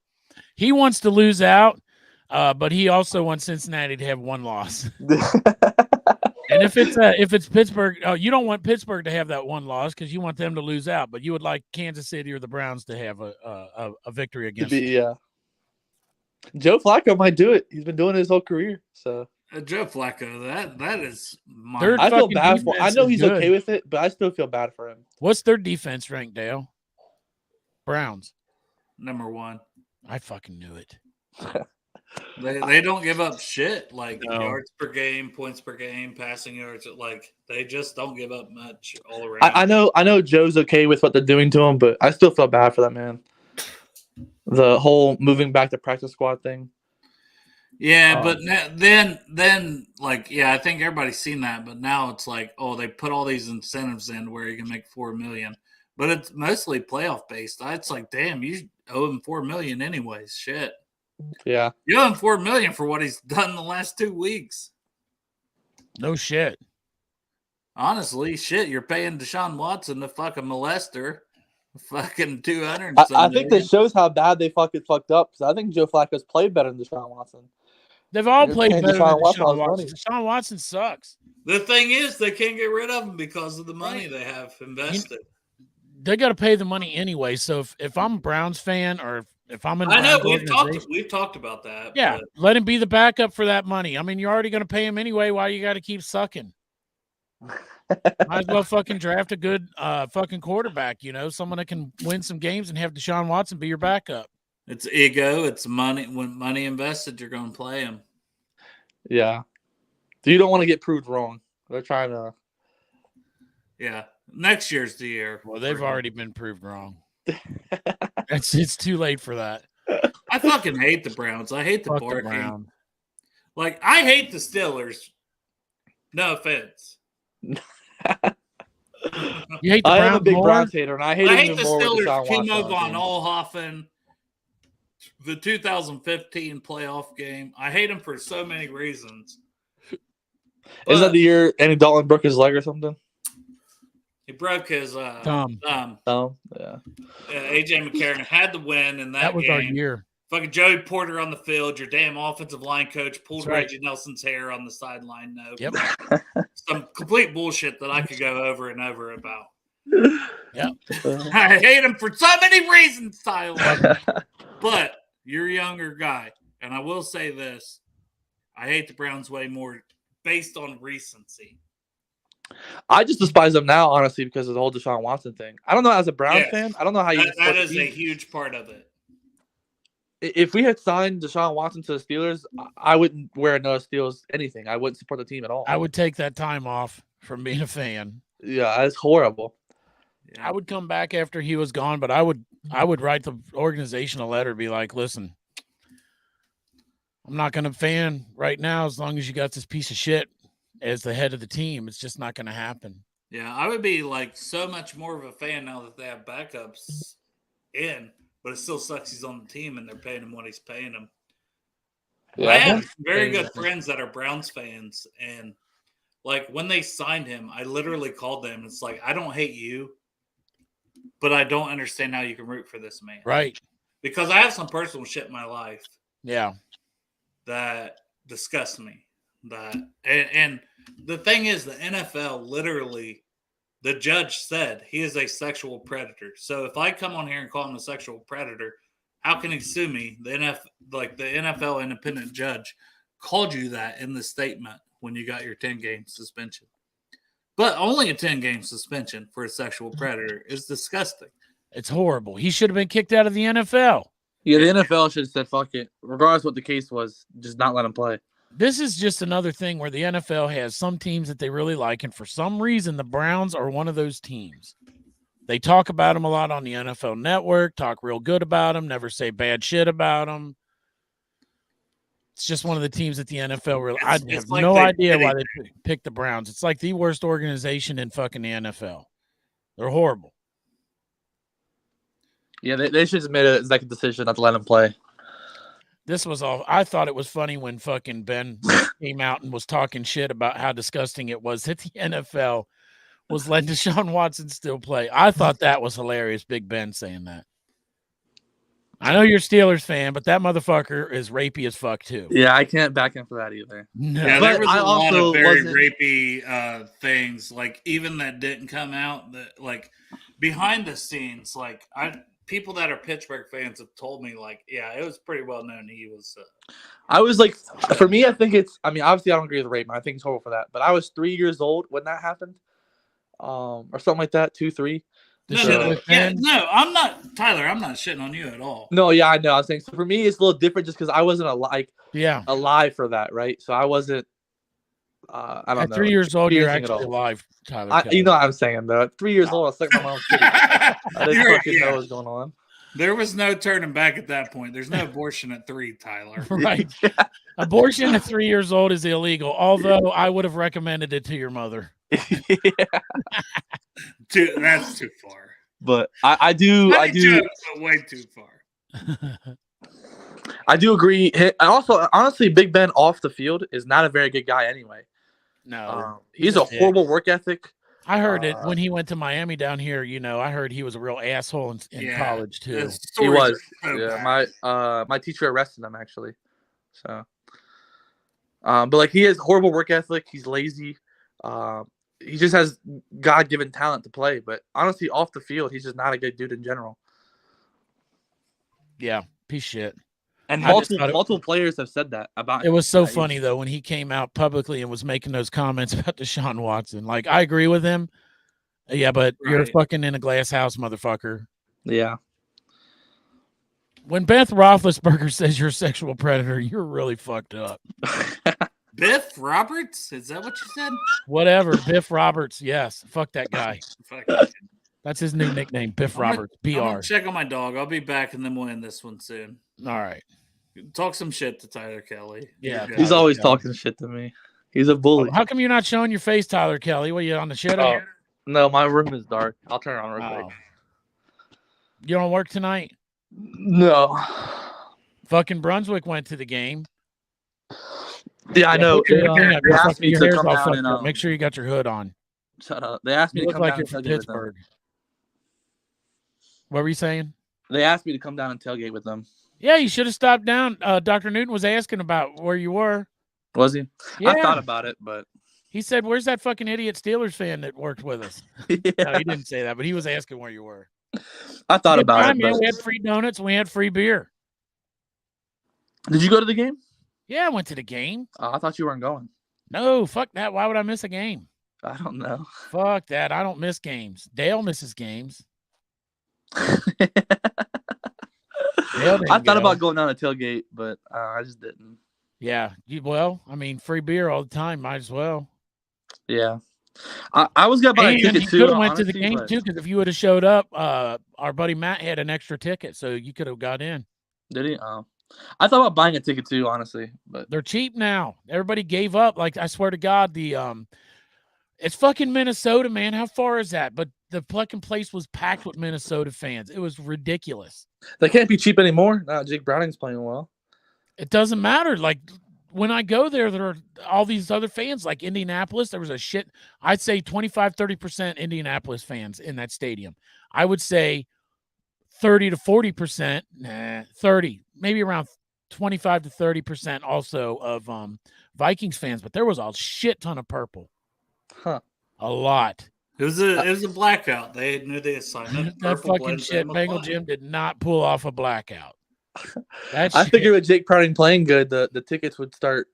he wants to lose out. But he also wants Cincinnati to have 1 loss. And if it's Pittsburgh, you don't want Pittsburgh to have that 1 loss because you want them to lose out. But you would like Kansas City or the Browns to have a victory against them. Yeah. Joe Flacco might do it. He's been doing it his whole career. So Joe Flacco, that is. I feel bad for him. I know he's okay with it, but I still feel bad for him. What's their defense rank, Dale? Browns. Number 1. I fucking knew it. They don't give up shit like yards per game, points per game, passing yards. Like they just don't give up much all around. I know Joe's okay with what they're doing to him, but I still feel bad for that man. The whole moving back to practice squad thing. Yeah, but then I think everybody's seen that. But now it's like, oh, they put all these incentives in where you can make $4 million, but it's mostly playoff based. It's like, damn, you owe him $4 million anyways. Shit. Yeah. You owe him $4 million for what he's done the last 2 weeks. No shit. Honestly, shit, you're paying Deshaun Watson the fucking molester. Fucking 200. I think that shows how bad they fucked up. Because I think Joe Flacco's played better than Deshaun Watson. They've all played better than Deshaun Watson. Deshaun Watson sucks. The thing is, they can't get rid of him because of the money they have invested. They got to pay the money anyway. So if I'm a Browns fan or if I'm in, I know we've talked about that. Yeah, let him be the backup for that money. I mean, you're already going to pay him anyway. Why you got to keep sucking? Might as well fucking draft a good fucking quarterback. Someone that can win some games and have Deshaun Watson be your backup. It's ego. It's money. When money invested, you're going to play him. Yeah. You don't want to get proved wrong. They're trying to. Yeah. Next year's the year. Well, they've already been proved wrong. It's too late for that. I fucking hate the Browns. I hate the barking. Like, I hate the Steelers. No offense. You hate the I Browns am a big more? Browns hater, and I hate the more Steelers. Timo von Oelhoffen, the 2015 playoff game. I hate him for so many reasons. Isn't that the year Andy Dalton broke his leg or something? He broke his Thumb. Yeah. AJ McCarron had to win in that was game. our year. Fucking Joey Porter on the field. Your damn offensive line coach pulled That's right. Reggie Nelson's hair on the sideline. No. Yep. Some complete bullshit that I could go over and over about. Yep. I hate him for so many reasons, Tyler. But you're a younger guy. And I will say this. I hate the Browns way more based on recency. I just despise them now, honestly, because of the whole Deshaun Watson thing. I don't know, as a Browns fan, I don't know how you. That is a huge part of it. If we had signed Deshaun Watson to the Steelers, I wouldn't wear another Steelers anything. I wouldn't support the team at all. I would take that time off from being a fan. Yeah, it's horrible. Yeah. I would come back after he was gone, but I would write the organization a letter, be like, listen, I'm not going to fan right now as long as you got this piece of shit as the head of the team. It's just not going to happen. Yeah, I would be like so much more of a fan now that they have backups in, but it still sucks he's on the team and they're paying him what he's paying him. Yeah, I have very good friends that are Browns fans, and like when they signed him, I literally called them. It's like, I don't hate you, but I don't understand how you can root for this man. Right. Because I have some personal shit in my life. Yeah. That disgusts me. And the thing is, the NFL literally, the judge said he is a sexual predator. So if I come on here and call him a sexual predator, how can he sue me? The NFL independent judge called you that in the statement when you got your 10-game suspension. But only a 10-game suspension for a sexual predator is disgusting. It's horrible. He should have been kicked out of the NFL. Yeah, the NFL should have said, fuck it. Regardless of what the case was, just not let him play. This is just another thing where the NFL has some teams that they really like, and for some reason, the Browns are one of those teams. They talk about them a lot on the NFL Network, talk real good about them, never say bad shit about them. It's just one of the teams that the NFL really – I have like no idea why they picked the Browns. It's like the worst organization in fucking the NFL. They're horrible. Yeah, they should have made an executive decision not to let him play. This was all. I thought it was funny when fucking Ben came out and was talking shit about how disgusting it was that the NFL was letting Deshaun Watson still play. I thought that was hilarious, Big Ben saying that. I know you're a Steelers fan, but that motherfucker is rapey as fuck too. Yeah, I can't back him for that either. No. Yeah, there was a lot of very rapey things, like even that didn't come out. That like behind the scenes, like people that are Pittsburgh fans have told me, like, yeah, it was pretty well known he was. I was like, for me, I think it's. I mean, obviously, I don't agree with rape. I think it's horrible for that. But I was 3 years old when that happened, or something like that. 2, 3. No, I'm not, Tyler. I'm not shitting on you at all. No, yeah, I know. I was saying, so for me, it's a little different just because I wasn't alive for that, right? So I wasn't. I don't know. At 3 years old, you're actually alive, Tyler. You know what I'm saying, though. At 3 years old, I was like my mom's kid. I didn't fucking know what was going on. There was no turning back at that point. There's no abortion at 3, Tyler. Right. Yeah. Abortion at 3 years old is illegal, although I would have recommended it to your mother. That's too far. But I do. Way too far. I do agree. And also, honestly, Big Ben off the field is not a very good guy anyway. No. He's a horrible work ethic. I heard it when he went to Miami down here. You know, I heard he was a real asshole in college too. He was. Yeah, my teacher arrested him actually. So, but like he has horrible work ethic. He's lazy. He just has God-given talent to play. But honestly, off the field, he's just not a good dude in general. Yeah, piece of shit. And multiple players have said that about him. It was so funny, though, when he came out publicly and was making those comments about Deshaun Watson. Like, I agree with him. Yeah, but you're fucking in a glass house, motherfucker. Yeah. When Beth Roethlisberger says you're a sexual predator, you're really fucked up. Biff Roberts? Is that what you said? Whatever. Biff Roberts. Yes. Fuck that guy. That's his new nickname, Biff Roberts. BR. I'm gonna check on my dog. I'll be back, and then we'll end this one soon. All right. Talk some shit to Tyler Kelly. Yeah. He's always talking shit to me. He's a bully. How come you're not showing your face, Tyler Kelly? What, you on the shit? No, my room is dark. I'll turn it on real quick. You don't work tonight? No. Fucking Brunswick went to the game. Yeah, I know. Put your thing up. They asked Fucking- me your to hair's come all down fucked and up. Make sure you got your hood on. shut up. They asked me You to look come like down you're and from tailgate with them. Pittsburgh. What were you saying? They asked me to come down and tailgate with them. Yeah, you should have stopped down. Dr. Newton was asking about where you were. Was he? Yeah. I thought about it, but He said, "Where's that fucking idiot Steelers fan that worked with us?" yeah. No, he didn't say that, but he was asking where you were. I thought Good about time, it. man. But... We had free donuts and we had free beer. Did you go to the game? Yeah, I went to the game. I thought you weren't going. No, fuck that. Why would I miss a game? I don't know. Fuck that. I don't miss games. Dale misses games. I thought about going down a tailgate, but I just didn't. Yeah. Well, I mean, free beer all the time. Might as well. Yeah. I was going to buy a ticket you too. could have went to the honestly, game but- too, because if you would have showed up, our buddy Matt had an extra ticket, so you could have got in. Did he? Oh. I thought about buying a ticket too, honestly. But They're cheap now. Everybody gave up. Like, I swear to God, it's fucking Minnesota, man. How far is that? But the fucking place was packed with Minnesota fans. It was ridiculous. they can't be cheap anymore. Jake Browning's playing well. It doesn't matter. Like, when I go there are all these other fans. Like Indianapolis, there was a shit. I'd say 25-30% Indianapolis fans in that stadium. I would say 30 to 40%, 30, maybe around 25 to 30% also of Vikings fans. But there was a shit ton of purple. Huh. A lot. It was a blackout. They knew the assignment. That Purple fucking blends shit. in with Bengal black. Jim did not pull off a blackout. That I shit- figured with Jake Browning playing good, the tickets would start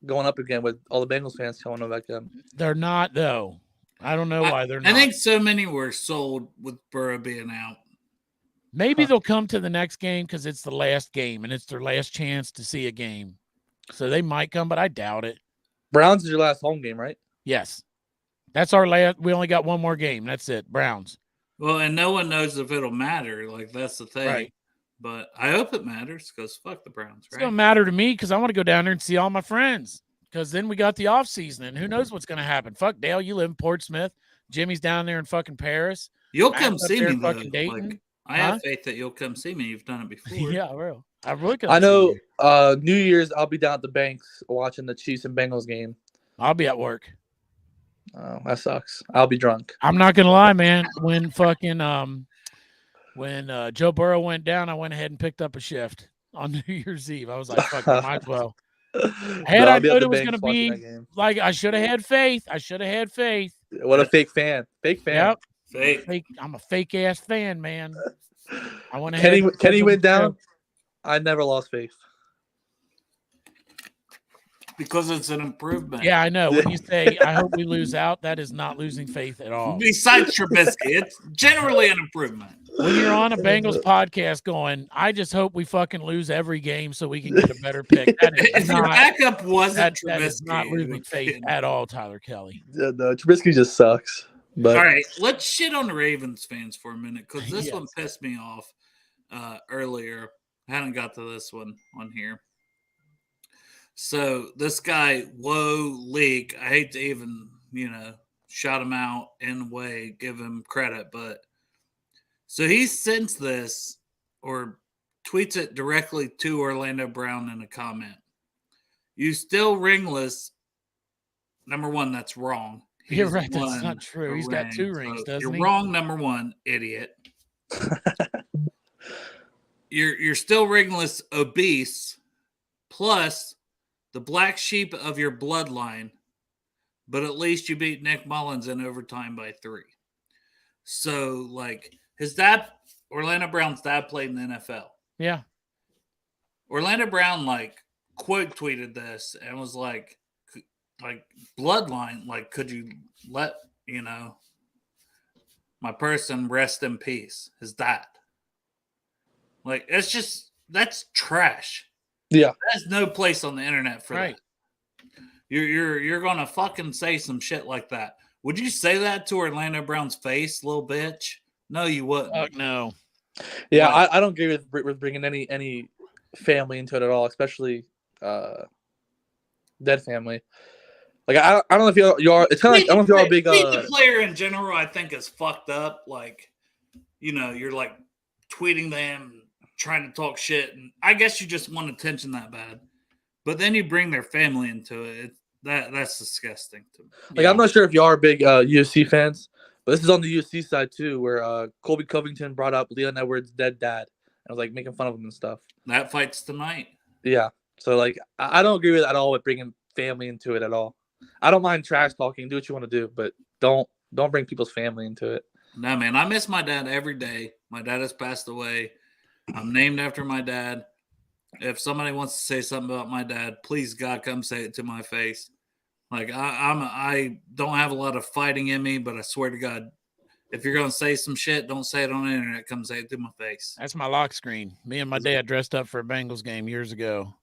going up again with all the Bengals fans coming back in. They're not, though. I don't know why they're not. I think so many were sold with Burrow being out. Maybe they'll come to the next game because it's the last game and it's their last chance to see a game. So they might come, but I doubt it. Browns is your last home game, right? Yes. That's our last. We only got one more game. That's it. Browns. Well, and no one knows if it'll matter. Like, that's the thing. Right. But I hope it matters because fuck the Browns, It's right? going to matter to me because I want to go down there and see all my friends because then we got the off season and who knows what's going to happen. Fuck Dale, you live in Portsmouth. Jimmy's down there in fucking Paris. You'll Matt's come up see there me, in though. fucking Dayton. Like, I have faith that you'll come see me. You've done it before. Yeah, I will. I really I know New Year's I'll be down at the Banks watching the Chiefs and Bengals game. I'll be at work. Oh, that sucks. I'll be drunk. I'm not gonna lie, man. When fucking when Joe Burrow went down, I went ahead and picked up a shift on New Year's Eve. I was like, fuck, I might as well. Had I known it was gonna be like, I should have had faith. I should have had faith. What a fake fan. Fake fan. Yep. Fake. I'm a fake ass fan, man. I went ahead. Kenny went down. I never lost faith. Because it's an improvement. Yeah, I know. When you say I hope we lose out, that is not losing faith at all. Besides Trubisky, it's generally an improvement. When you're on a Bengals podcast going, I just hope we fucking lose every game so we can get a better pick. That is If your backup wasn't that is Trubisky, not it losing would faith be- at all, Tyler Kelly. No, Trubisky just sucks. But All right, let's shit on the Ravens fans for a minute because this Yes. one pissed me off earlier. I hadn't got to this one on here. So this guy, Woe Leak, I hate to even, shout him out in a way, give him credit, but so he sends this or tweets it directly to Orlando Brown in a comment. You still ringless. Number one, that's wrong. You're He's right. That's won not true. a He's got ring, 2 rings, so doesn't you're he? wrong, number one, idiot. You're still ringless, obese, plus the black sheep of your bloodline, but at least you beat Nick Mullins in overtime by 3. So, like, his dad, Orlando Brown's dad, played in the NFL. Yeah. Orlando Brown, quote tweeted this and was like, bloodline, could you let, my person rest in peace, his dad. That's trash. Yeah. There's no place on the internet for that. You're gonna fucking say some shit like that. Would you say that to Orlando Brown's face, little bitch? No, you wouldn't. Fuck no. Yeah, I don't agree with bringing any family into it at all, especially dead family. Like I don't know if you are. It's kind of like I don't know if you are a big. The player in general, I think, is fucked up. You're like tweeting them, trying to talk shit, and I guess you just want attention that bad. But then you bring their family into it. That's disgusting to me. Like, I'm not sure if y'all are big UFC fans, but this is on the UFC side too, where Colby Covington brought up Leon Edwards' dead dad. I was like making fun of him and stuff. That fight's tonight. Yeah. So like, I don't agree with at all with bringing family into it at all. I don't mind trash talking, do what you want to do, but don't bring people's family into it. No, man, I miss my dad every day. My dad has passed away. I'm named after my dad. If somebody wants to say something about my dad, please God, come say it to my face. Like I don't have a lot of fighting in me, but I swear to God, if you're gonna say some shit, don't say it on the internet. Come say it to my face. That's my lock screen. Me and my dad dressed up for a Bengals game years ago.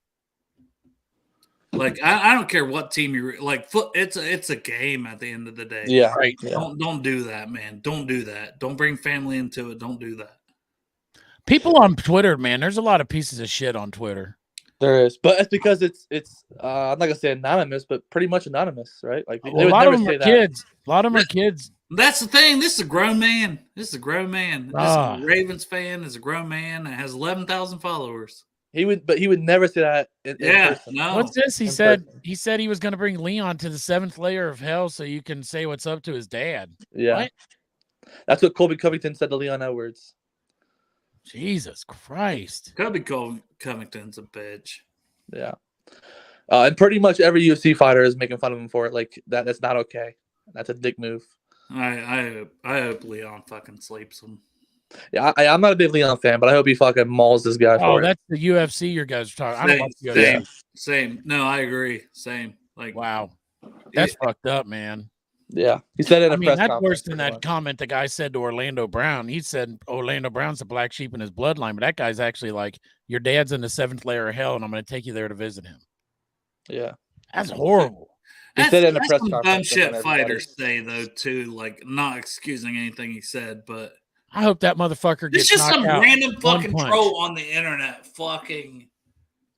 Like I don't care what team you're like. It's a game at the end of the day. Yeah, right. Yeah. Don't do that, man. Don't do that. Don't bring family into it. Don't do that. People on Twitter, man, there's a lot of pieces of shit on Twitter. There is, but it's because it's I'm not gonna say anonymous, but pretty much anonymous, right? Like they Well, a would lot never of them say are that. kids. A lot of them are kids. That's the thing. This is a grown man. This is a grown man. This Ah. is a Ravens fan. Is a grown man that has 11,000 followers. He would never say that. In person. No. What's this? He In said person. he was going to bring Leon to the 7th layer of hell so you can say what's up to his dad. Yeah, What? that's what Colby Covington said to Leon Edwards. Jesus Christ. Kobe Covington's a bitch. Yeah, and pretty much every UFC fighter is making fun of him for it. Like that. That's not okay. That's a dick move. I hope Leon fucking sleeps him. Yeah, I'm not a big Leon fan, but I hope he fucking mauls this guy Oh, for it. that's the UFC you guys are talking. I don't watch the UFC. Same. No, I agree. Same. Like, Wow. That's fucked up, man. Yeah, he said it in a press that's conference. worse than pretty that much. comment the guy said to Orlando Brown. He said Orlando Brown's the black sheep in his bloodline, but that guy's actually like, your dad's in the 7th layer of hell, and I'm going to take you there to visit him. Yeah, That's horrible. he said it in a press some dumb conference. shit fighters say though too. Like, not excusing anything he said, but I hope that motherfucker it's gets just knocked some out. random One fucking punch. troll on the internet. Fucking.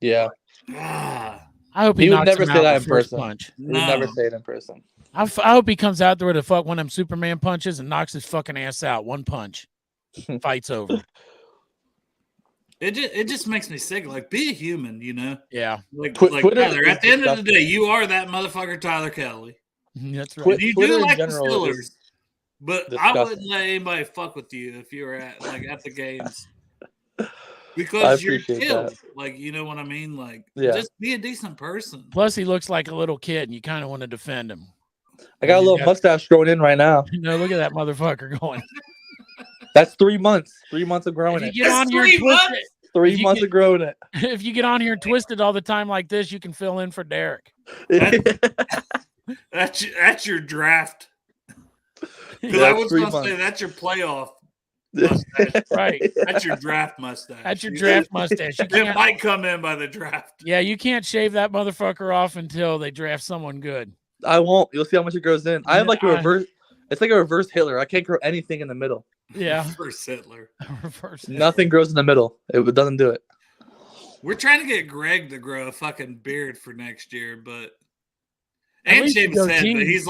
Yeah, Ah, I hope he would knocks never him say out that with in first person. punch. he would never say it in person. I hope he comes out there with a fuck one of them Superman punches and knocks his fucking ass out. One punch. Fight's over. it just makes me sick. Like, be a human, you know. Yeah. Like, Twitter Tyler. is At the end of the disgusting. day, you are that motherfucker, Tyler Kelly. That's right. Twi- You Twitter do in like the general Steelers, is but I disgusting. wouldn't let anybody fuck with you if you were at the games. I Because you're appreciate killed. that. Like, you know what I mean? Like, Yeah. just be a decent person. Plus, he looks like a little kid, and you kind of want to defend him. I got a little Yeah. mustache growing in right now. You know, look at that motherfucker going. That's 3 months. 3 months of growing If you it. get on here and 3 twist months? 3 if you months get- of growing it. if you get on here and twist it all the time like this, you can fill in for Derek. That's your draft. 'Cause Yeah, I was 3 going to say months. that's your playoff mustache. Right. That's your draft mustache. That's your draft mustache. You It can't, might come in by the draft. yeah, you can't shave that motherfucker off until they draft someone good. I won't. You'll see how much it grows in. I have like a I- reverse. It's like a reverse Hitler. I can't grow anything in the middle. Yeah. First Hitler. Reverse. Nothing grows in the middle. It doesn't do it. We're trying to get Greg to grow a fucking beard for next year, but At and least shave his go head. But team. he's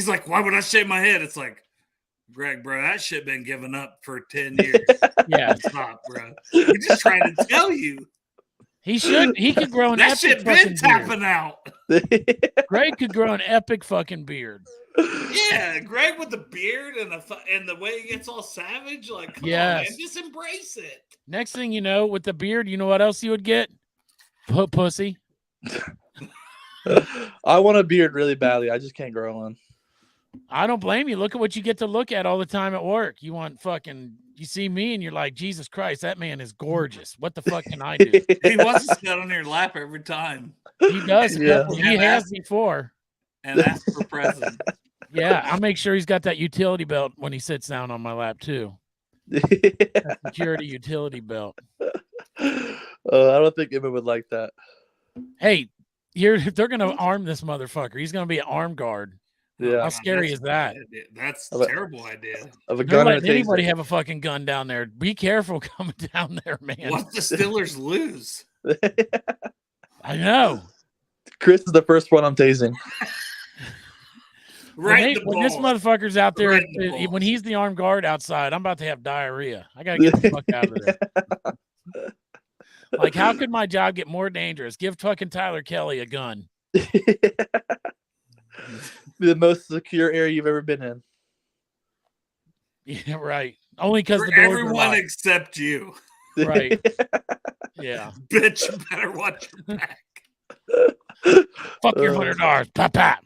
like, why would I shave my head? It's like, Greg, bro, that shit been given up for 10 years. Yeah. Stop, bro. We're just trying to tell you. He should. He could grow an That epic shit fucking been beard. tapping out. Greg could grow an epic fucking beard. Yeah, Greg with the beard and the way he gets all savage, like, come on, Yes. man, just embrace it. Next thing you know, with the beard, you know what else you would get? Pussy. I want a beard really badly. I just can't grow one. I don't blame you. Look at what you get to look at all the time at work. You want fucking, you see me and you're like, Jesus Christ, that man is gorgeous. What the fuck can I do? He wants to sit on your lap every time He does. Yeah. He has before. and ask for presents. Yeah, I'll make sure he's got that utility belt when he sits down on my lap too. Security utility belt. I don't think Emma would like that. Hey, they're gonna arm this motherfucker. He's gonna be an armed guard. Yeah. How scary That's is that? That's Of a a- terrible idea. Of a They're gun and a letting anybody taser. have a fucking gun down there. Be careful coming down there, man. What the Steelers lose? I know. Chris is the first one I'm tasing. Right, When this motherfucker's out there, Right in the balls. when he's the armed guard outside, I'm about to have diarrhea. I gotta get the fuck out of there. Like, how could my job get more dangerous? Give fucking Tyler Kelly a gun. The most secure area you've ever been in. Yeah, right. Only because For the doors are everyone locked. except you. Right. Yeah. Bitch, you better watch your back. Fuck your $100. Pop, pop.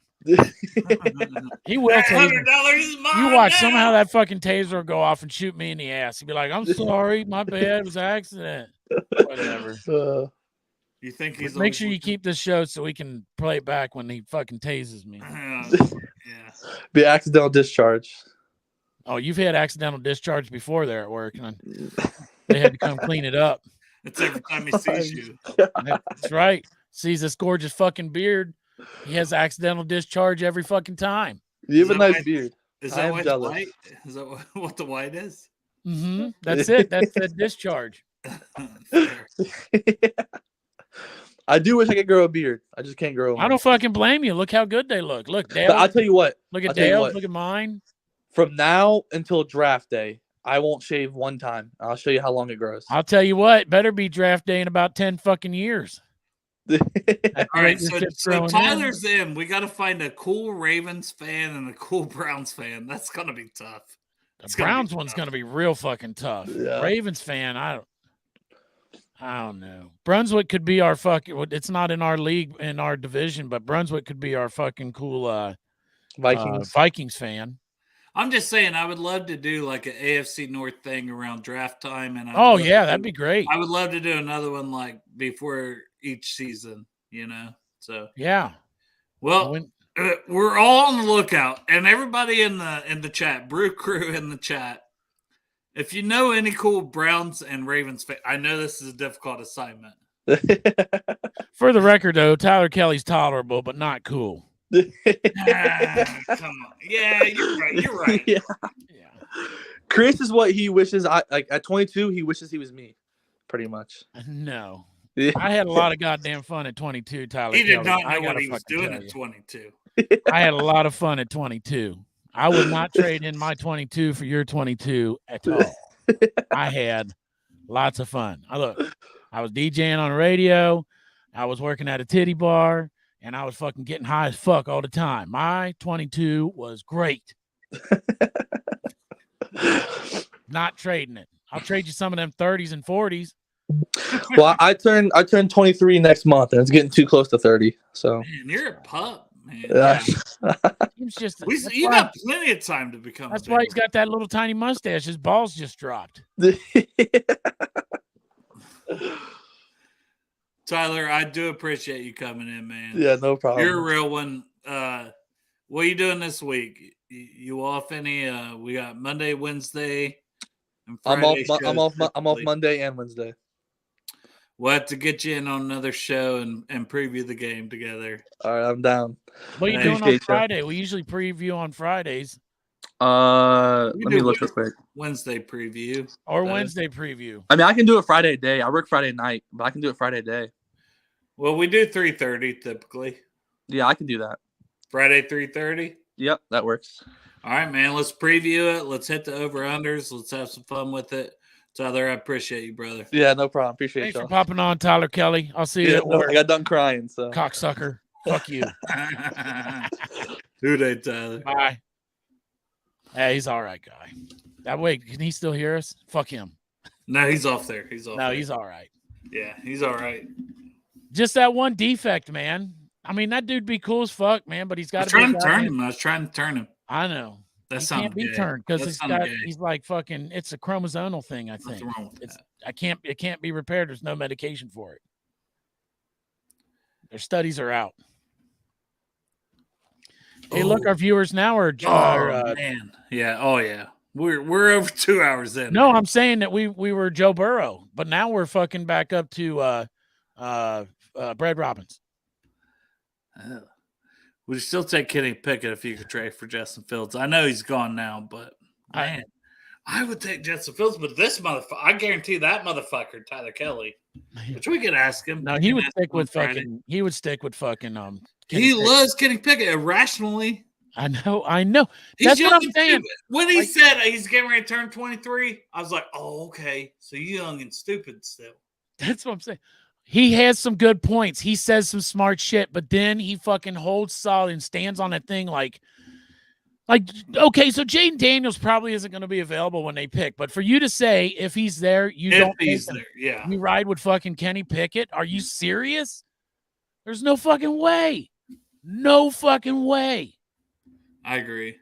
He will That tase $100 me. is mine. You watch, now. somehow that fucking taser will go off and shoot me in the ass. He'd be like, I'm sorry, my bad, it was an accident. Whatever. You think he's Make sure you keep this show so we can play it back when he fucking tases me. Yeah. Be accidental discharge. Oh, you've had accidental discharge before there at work, and they had to come clean it up. It's every time he sees you. That's right. Sees this gorgeous fucking beard. He has accidental discharge every fucking time. You have a nice beard. Is that why it's white? Is that what the white is? Mm-hmm. That's it. That's the discharge. I do wish I could grow a beard. I just can't grow one. I don't fucking blame you. Look how good they look. Look, Dale. I'll tell you what. Look at Dale. Look at mine. From now until draft day, I won't shave one time. I'll show you how long it grows. I'll tell you what. Better be draft day in about 10 fucking years. All right, so Tyler's in. We got to find a cool Ravens fan and a cool Browns fan. That's gonna be tough. The Browns one's gonna be real fucking tough. Yeah. Ravens fan, I don't know. Brunswick could be our fucking. It's not in our league, in our division, but Brunswick could be our fucking cool Vikings fan. I'm just saying, I would love to do like an AFC North thing around draft time, and that'd be great. I would love to do another one like before each season, So yeah. Well, we're all on the lookout, and everybody in the chat, Brew Crew in the chat. If you know any cool Browns and Ravens fans, I know this is a difficult assignment. For the record, though, Tyler Kelly's tolerable, but not cool. Come on. Yeah, you're right. You're right. Yeah. Chris is what he wishes. At 22, he wishes he was me, pretty much. No. I had a lot of goddamn fun at 22, Tyler. He did Kelly. not know what he was doing at 22. I had a lot of fun at 22. I would not trade in my 22 for your 22 at all. I had lots of fun. I was DJing on the radio. I was working at a titty bar, and I was fucking getting high as fuck all the time. My 22 was great. Not trading it. I'll trade you some of them 30s and 40s. Well, I turned 23 next month, and it's getting too close to 30. So Man, you're a pup, man. Yeah. It's just You got plenty of time to become. That's why he's got that little tiny mustache. His balls just dropped. Tyler, I do appreciate you coming in, man. Yeah, no problem. You're a real one. What are you doing this week? You off any? We got Monday, Wednesday, and Friday. I'm off Monday and Wednesday. We'll have to get you in on another show and preview the game together. All right, I'm down. What are you doing on Friday? We usually preview on Fridays. Let me look real quick. Wednesday preview. Or Wednesday preview. I mean, I can do it Friday day. I work Friday night, but I can do it Friday day. Well, we do 3:30 typically. Yeah, I can do that. Friday 3:30? Yep, that works. All right, man. Let's preview it. Let's hit the over-unders. Let's have some fun with it. Tyler, I appreciate you, brother. Yeah, no problem. Appreciate Thanks y'all. for popping on, Tyler Kelly. I'll see you at work. I got done crying, so. Cocksucker. Fuck you. Who they, Tyler? Bye. Hey, he's all right, guy. That way, can he still hear us? Fuck him. No, he's off there. He's all right. Yeah, he's all right. Just that one defect, man. I mean, that dude be cool as fuck, man, but he's got to trying to turn him. I was trying to turn him. I know. That can't be turned because he's like fucking. It's a chromosomal thing. I think it can't be repaired. There's no medication for it. Their studies are out. Hey, look, our viewers now are. Man, yeah, yeah. We're over 2 hours in. No, I'm saying that we were Joe Burrow, but now we're fucking back up to Brad Robbins. Would you still take Kenny Pickett if you could trade for Justin Fields? I know he's gone now, but man, I would take Justin Fields. But this motherfucker, I guarantee that motherfucker, Tyler Kelly, which we could ask him. No, he would stick with fucking. He would stick with fucking. He loves Kenny Pickett irrationally. I know. That's what I'm saying. When he said he's getting ready to turn 23, I was like, oh, okay. So you young and stupid still. That's what I'm saying. He has some good points. He says some smart shit, but then he fucking holds solid and stands on that thing like, okay, so Jaden Daniels probably isn't going to be available when they pick, but for you to say if he's there, you don't he's take him. there, yeah. You ride with fucking Kenny Pickett? Are you serious? There's no fucking way. No fucking way. I agree.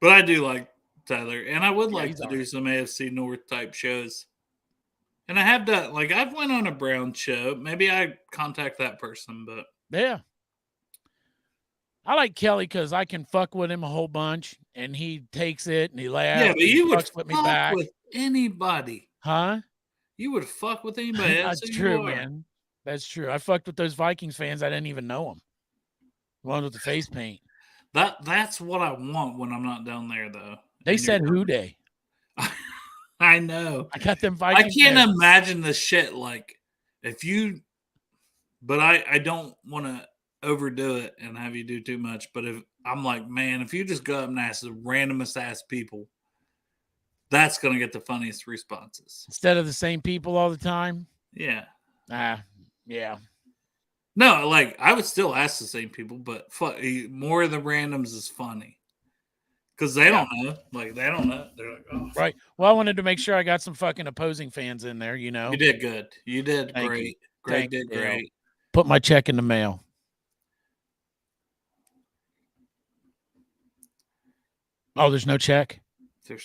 But I do like Tyler, and I would like to do some AFC North type shows. And I have done, like, I've went on a Brown show. Maybe I contact that person, but yeah. I like Kelly because I can fuck with him a whole bunch, and he takes it and he laughs. Yeah, but you would with me fuck back. with anybody. Huh? You would fuck with anybody. That's true, man. That's true. I fucked with those Vikings fans. I didn't even know them. One with the face paint. That's what I want when I'm not down there, though. They said who day. I know. I got them Vikings. I can't imagine the shit like if you. But I don't want to overdo it and have you do too much. But if I'm like, man, if you just go up and ask the randomest ass people, that's gonna get the funniest responses instead of the same people all the time. Yeah. Yeah. No, like I would still ask the same people, but more of the randoms is funny because they don't know. Like they don't know. They're like, oh, right. Well, I wanted to make sure I got some fucking opposing fans in there. You know, you did good. You did Thank great. You. Greg did great. Put my check in the mail. Oh, there's no check. It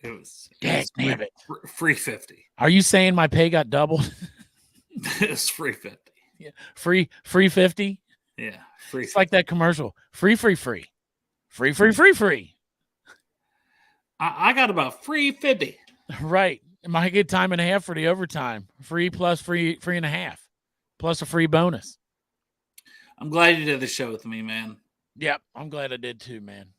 was damn it. Free 50. Are you saying my pay got doubled? It's free 50. Yeah. Free 50? Yeah. Free. It's like that commercial. Free. I got about free 50. Right. I get time and a half for the overtime. Free plus free and a half. Plus a free bonus. I'm glad you did the show with me, man. Yep. I'm glad I did too, man.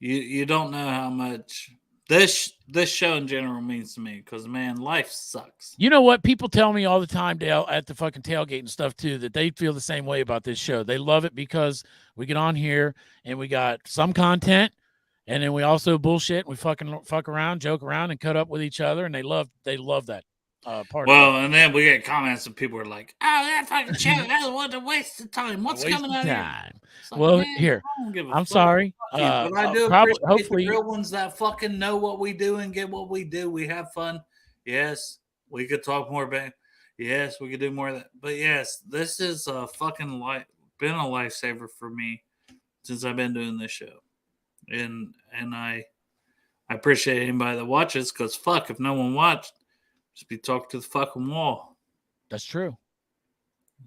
You don't know how much this show in general means to me because, man, life sucks. You know what? People tell me all the time, Dale, at the fucking tailgate and stuff, too, that they feel the same way about this show. They love it because we get on here and we got some content, and then we also bullshit. We fuck around, joke around, and cut up with each other, and they love that part. Well, and then we get comments and people are like, "Oh, that fucking show, that was a waste of time. What's coming out of here?" Like, well, man, here, I'm sorry. But I do appreciate hopefully the real ones that fucking know what we do and get what we do. We have fun. Yes, we could talk more about. Yes, we could do more of that. But yes, this is a fucking been a lifesaver for me since I've been doing this show, and I appreciate anybody that watches because fuck, if no one watched, just be talking to the fucking wall. That's true.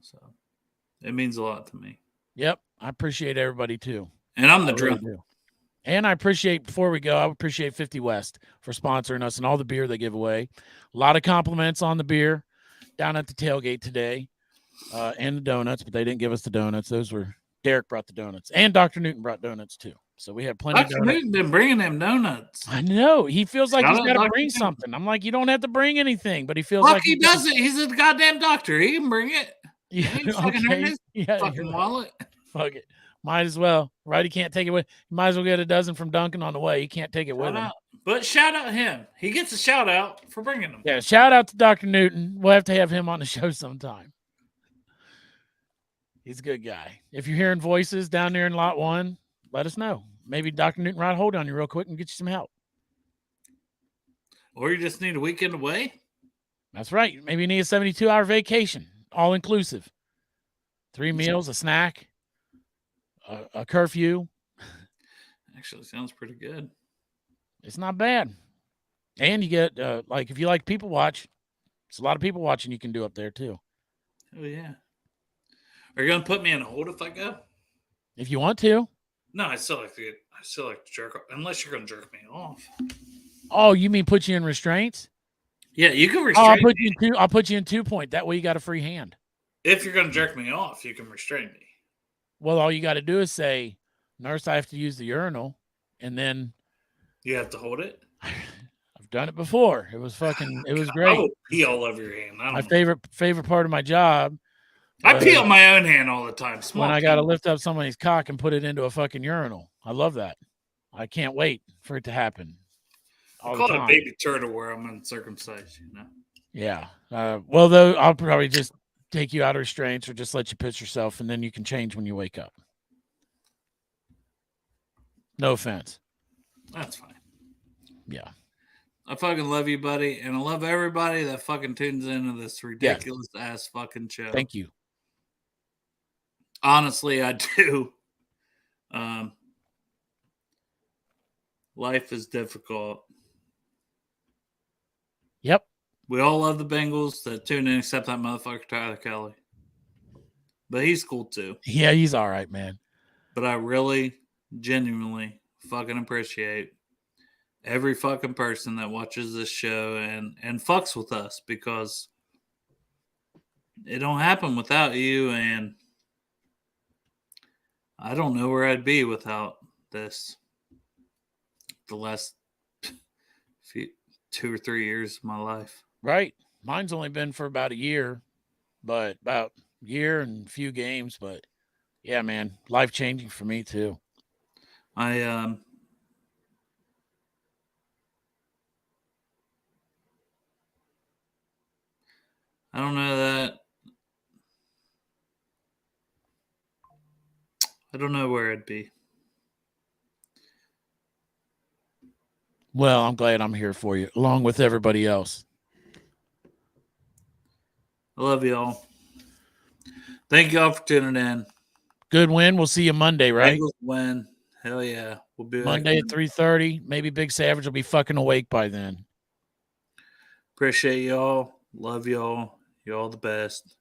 So it means a lot to me. Yep. I appreciate everybody too. And I'm the drunk. Really and I appreciate, before we go, I appreciate 50 West for sponsoring us and all the beer they give away. A lot of compliments on the beer down at the tailgate today and the donuts, but they didn't give us the donuts. Derek brought the donuts and Dr. Newton brought donuts too. So we had plenty of donuts. Newton been bringing them donuts. I know. He feels like he's got to bring something. I'm like, you don't have to bring anything, but he feels like he doesn't. He's a goddamn doctor. He can bring it. Yeah, fucking wallet. Fuck it. Might as well. Right? He can't take it with. He might as well get a dozen from Duncan on the way. He can't take it with him. But shout out him. He gets a shout out for bringing them. Yeah, shout out to Dr. Newton. We'll have to have him on the show sometime. He's a good guy. If you're hearing voices down there in lot 1, let us know. Maybe Dr. Newton ride hold on you real quick and get you some help. Or you just need a weekend away. That's right. Maybe you need a 72-hour vacation, all inclusive. 3 meals, a snack, a curfew. Actually, sounds pretty good. It's not bad. And you get, if you like people watch, it's a lot of people watching you can do up there too. Oh, yeah. Are you going to put me in a hold if I go? If you want to. No, I still like to jerk off, unless you're going to jerk me off. Oh, you mean put you in restraints? Yeah, you can restrain I'll put you in 2-point. That way you got a free hand. If you're going to jerk me off, you can restrain me. Well, all you got to do is say, "Nurse, I have to use the urinal," and then you have to hold it. I've done it before. It was it was great. I will pee all over your hand. My favorite part of my job. I pee on my own hand all the time. When I got to lift up somebody's cock and put it into a fucking urinal. I love that. I can't wait for it to happen. I call it a baby turtle where I'm uncircumcised, you know. Yeah. Well, though, I'll probably just take you out of restraints or just let you pitch yourself, and then you can change when you wake up. No offense. That's fine. Yeah. I fucking love you, buddy, and I love everybody that fucking tunes into this ridiculous ass fucking show. Thank you. Honestly, I do. Life is difficult. Yep. We all love the Bengals that tune in, except that motherfucker Tyler Kelly. But he's cool too. Yeah, he's all right, man. But I really, genuinely fucking appreciate every fucking person that watches this show and fucks with us, because it don't happen without you, and I don't know where I'd be without this. The last 2 or 3 years of my life. Right. Mine's only been for about a year, but about a year and a few games. But yeah, man, life changing for me too. I don't know that. I don't know where I'd be. Well, I'm glad I'm here for you, along with everybody else. I love y'all. Thank y'all for tuning in. Good win. We'll see you Monday, right? Bengals win. Hell yeah. We'll be Monday at 3:30. Maybe Big Savage will be fucking awake by then. Appreciate y'all. Love y'all. Y'all the best.